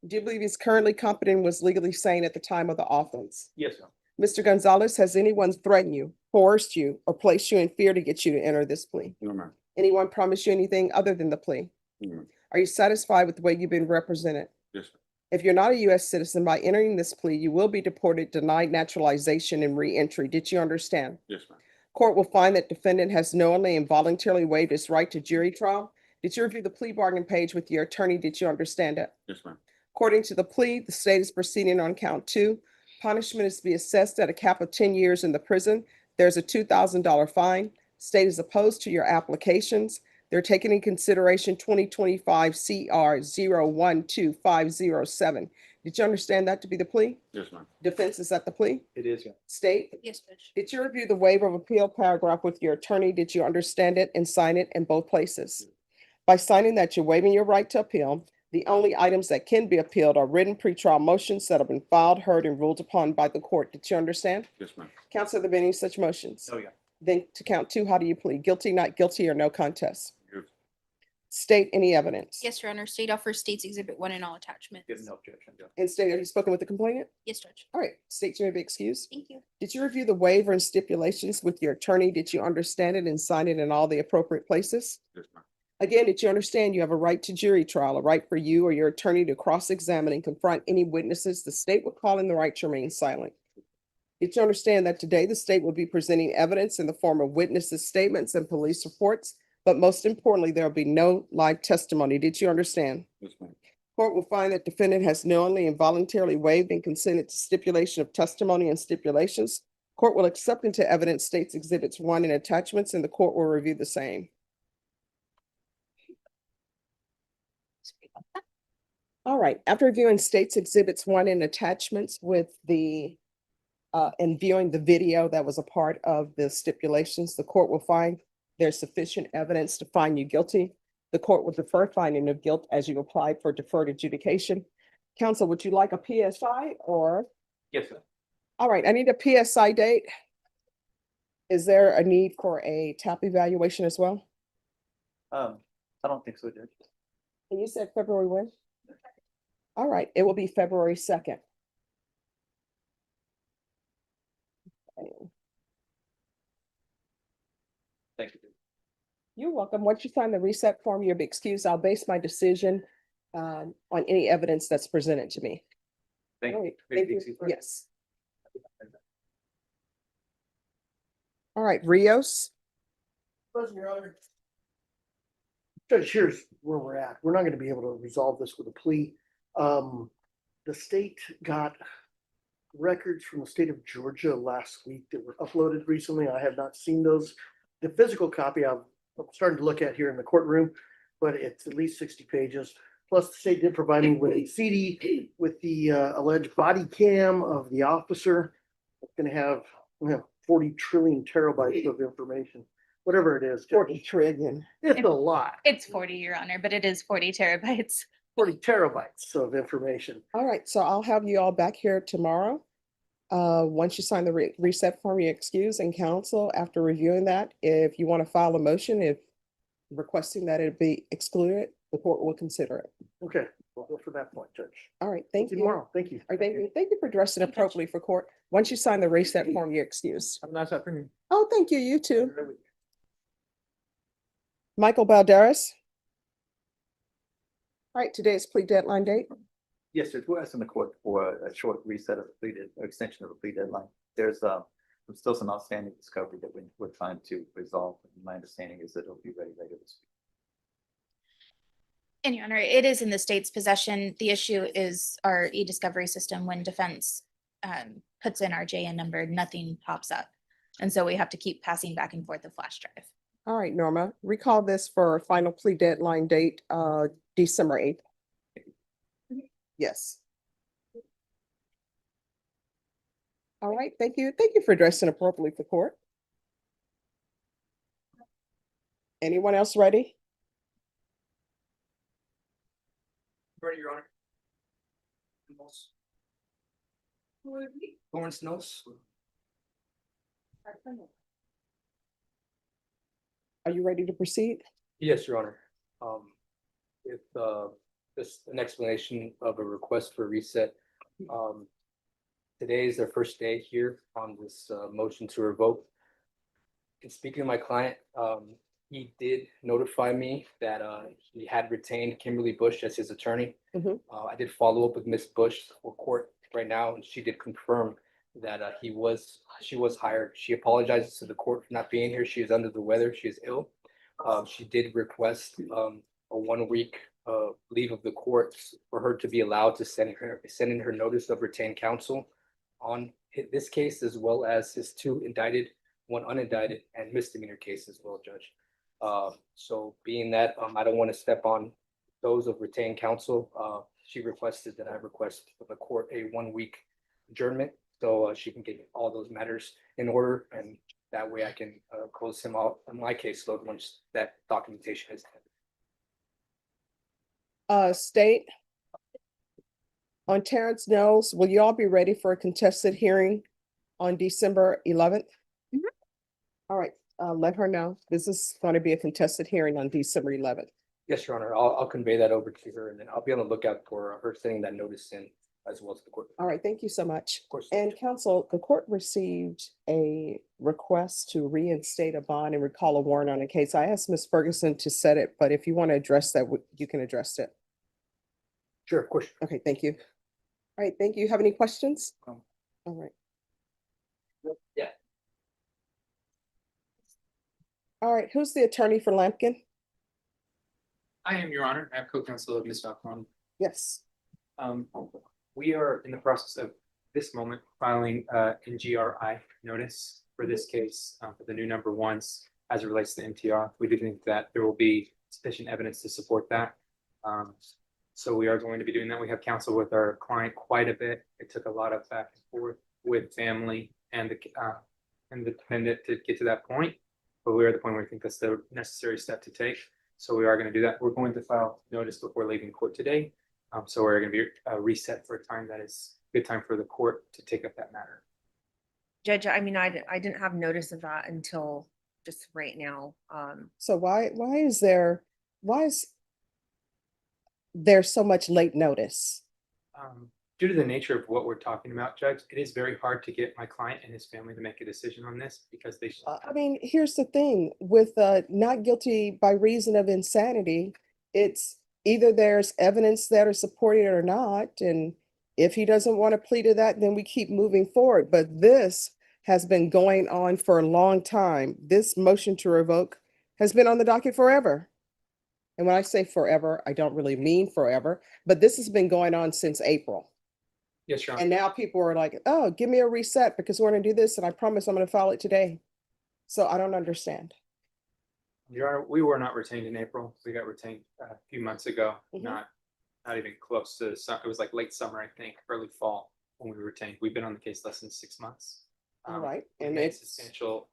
Do you believe he's currently competent and was legally sane at the time of the offense? yes, Mr. Gonzalez, has anyone threatened you, coerced you, or placed you in fear to get you to enter this plea? No, ma'am. Anyone promise you anything other than the plea? No, ma'am. Are you satisfied with the way you've been represented? Yes, ma'am. If you're not a U.S. citizen, by entering this plea, you will be deported, denied naturalization, and re-entry. Did you understand? Yes, ma'am. Court will find that defendant has knowingly and voluntarily waived his right to jury trial. Did you review the plea bargain page with your attorney? Did you understand it? Yes, ma'am. According to the plea, the state is proceeding on count 2. Punishment is to be assessed at a cap of 10 years in the prison. There's a $2,000 fine. State is opposed to your applications. They're taking into consideration 2025 CR 012507. Did you understand that to be the plea? Yes, ma'am. Defense is at the plea? it is, yeah. State? Yes, Judge. Did you review the waiver of appeal paragraph with your attorney? Did you understand it and sign it in both places? By signing that, you're waiving your right to appeal. The only items that can be appealed are written pretrial motions that have been filed, heard, and ruled upon by the court. Did you understand? Yes, ma'am. Counsel, have there been any such motions? Oh, yeah. Then to count 2, how do you plead? Guilty, not guilty, or no contest? Yes. State any evidence. Yes, Your Honor. State offers State's Exhibit 1 and all attachments. Give no objection, Judge. And state, have you spoken with the complainant? Yes, Judge. All right, state, you may be excused. Thank you. Did you review the waiver and stipulations with your attorney? Did you understand it and sign it in all the appropriate places? Yes, ma'am. Again, did you understand you have a right to jury trial, a right for you or your attorney to cross-examine and confront any witnesses the state would call in the right to remain silent? Did you understand that today the state will be presenting evidence in the form of witnesses' statements and police reports, but most importantly, there will be no live testimony? Did you understand? Yes, ma'am. Court will find that defendant has knowingly and voluntarily waived and consented to stipulation of testimony and stipulations. Court will accept into evidence State's Exhibits 1 and attachments, and the court will review the same. All right, after reviewing State's Exhibits 1 and attachments with the and viewing the video that was a part of the stipulations, the court will find there's sufficient evidence to find you guilty. The court will defer finding of guilt as you apply for deferred adjudication. Counsel, would you like a PSI or? Yes, sir. All right, I need a PSI date. Is there a need for a TAP evaluation as well? I don't think so, Judge. And you said February when? All right, it will be February 2nd. Thank you. You're welcome. Once you sign the reset form, you'll be excused. I'll base my decision on any evidence that's presented to me. Thank All you. right, thank you. Yes. All right, Rios. President, Your Honor. Judge, here's where we're at. We're not gonna be able to resolve this with a plea. The state got records from the state of Georgia last week that were uploaded recently. I have not seen those. The physical copy I'm starting to look at here in the courtroom, but it's at least 60 pages. Plus, the state did provide me with a CD with the alleged body cam of the officer. It's gonna have 40 trillion terabytes of information, whatever it is. 40 trillion. It's a lot. It's 40, Your Honor, but it is 40 terabytes. 40 terabytes of information. All right, so I'll have you all back here tomorrow. Once you sign the reset form, you excuse and counsel after reviewing that. If you want to file a motion, if requesting that it be excluded, the court will consider it. Okay, we'll go for that point, Judge. All right, thank you. Tomorrow, thank you. All right, thank you for dressing appropriately for court. Once you sign the reset form, you're excused. Have a nice afternoon. Oh, thank you, you too. Michael Balderas. All right, today's plea deadline date. Yes, Judge, we're asking the court for a short reset of the plea, extension of the plea deadline. There's still some outstanding discovery that we're trying to resolve. My understanding is that it'll be ready later this week. And Your Honor, it is in the state's possession. The issue is our e-discovery system. When defense puts in our JN number, nothing pops up. And so we have to keep passing back and forth the flash drive. All right, Norma, recall this for final plea deadline date, December 8th. Yes. All right, thank you. Thank you for addressing appropriately for court. Anyone else ready? Ready, Your Honor. Lawrence Knowles. Are you ready to proceed? Yes, Your Honor. With just an explanation of a request for reset. Today is their first day here on this motion to revoke. In speaking to my client, he did notify me that he had retained Kimberly Bush as his attorney. I did follow up with Miss Bush for court right now, and she did confirm that she was hired. She apologizes to the court for not being here. She is under the weather. She is ill. She did request a 1 week leave of the court for her to be allowed to send in her notice of retained counsel on this case, as well as his 2 indicted, 1 unindicted, and misdemeanor case as well, Judge. So being that I don't want to step on those of retained counsel, she requested that I request for the court a 1 week adjournment so she can get all those matters in order, and that way I can close him out on my caseload once that documentation is done. State. On Terrence Knowles, will you all be ready for a contested hearing on December 11th? All right, let her know. This is going to be a contested hearing on December 11th. Yes, Your Honor, I'll convey that over to her, and then I'll be on the lookout for her sending that notice in as well as the court. All right, thank you so much. Of course. And counsel, the court received a request to reinstate a bond and recall a warrant on a case. I asked Ms. Ferguson to set it, but if you want to address that, you can address it. Sure, of course. Okay, thank you. All right, thank you. Have any questions? All right. Yeah. All right, who's the attorney for Lampkin? I am, Your Honor. I have co-counsel of Ms. Falcone. Yes. We are in the process of this moment filing NGRI notice for this case for the new number 1s as it relates to MTR. We do think that there will be sufficient evidence to support that. So we are going to be doing that. We have counsel with our client quite a bit. It took a lot of back and forth with family and the defendant to get to that point. But we're at the point where we think that's the necessary step to take. So we are going to do that. We're going to file notice before leaving court today. So we're going to be reset for a time that is a good time for the court to take up that matter. Judge, I mean, I didn't have notice of that until just right now. So why is there so much late notice? Due to the nature of what we're talking about, Judge, it is very hard to get my client and his family to make a decision on this because they. I mean, here's the thing with not guilty by reason of insanity. It's either there's evidence that are supporting it or not. And if he doesn't want to plead to that, then we keep moving forward. But this has been going on for a long time. This motion to revoke has been on the docket forever. And when I say forever, I don't really mean forever, but this has been going on since April. Yes, Your Honor. And now people are like, oh, give me a reset because we're going to do this. And I promise I'm going to file it today. So I don't understand. Your Honor, we were not retained in April. We got retained a few months ago, not even close to, it was like late summer, I think, early fall when we were retained. We've been on the case less than 6 months. All right. And made substantial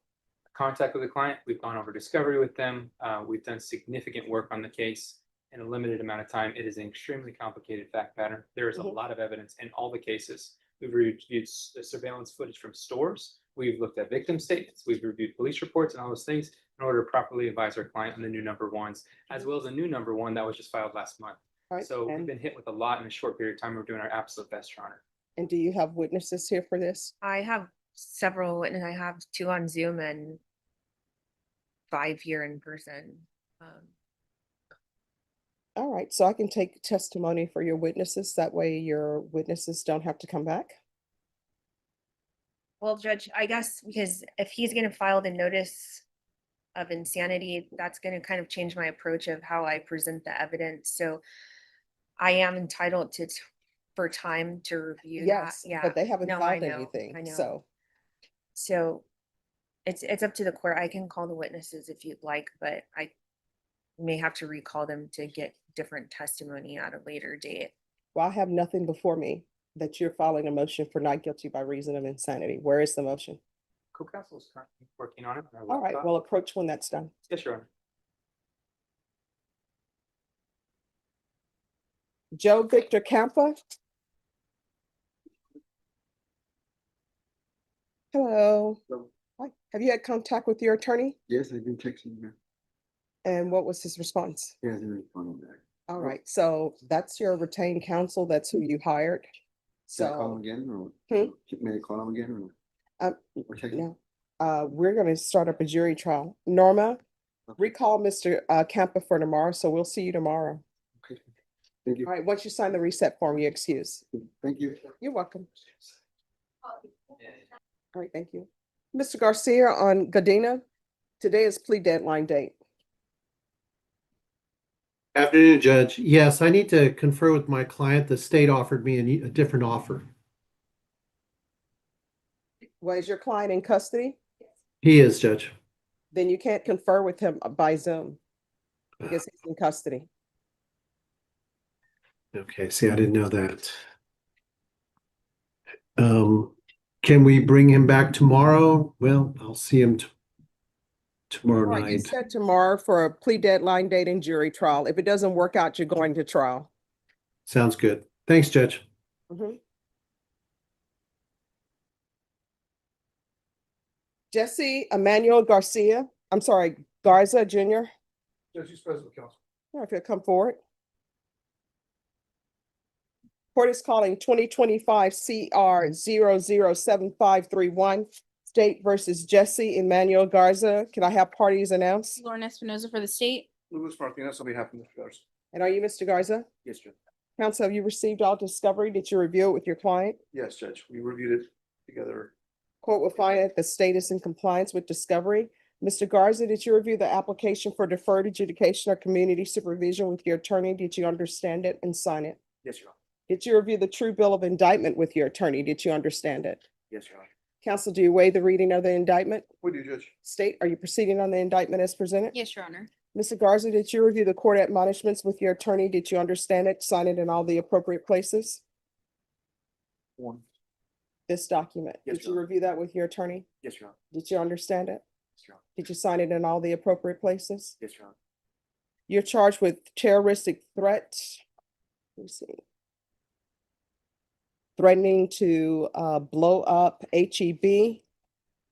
contact with the client. We've gone over discovery with them. We've done significant work on the case in a limited amount of time. It is an extremely complicated fact pattern. There is a lot of evidence in all the cases. We've reviewed surveillance footage from stores. We've looked at victim statements. We've reviewed police reports and all those things in order to properly advise our client on the new number 1s, as well as a new number 1 that was just filed last month. Right. So we've been hit with a lot in a short period of time. We're doing our absolute best, Your Honor. And do you have witnesses here for this? I have several witnesses. I have 2 on Zoom and 5 here in person. All right, so I can take testimony for your witnesses. That way your witnesses don't have to come back. Well, Judge, I guess because if he's going to file the notice of insanity, that's gonna kind of change my approach of how I present the evidence. So I am entitled for time to review that. Yes, Yeah. but they haven't No, I filed know, I anything, know. so. So it's up to the court. I can call the witnesses if you'd like, but I may have to recall them to get different testimony at a later date. Well, I have nothing before me that you're filing a motion for not guilty by reason of insanity. Where is the motion? Co-counsel is currently working on it. All right, well, approach when that's done. Yes, Your Honor. Joe Victor Campa. Hello. Hi. Have you had contact with your attorney? Yes, I've been texting her. And what was his response? He hasn't responded back. All right, so that's your retained counsel. That's who you hired. Should I call him So, again or? Hmm? May I call him again or? Or text him? no, we're gonna start up a jury trial. Norma, recall Mr. Campa for tomorrow, so we'll see you tomorrow. Okay. Thank you. All right, once you sign the reset form, you excuse. Thank you. You're welcome. All right, thank you. Mr. Garcia on Gadena, today is plea deadline date. Afternoon, Judge. Yes, I need to confer with my client. The state offered me a different offer. Well, is your client in custody? He is, Judge. Then you can't confer with him by Zoom because he's in custody. Okay, see, I didn't know that. Can we bring him back tomorrow? Well, I'll see him tomorrow All right, you night. set tomorrow for a plea deadline date and jury trial. If it doesn't work out, you're going to trial. Sounds good. Thanks, Judge. Mhm. Jesse Emmanuel Garcia, I'm sorry, Garza Jr. Judge, he's present with counsel. All right, if you'll come forward. Court is calling 2025 CR 007531, State versus Jesse Emmanuel Garza. Can I have parties announced? Lauren Espinoza for the state. Louis Martinez on behalf of Mr. Garza. And are you Mr. Garza? Yes, Judge. Counsel, have you received all discovery? Did you review it with your client? Yes, Judge. We reviewed it together. Court will find that the state is in compliance with discovery. Mr. Garza, did you review the application for deferred adjudication or community supervision with your attorney? Did you understand it and sign it? Yes, Your Honor. Did you review the true bill of indictment with your attorney? Did you understand it? Yes, Your Honor. Counsel, do you waive the reading of the indictment? We do, Judge. State, are you proceeding on the indictment as presented? Yes, Your Honor. Mr. Garza, did you review the court admonishments with your attorney? Did you understand it, sign it in all the appropriate places? One. This document, Yes, did you Your Honor. review that with your attorney? Yes, Your Honor. Did you understand it? Yes, Your Honor. Did you sign it in all the appropriate places? Yes, Your Honor. You're charged with terroristic threat. Let me see. Threatening to blow up HEB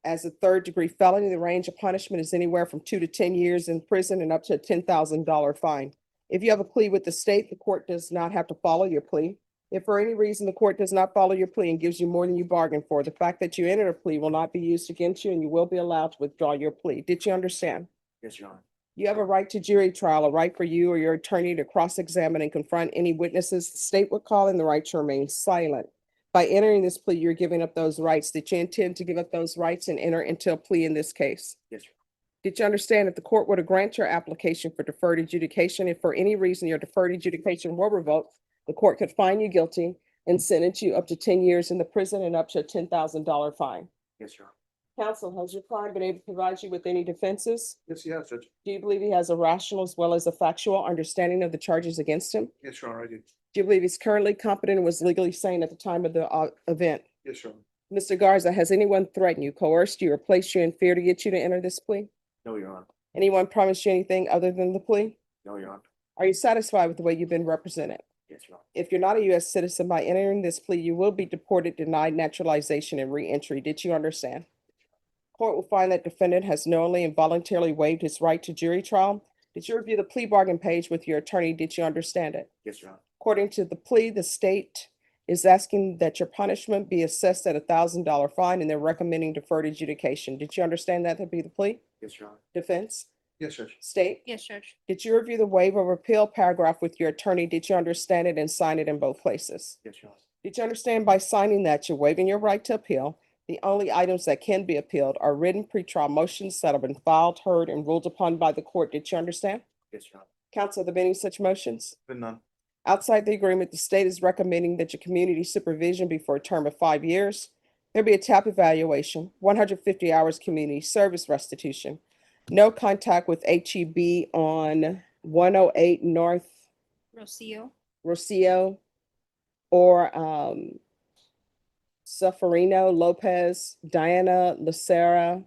as a third-degree felony. The range of punishment is anywhere from 2 to 10 years in prison and up to a $10,000 fine. If you have a plea with the state, the court does not have to follow your plea. If for any reason the court does not follow your plea and gives you more than you bargained for, the fact that you entered a plea will not be used against you and you will be allowed to withdraw your plea. Did you understand? Yes, Your Honor. You have a right to jury trial, a right for you or your attorney to cross-examine and confront any witnesses the state would call, and the right to remain silent. By entering this plea, you're giving up those rights. Did you intend to give up those rights and enter into a plea in this case? Yes, Your Honor. Did you understand that the court were to grant your application for deferred adjudication? If for any reason your deferred adjudication were revoked, the court could find you guilty and sentence you up to 10 years in the prison and up to a $10,000 fine. Yes, Your Honor. Counsel, has your client been able to provide you with any defenses? Yes, he has, Judge. Do you believe he has a rational as well as a factual understanding of the charges against him? Yes, Your Honor, I do. Do you believe he's currently competent and was legally sane at the time of the event? Yes, Your Honor. Mr. Garza, has anyone threatened you, coerced you, or placed you in fear to get you to enter this plea? No, Your Honor. Anyone promised you anything other than the plea? No, Your Honor. Are you satisfied with the way you've been represented? Yes, Your Honor. If you're not a U.S. citizen, by entering this plea, you will be deported, denied naturalization, and re-entry. Did you understand? Court will find that defendant has knowingly and voluntarily waived his right to jury trial. Did you review the plea bargain page with your attorney? Did you understand it? Yes, Your Honor. According to the plea, the state is asking that your punishment be assessed at a $1,000 fine, and they're recommending deferred adjudication. Did you understand that to be the plea? Yes, Your Honor. Defense? Yes, Judge. State? Yes, Judge. Did you review the waiver of appeal paragraph with your attorney? Did you understand it and sign it in both places? Yes, Your Honor. Did you understand by signing that you're waiving your right to appeal, The only items that can be appealed are written pretrial motions that have been filed, heard, and ruled upon by the court. Did you understand? Yes, Your Honor. Counsel, are there any such motions? Been none. Outside the agreement, the state is recommending that your community supervision be for a term of 5 years. There be a TAP evaluation, 150 hours community service restitution, no contact with HEB on 108 North Rocio or Sufferino Lopez, Diana Lucera,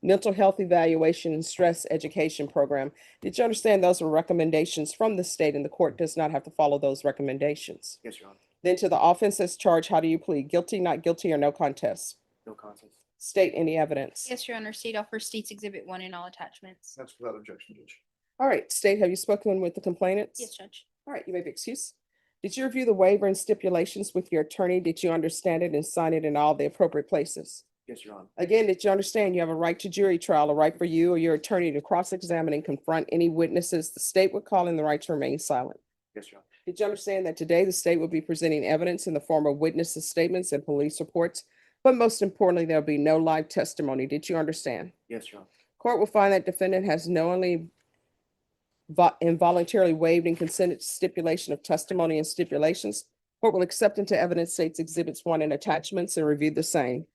mental health evaluation and stress education program. Did you understand those were recommendations from the state and the court does not have to follow those recommendations? Yes, Your Honor. Then to the offenses charged, how do you plead? Guilty, not guilty, or no contest? No contest. State any evidence. Yes, Your Honor. State offer states exhibit 1 in all attachments. That's without objection, Judge. All right, state, have you spoken with the complainants? Yes, Judge. All right, you may be excused. Did you review the waiver and stipulations with your attorney? Did you understand it and sign it in all the appropriate places? Yes, Your Honor. Again, did you understand you have a right to jury trial, a right for you or your attorney to cross-examine and confront any witnesses the state would call in the right to remain silent? Yes, Your Honor. Did you understand that today the state will be presenting evidence in the form of witnesses' statements and police reports? But most importantly, there'll be no live testimony. Did you understand? Yes, Your Honor. Court will find that defendant has knowingly involuntarily waived and consented to stipulation of testimony and stipulations. Court will accept into evidence states exhibits 1 and attachments and review the same.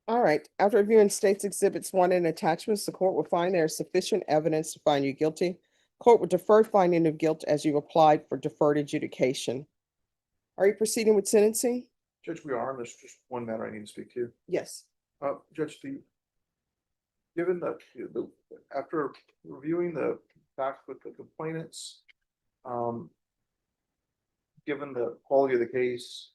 All right, after reviewing states exhibits 1 and attachments, the court will find there is sufficient evidence to find you guilty. Court will defer finding of guilt as you applied for deferred adjudication. Are you proceeding with sentencing? Judge, we are, and there's just one matter I need to speak to. Yes. Judge, given after reviewing the facts with the complainants, given the quality of the case,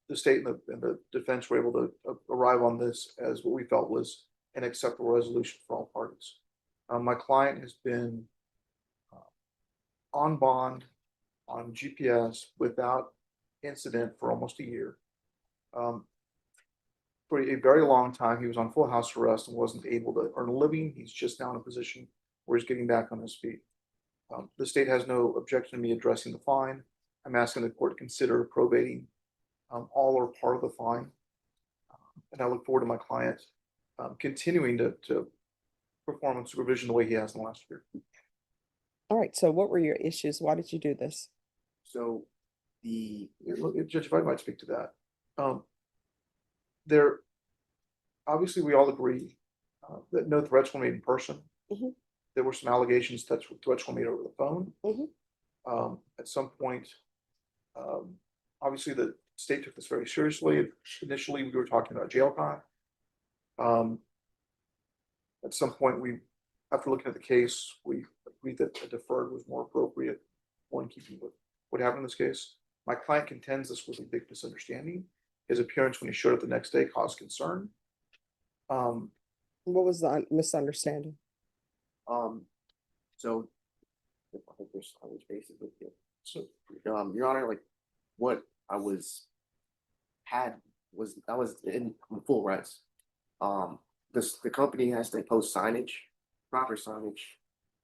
the state and the defense were able to arrive on this as what we felt was an acceptable resolution for all parties. My client has been on bond, on GPS without incident for almost a year. For a very long time, he was on full house arrest and wasn't able to earn a living. He's just now in a position where he's getting back on his feet. The state has no objection to me addressing the fine. I'm asking the court to consider probating all or part of the fine. And I look forward to my client continuing to perform in supervision the way he has in the last year. All right, so what were your issues? Why did you do this? So Judge, if I might speak to that. There, obviously, we all agree that no threats were made in person. Mhm. There were some allegations that threats were made over the phone. Mhm. At some point, obviously, the state took this very seriously. Initially, we were talking about jail time. At some point, after looking at the case, we agreed that a deferred was more appropriate, more in keeping with what happened in this case. My client contends this was a big misunderstanding. His appearance when he showed up the next day caused concern. What was the misunderstanding? So I think there's always basis with it. So, Your Honor, like what I was in full rest. The company has to post signage, proper signage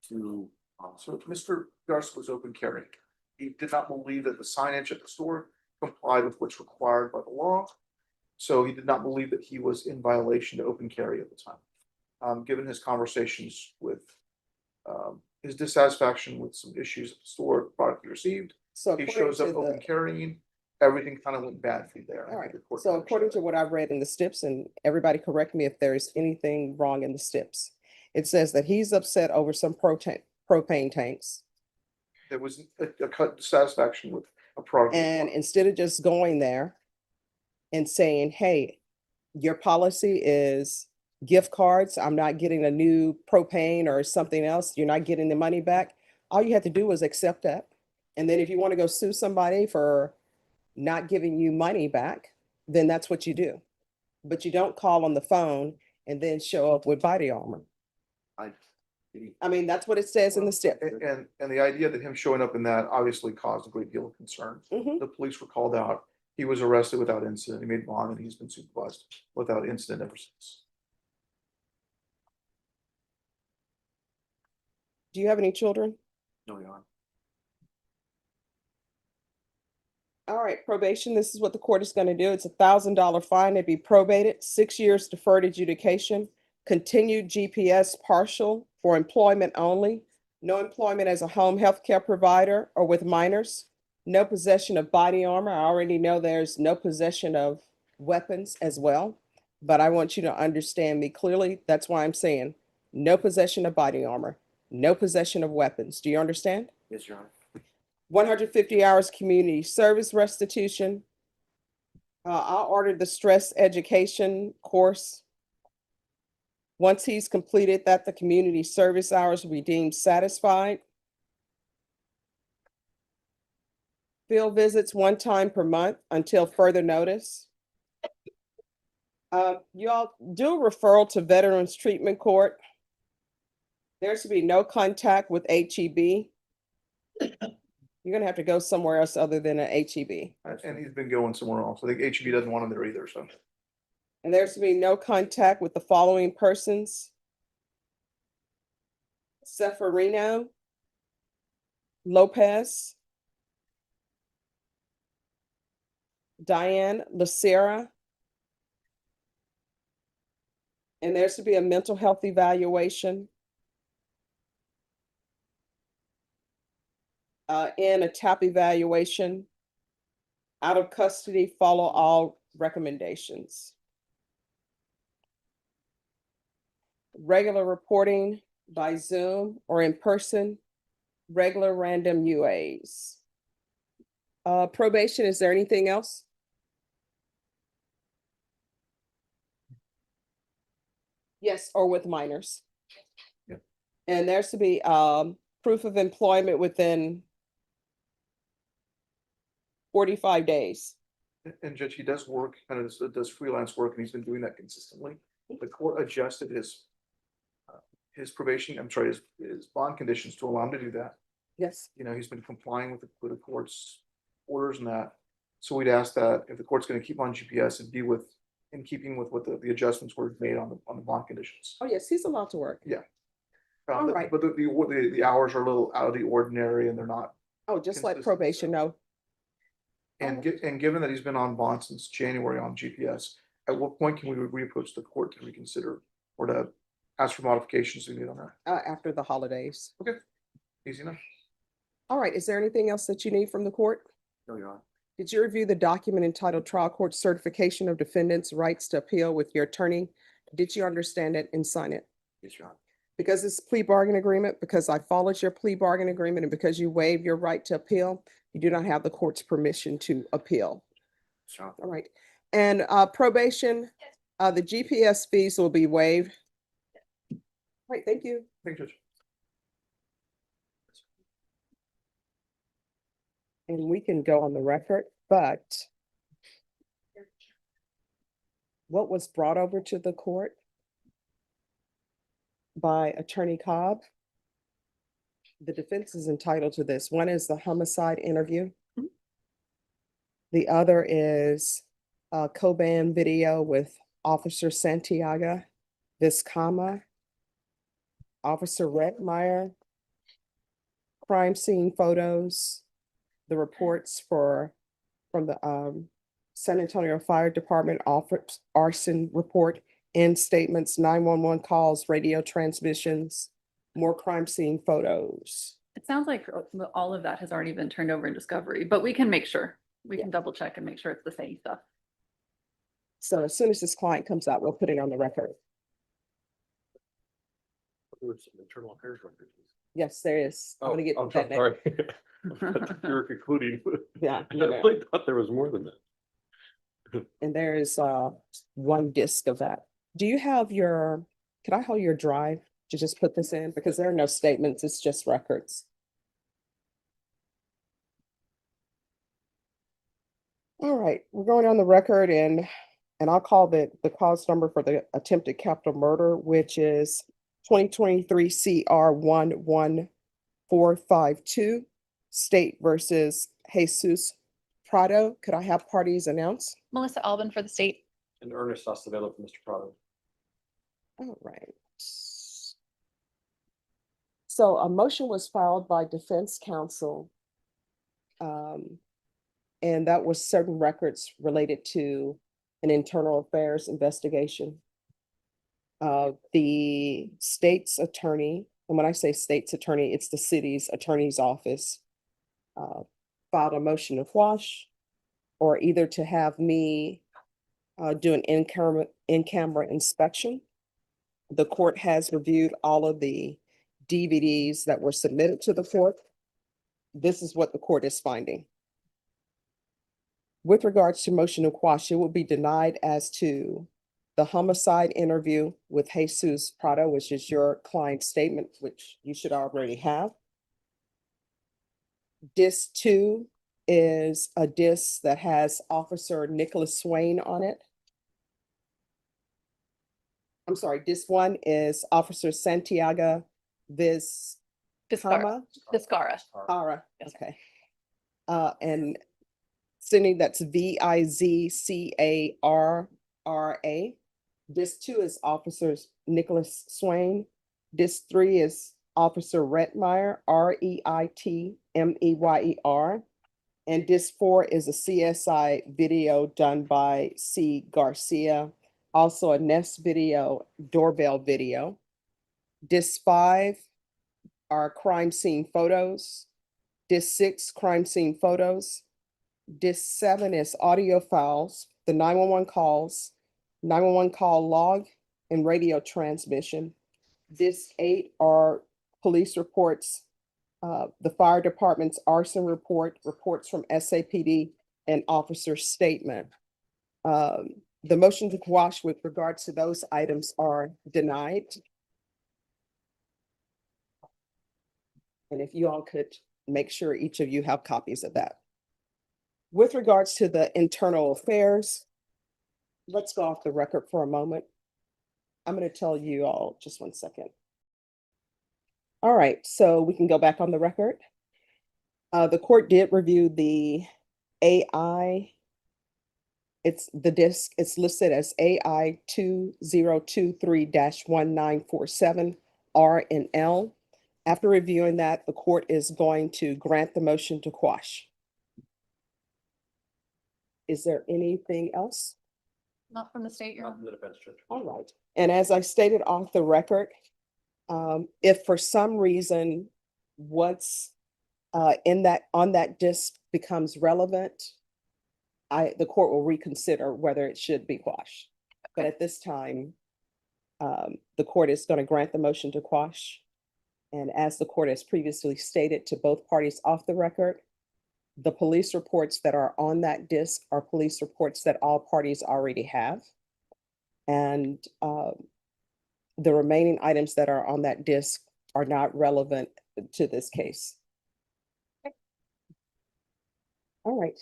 to. So Mr. Garza was open carrying. He did not believe that the signage at the store complied with what's required by the law. So he did not believe that he was in violation to open carry at the time. Given his conversations with his dissatisfaction with some issues at the store, the product he received, So he according shows up to open the- carrying, everything kind of went bad through there. All right, so according to what I've read in the STIPs, and everybody correct me if there's anything wrong in the STIPs, it says that he's upset over some propane tanks. There was a cut dissatisfaction with a product. And instead of just going there and saying, hey, your policy is gift cards, I'm not getting a new propane or something else, you're not getting the money back, all you have to do was accept that. And then if you want to go sue somebody for not giving you money back, then that's what you do. But you don't call on the phone and then show up with body armor. I mean, that's what it says in the STIP. And the idea that him showing up in that obviously caused a great deal of concern. Mhm. The police were called out. He was arrested without incident. He made bond and he's been supervised without incident ever since. Do you have any children? No, Your Honor. All right, probation, this is what the court is going to do. It's $1,000 fine. It'd be probated, 6 years deferred adjudication, continued GPS partial for employment only, no employment as a home health care provider or with minors, no possession of body armor. I already know there's no possession of weapons as well, but I want you to understand me clearly. That's why I'm saying no possession of body armor, no possession of weapons. Do you understand? Yes, Your Honor. 150 hours community service restitution. I ordered the stress education course. Once he's completed that, the community service hours will be deemed satisfied. Field visits 1 time per month until further notice. You all do a referral to Veterans Treatment Court. There should be no contact with HEB. You're gonna have to go somewhere else other than a HEB. And he's been going somewhere else. I think HEB doesn't want him there either, so. And there's to be no contact with the following persons: Seferino, Lopez, Diane Lucera. And there's to be a mental health evaluation and a TAP evaluation. Out of custody, follow all recommendations. Regular reporting by Zoom or in person, regular random UAs. Probation, is there anything else? Yes, or with minors. Yep. And there's to be proof of employment within 45 days. And Judge, he does work, kind of does freelance work, and he's been doing that consistently. The court adjusted his probation, I'm sorry, his bond conditions to allow him to do that. Yes. You know, he's been complying with the court's orders and that. So we'd ask that if the court's gonna keep on GPS and be in keeping with what the adjustments were made on the bond conditions. Oh, yes, he's allowed to work. Yeah. All right. But the hours are a little out of the ordinary and they're not. Oh, just like consistent, probation, no. And given that he's been on bond since January on GPS, at what point can we reapproach the court to reconsider or to ask for modifications we need on that? After the holidays. Okay, easy enough. All right, is there anything else that you need from the court? No, Your Honor. Did you review the document entitled Trial Court Certification of Defendant's Rights to Appeal with your attorney? Did you understand it and sign it? Yes, Your Honor. Because it's a plea bargain agreement, because I followed your plea bargain agreement, and because you waived your right to appeal, you do not have the court's permission to appeal. Sure. All right. And probation, the GPS fees will be waived. All right, thank you. Thank you, Judge. And we can go on the record, but what was brought over to the court by Attorney Cobb, the defense is entitled to this. One is the homicide interview. The other is a Coban video with Officer Santiago Vizcama, Officer Redmeyer, crime scene photos, the reports from the San Antonio Fire Department office arson report, and statements, 911 calls, radio transmissions, more crime scene photos. It sounds like all of that has already been turned over in discovery, but we can make sure. We can double check and make sure it's the same stuff. So as soon as this client comes out, we'll put it on the record. Internal affairs records. Yes, there is. I'm gonna get I'm that sorry. next. You were concluding. Yeah. I really thought there was more than that. And there is one disc of that. Do you have can I hold your drive to just put this in? Because there are no statements, it's just records. All right, we're going on the record and I'll call the cause number for the attempted capital murder, which is 2023 CR 11452, State versus Jesus Prado. Could I have parties announced? Melissa Albin for the state. And Ernest Acevedo for Mr. Prado. All right. So a motion was filed by defense counsel And that was certain records related to an internal affairs investigation. The state's attorney, and when I say state's attorney, it's the city's attorney's office, filed a motion to quash, or either to have me do an in-camera inspection. The court has reviewed all of the DVDs that were submitted to the court. This is what the court is finding. With regards to motion to quash, it will be denied as to the homicide interview with Jesus Prado, which is your client's statement, which you should already have. Disc 2 is a disc that has Officer Nicholas Swain on it. I'm sorry, disc 1 is Officer Santiago Vizcarra. Okay. And Cindy, that's Vizcarra. Disc 2 is Officer Nicholas Swain. Disc 3 is Officer Reitmeyer, Reitmeyer. And disc 4 is a CSI video done by C. Garcia, also a Nest video, doorbell video. Disc 5 are crime scene photos. Disc 6, crime scene photos. Disc 7 is audio files, the 911 calls, 911 call log, and radio transmission. Disc 8 are police reports, the fire department's arson report, reports from SAPD, and officer statement. The motion to quash with regards to those items are denied. And if you all could make sure each of you have copies of that. With regards to the internal affairs, let's go off the record for a moment. I'm going to tell you all just 1 second. All right, so we can go back on the record. The court did review the AI. It's the disc, it's listed as AI 2023-1947 R and L. After reviewing that, the court is going to grant the motion to quash. Is there anything else? Not from the state, Your Honor. All right. And as I stated off the record, if for some reason what's on that disc becomes relevant, the court will reconsider whether it should be quashed. But at this time, the court is going to grant the motion to quash. And as the court has previously stated to both parties off the record, the police reports that are on that disc are police reports that all parties already have. And the remaining items that are on that disc are not relevant to this case. All right.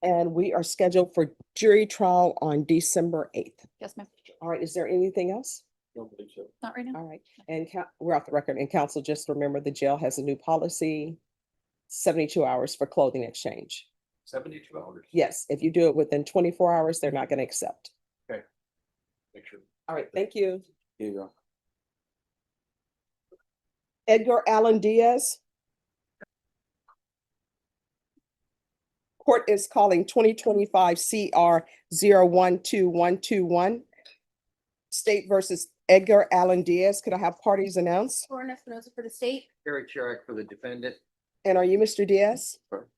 And we are scheduled for jury trial on December 8th. Yes, ma'am. All right. Is there anything else? Don't believe so. Not right now. All right. And we're off the record. And counsel, just remember the jail has a new policy, 72 hours for clothing exchange. 72 hours. Yes, if you do it within 24 hours, they're not going to accept. Okay. Make sure. All right, thank you. Here you go. Edgar Allan Diaz. Court is calling 2025 CR 012121. State versus Edgar Allan Diaz. Could I have parties announced? Lauren Espinoza for the state. Eric Sherrick for the defendant. And are you Mr. Diaz? Sure.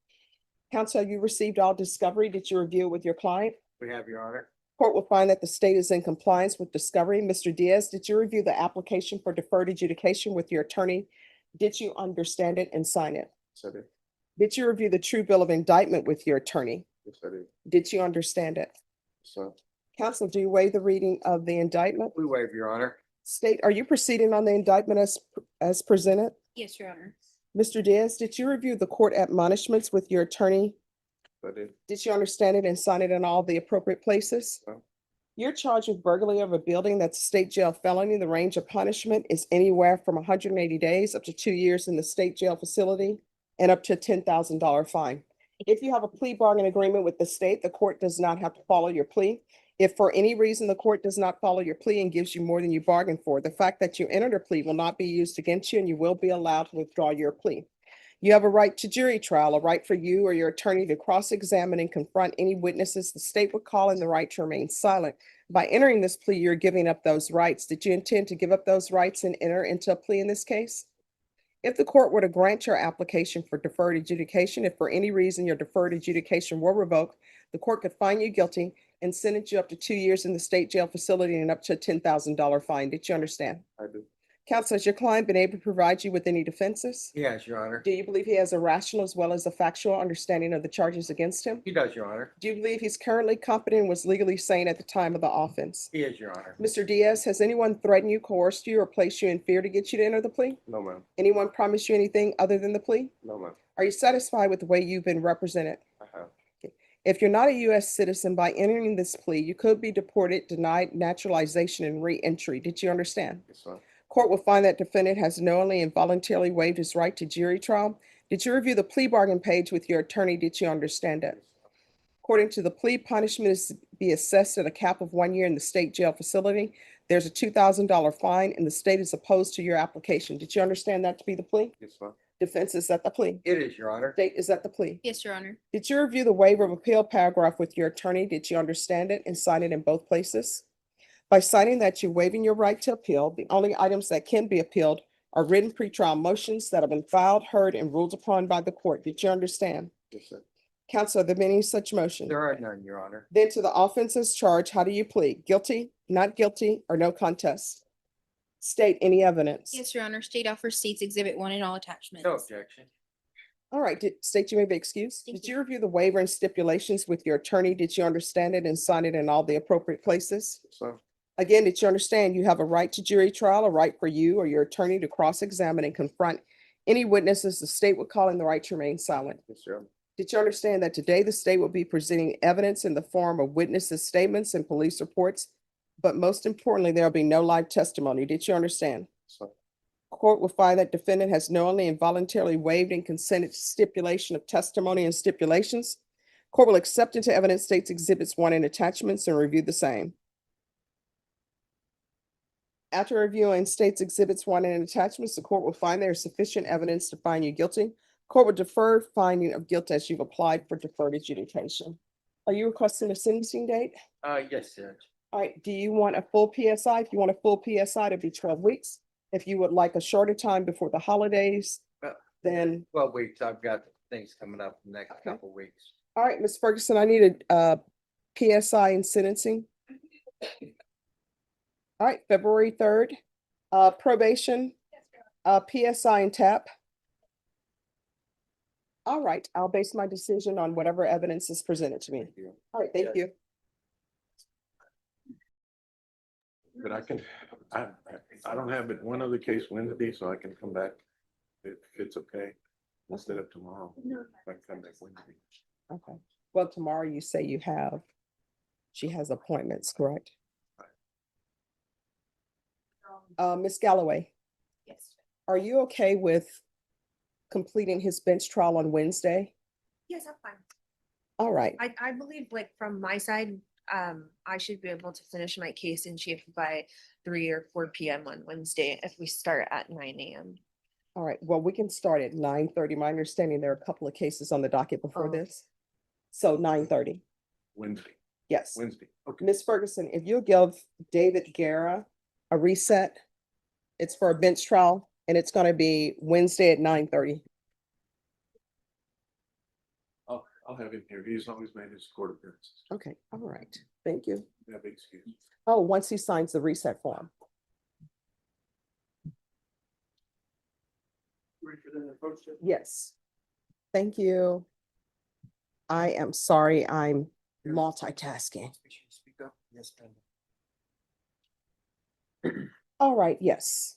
Counsel, you received all discovery. Did you review it with your client? We have, Your Honor. Court will find that the state is in compliance with discovery. Mr. Diaz, did you review the application for deferred adjudication with your attorney? Did you understand it and sign it? Yes, I did. Did you review the true bill of indictment with your attorney? Yes, I did. Did you understand it? So, Counsel, do you waive the reading of the indictment? We waive, Your Honor. State, are you proceeding on the indictment as presented? Yes, Your Honor. Mr. Diaz, did you review the court admonishments with your attorney? I did. Did you understand it and sign it in all the appropriate places? No. You're charged with burglary of a building that's a state jail felony. The range of punishment is anywhere from 180 days up to 2 years in the state jail facility and up to a $10,000 fine. If you have a plea bargain agreement with the state, the court does not have to follow your plea. If for any reason the court does not follow your plea and gives you more than you bargained for, the fact that you entered a plea will not be used against you and you will be allowed to withdraw your plea. You have a right to jury trial, a right for you or your attorney to cross-examine and confront any witnesses the state would call, and the right to remain silent. By entering this plea, you're giving up those rights. Did you intend to give up those rights and enter into a plea in this case? If the court were to grant your application for deferred adjudication, if for any reason your deferred adjudication were revoked, the court could find you guilty and sentence you up to 2 years in the state jail facility and up to a $10,000 fine. Did you understand? I do. Counsel, has your client been able to provide you with any defenses? Yes, Your Honor. Do you believe he has a rational as well as a factual understanding of the charges against him? He does, Your Honor. Do you believe he's currently competent and was legally sane at the time of the offense? He is, Your Honor. Mr. Diaz, has anyone threatened you, coerced you, or placed you in fear to get you to enter the plea? No, ma'am. Anyone promised you anything other than the plea? No, ma'am. Are you satisfied with the way you've been represented? I have. If you're not a U.S. citizen, by entering this plea, you could be deported, denied naturalization, and re-entry. Did you understand? Yes, ma'am. Court will find that defendant has knowingly and voluntarily waived his right to jury trial. Did you review the plea bargain page with your attorney? Did you understand it? According to the plea, punishment is to be assessed at a cap of 1 year in the state jail facility. There's a $2,000 fine, and the state is opposed to your application. Did you understand that to be the plea? Yes, ma'am. Defense, is that the plea? It is, Your Honor. State, is that the plea? Yes, Your Honor. Did you review the waiver of appeal paragraph with your attorney? Did you understand it and sign it in both places? By signing that you're waiving your right to appeal, the only items that can be appealed are written pretrial motions that have been filed, heard, and ruled upon by the court. Did you understand? Yes, sir. Counsel, are there any such motions? There are none, Your Honor. Then to the offenses charged, how do you plead? Guilty, not guilty, or no contest? State any evidence. Yes, Your Honor. State offers states exhibit 1 and all attachments. No objection. All right, state, you may be excused. Thank Did you review the waiver and stipulations with your attorney? Did you understand it and sign it in all the appropriate places? So, Again, did you understand you have a right to jury trial, a right for you or your attorney to cross-examine and confront any witnesses the state would call, in the right to remain silent? yes, sir. Did you understand that today the state will be presenting evidence in the form of witnesses' statements and police reports? But most importantly, there will be no live testimony. Did you understand? So, Court will find that defendant has knowingly and voluntarily waived and consented to stipulation of testimony and stipulations. Court will accept into evidence states exhibits 1 and attachments and review the same. After reviewing states exhibits 1 and attachments, the court will find there is sufficient evidence to find you guilty. Court will defer finding of guilt as you've applied for deferred adjudication. Are you requesting a sentencing date? yes, Judge. All right, do you want a full PSI? If you want a full PSI, it'd be 12 weeks. If you would like a shorter time before the holidays, then, 12 weeks. I've got things coming up in the next Okay. couple weeks. all right, Ms. Ferguson, I need a PSI in sentencing. All right, February 3rd, probation, PSI and TAP. All right, I'll base my decision on whatever evidence is presented to me. Thank you. All right, thank you. But I don't have it, one other case Wednesday, so I can come back if it's okay, instead of tomorrow. I can come back Wednesday. Okay, well, tomorrow you say she has appointments, correct? Ms. Galloway, Yes. are you okay with completing his bench trial on Wednesday? Yes, I'm fine. All right, I believe like from my side, I should be able to finish my case in chief by 3 or 4 PM on Wednesday if we start at 9 AM. all right, well, we can start at 9:30. My understanding, there are a couple of cases on the docket before Oh. this. So 9:30, Wednesday, yes. Wednesday. Okay. Ms. Ferguson, if you'll give David Guerra a reset, it's for a bench trial, and it's gonna be Wednesday at 9:30. I'll have him here. He's always made his court appearances. Okay, all right, thank you. Yeah, big excuse. Oh, once he signs the reset form. Ready for the approach, Judge? Yes. Thank you. I am sorry, I'm multitasking. Speak up. Yes, ma'am. All right, yes.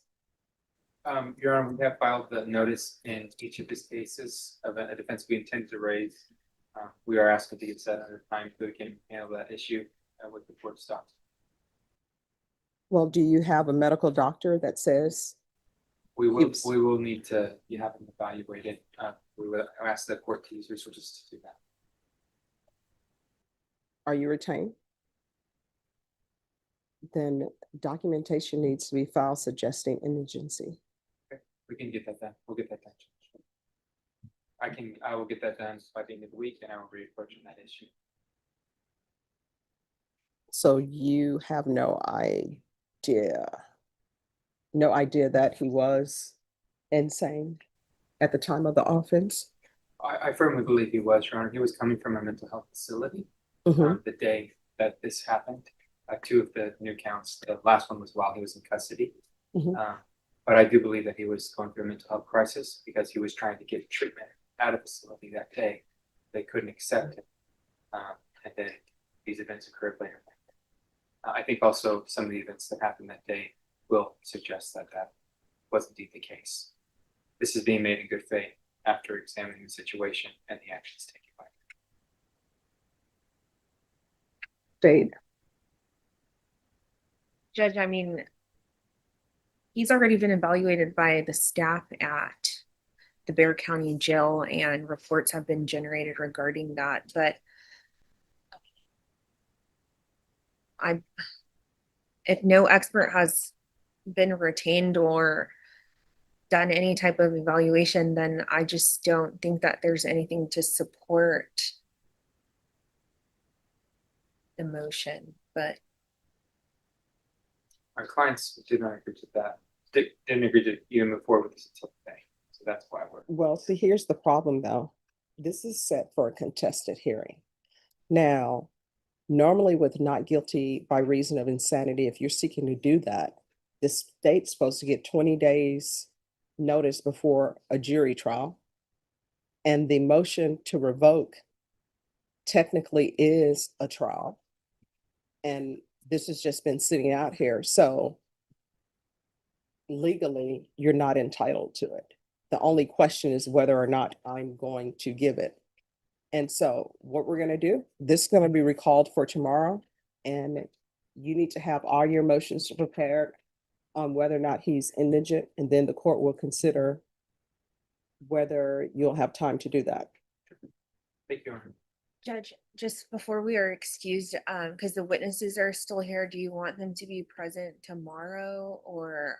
Your Honor, we have filed the notice in each of these cases of a defense we intend to raise. We are asking to get set under time so we can handle that issue with the court stops. Well, do you have a medical doctor that says, We will Yes. need to, you have them evaluated. We will ask the court to use resources to do that. are you retained? Then documentation needs to be filed suggesting indigency. We can get that done. We'll get that done. I will get that done by the end of the week and I will be approaching that issue. So you have no idea that he was insane at the time of the offense? I firmly believe he was, Your Honor. He was coming from a mental health facility Mhm. the day that this happened. Two of the new counts, the last one was while he was in custody. Mhm. But I do believe that he was going through a mental health crisis because he was trying to get treatment out of the facility that day. They couldn't accept it. And then these events occurred later. I think also some of the events that happened that day will suggest that that was indeed the case. This is being made in good faith after examining the situation and the actions taken by him. State. Judge, I mean, he's already been evaluated by the staff at the Bexar County Jail and reports have been generated regarding that, but if no expert has been retained or done any type of evaluation, then I just don't think that there's anything to support the motion, but Our clients did not agree to that. Didn't agree to even move forward with this until today. So that's why we're. Well, see, here's the problem though. This is set for a contested hearing. Now, normally with not guilty by reason of insanity, if you're seeking to do that, the state's supposed to get 20 days notice before a jury trial. And the motion to revoke technically is a trial. And this has just been sitting out here. So legally, you're not entitled to it. The only question is whether or not I'm going to give it. And so what we're going to do, this is going to be recalled for tomorrow. And you need to have all your motions prepared on whether or not he's indigent. And then the court will consider whether you'll have time to do that. Thank you, Your Honor. Judge, just before we are excused, because the witnesses are still here, do you want them to be present tomorrow or?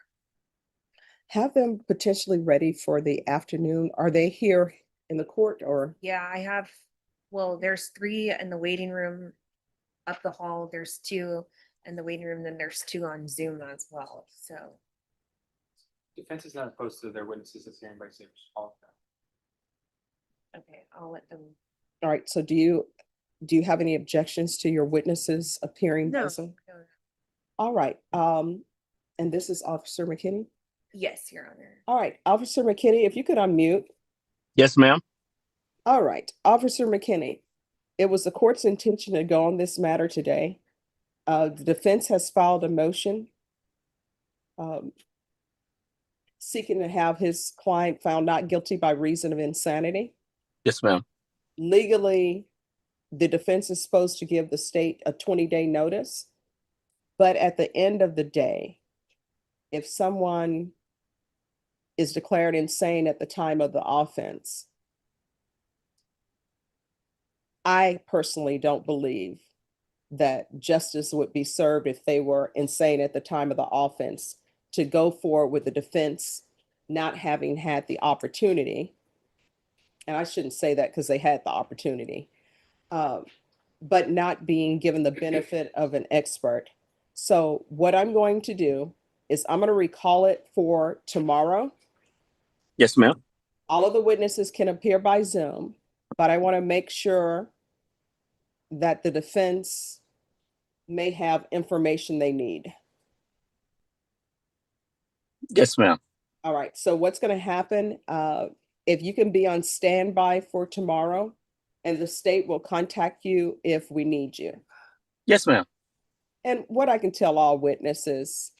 Have them potentially ready for the afternoon. Are they here in the court or? Yeah, I have, well, there's 3 in the waiting room up the hall. There's 2 in the waiting room, then there's 2 on Zoom as well, so. Defense is not opposed to their witnesses as hearing by Zoom. All of them. Okay, I'll let them. All right, so do you have any objections to your witnesses appearing? No, as a- no. All right, and this is Officer McKinney? Yes, Your Honor. All right, Officer McKinney, if you could unmute. Yes, ma'am. All right, Officer McKinney, it was the court's intention to go on this matter today. The defense has filed a motion seeking to have his client found not guilty by reason of insanity. Yes, ma'am. Legally, the defense is supposed to give the state a 20-day notice. But at the end of the day, if someone is declared insane at the time of the offense, I personally don't believe that justice would be served if they were insane at the time of the offense to go forward with the defense not having had the opportunity. And I shouldn't say that because they had the opportunity, but not being given the benefit of an expert. So what I'm going to do is I'm going to recall it for tomorrow. Yes, ma'am. All of the witnesses can appear by Zoom, but I want to make sure that the defense may have information they need. Yes, ma'am. All right, so what's going to happen, if you can be on standby for tomorrow, and the state will contact you if we need you. Yes, ma'am. And what I can tell all witnesses,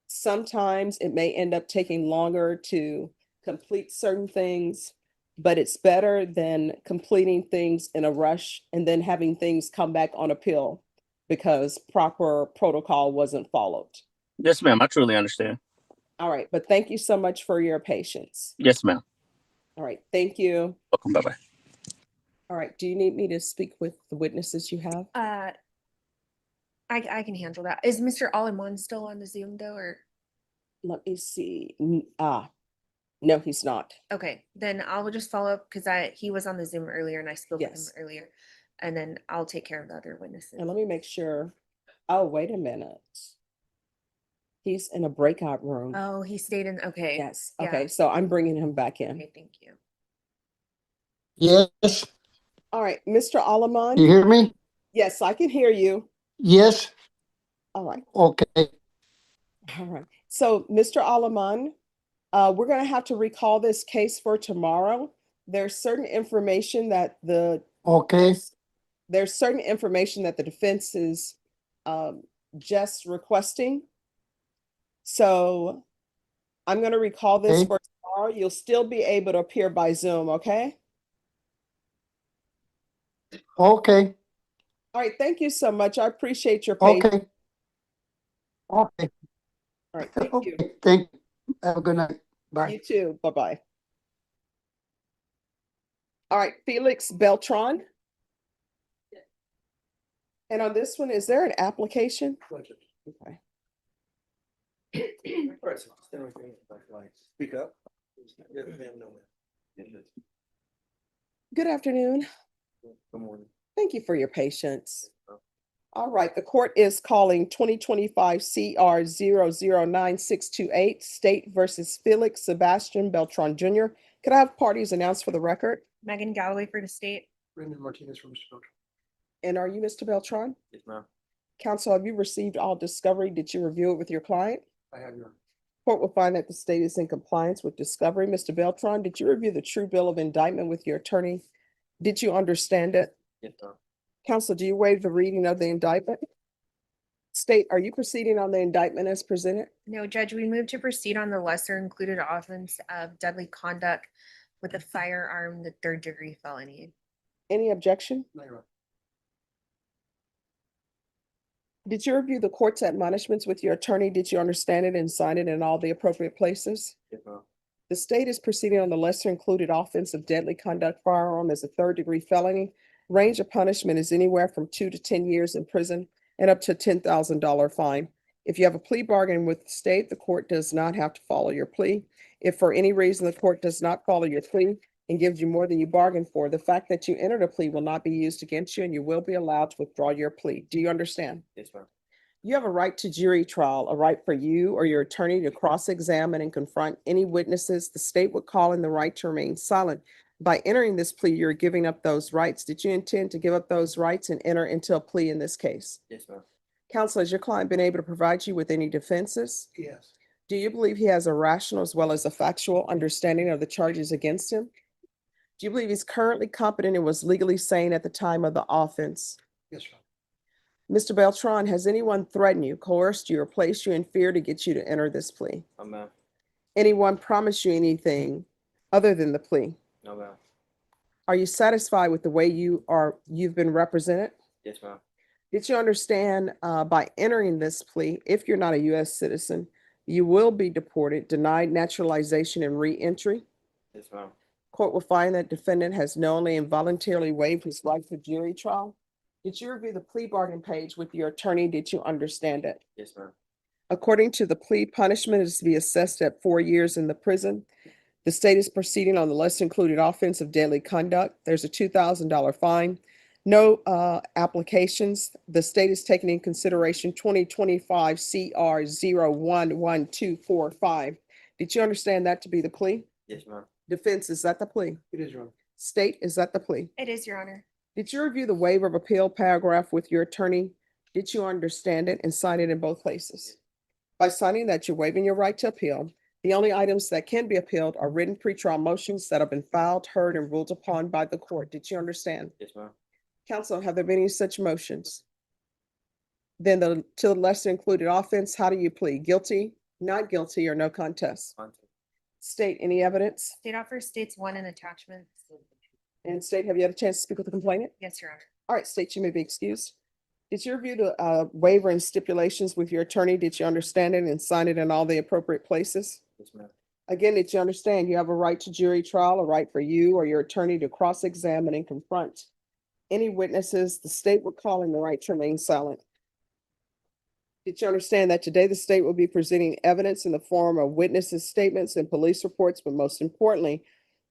sometimes it may end up taking longer to complete certain things, but it's better than completing things in a rush and then having things come back on appeal because proper protocol wasn't followed. Yes, ma'am. I truly understand. All right, but thank you so much for your patience. Yes, ma'am. All right, thank you. Welcome. Bye-bye. All right, do you need me to speak with the witnesses you have? I can handle that. Is Mr. Alimon still on the Zoom though, or? Let me see. No, he's not. Okay, then I'll just follow up because he was on the Zoom earlier and I spoke with him Yes. earlier. And then I'll take care of the other witnesses. And let me make sure. Oh, wait a minute. He's in a breakout room. Oh, he stayed in, okay. Yes. Yeah. Okay, so I'm bringing him back in. Okay, thank you. Yes, All right, Mr. Alaman? you hear me? Yes, I can hear you. Yes, All right. okay, All right. So, Mr. Alaman, we're going to have to recall this case for tomorrow. There's certain information that okay, the defense is just requesting. So I'm going to recall this Okay. for tomorrow. You'll still be able to appear by Zoom, okay? okay, All right. Thank you so much. I appreciate your patience. okay. Okay, All right. Thank you. okay, thank, have a good night, bye. You too. Bye-bye. All right, Felix Beltran. And on this one, is there an application? Okay. Speak up. Good afternoon. Good morning. Thank you for your patience. All right, the court is calling 2025 CR 009628 State versus Felix Sebastian Beltran Jr. Could I have parties announced for the record? Megan Galloway for the state. Raymond Martinez from Mr. Beltran. And are you Mr. Beltran? Yes, ma'am. Counsel, have you received all discovery? Did you review it with your client? I have your. Court will find that the state is in compliance with discovery. Mr. Beltran, did you review the true bill of indictment with your attorney? Did you understand it? Yes, ma'am. Counsel, do you waive the reading of the indictment? State, are you proceeding on the indictment as presented? No, Judge, we move to proceed on the lesser included offense of deadly conduct with a firearm, the 3rd-degree felony. Any objection? No, Your Honor. Did you review the court's admonishments with your attorney? Did you understand it and sign it in all the appropriate places? Yes, ma'am. The state is proceeding on the lesser included offense of deadly conduct firearm as a 3rd-degree felony. Range of punishment is anywhere from 2 to 10 years in prison and up to a $10,000 fine. If you have a plea bargain with the state, the court does not have to follow your plea. If for any reason the court does not follow your plea and gives you more than you bargained for, the fact that you entered a plea will not be used against you and you will be allowed to withdraw your plea. Do you understand? Yes, ma'am. You have a right to jury trial, a right for you or your attorney to cross-examine and confront any witnesses. The state would call in the right to remain silent. By entering this plea, you're giving up those rights. Did you intend to give up those rights and enter into a plea in this case? Yes, ma'am. Counsel, has your client been able to provide you with any defenses? Yes. Do you believe he has a rational as well as a factual understanding of the charges against him? Do you believe he's currently competent and was legally sane at the time of the offense? Yes, Your Honor. Mr. Beltran, has anyone threatened you, coerced you, or placed you in fear to get you to enter this plea? No, ma'am. Anyone promised you anything other than the plea? No, ma'am. Are you satisfied with the way you've been represented? Yes, ma'am. Did you understand by entering this plea, if you're not a U.S. citizen, you will be deported, denied naturalization, and re-entry? Yes, ma'am. Court will find that defendant has knowingly and voluntarily waived his right to jury trial. Did you review the plea bargain page with your attorney? Did you understand it? Yes, ma'am. According to the plea, punishment is to be assessed at 4 years in the prison. The state is proceeding on the lesser included offense of deadly conduct. There's a $2,000 fine. No applications. The state is taking in consideration 2025 CR 011245. Did you understand that to be the plea? Yes, ma'am. Defense, is that the plea? It is, Your Honor. State, is that the plea? It is, Your Honor. Did you review the waiver of appeal paragraph with your attorney? Did you understand it and sign it in both places? By signing that, you're waiving your right to appeal. The only items that can be appealed are written pretrial motions that have been filed, heard, and ruled upon by the court. Did you understand? Yes, ma'am. Counsel, have there been any such motions? Then to the lesser included offense, how do you plead? Guilty, not guilty, or no contest? State, any evidence? State offers states 1 in attachments. And state, have you had a chance to speak with the complainant? Yes, Your Honor. All right, state, you may be excused. Did you review the waiver and stipulations with your attorney? Did you understand it and sign it in all the appropriate places? Yes, ma'am. Again, did you understand you have a right to jury trial, a right for you or your attorney to cross-examine and confront any witnesses? The state would call in the right to remain silent. Did you understand that today the state will be presenting evidence in the form of witnesses' statements and police reports, but most importantly,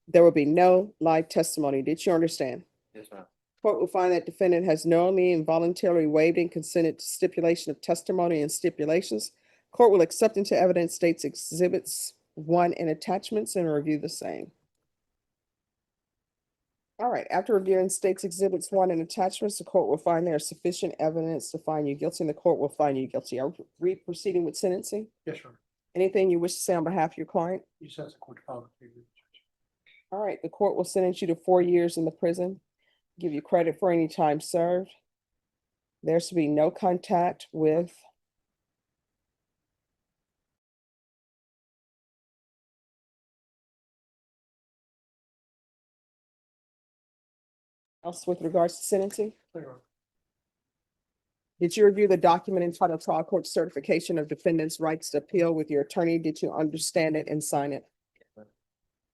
there will be no live testimony. Did you understand? Yes, ma'am. Court will find that defendant has knowingly and voluntarily waived and consented to stipulation of testimony and stipulations. Court will accept into evidence states exhibits 1 and attachments and review the same. All right, after reviewing states exhibits 1 and attachments, the court will find there is sufficient evidence to find you guilty, and the court will find you guilty. Are we proceeding with sentencing? Yes, Your Honor. Anything you wish to say on behalf of your client? You said it's a court file. All right, the court will sentence you to 4 years in the prison, give you credit for any time served. There should be no contact with else with regards to sentencing. Did you review the document entitled Trial Court Certification of Defendant's Rights to Appeal with your attorney? Did you understand it and sign it?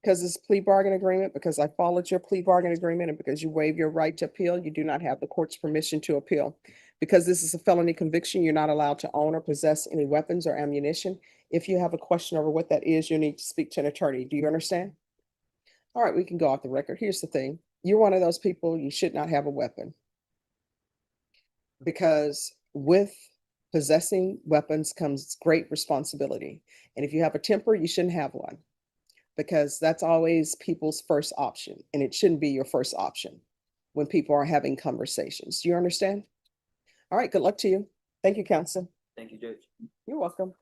Because it's plea bargain agreement, because I followed your plea bargain agreement, and because you waive your right to appeal, you do not have the court's permission to appeal. Because this is a felony conviction, you're not allowed to own or possess any weapons or ammunition. If you have a question over what that is, you need to speak to an attorney. Do you understand? All right, we can go off the record. Here's the thing. You're one of those people, you should not have a weapon. Because with possessing weapons comes great responsibility. And if you have a temper, you shouldn't have one. Because that's always people's first option, and it shouldn't be your first option when people are having conversations. Do you understand? All right, good luck to you. Thank you, counsel. Thank you, Judge. You're welcome.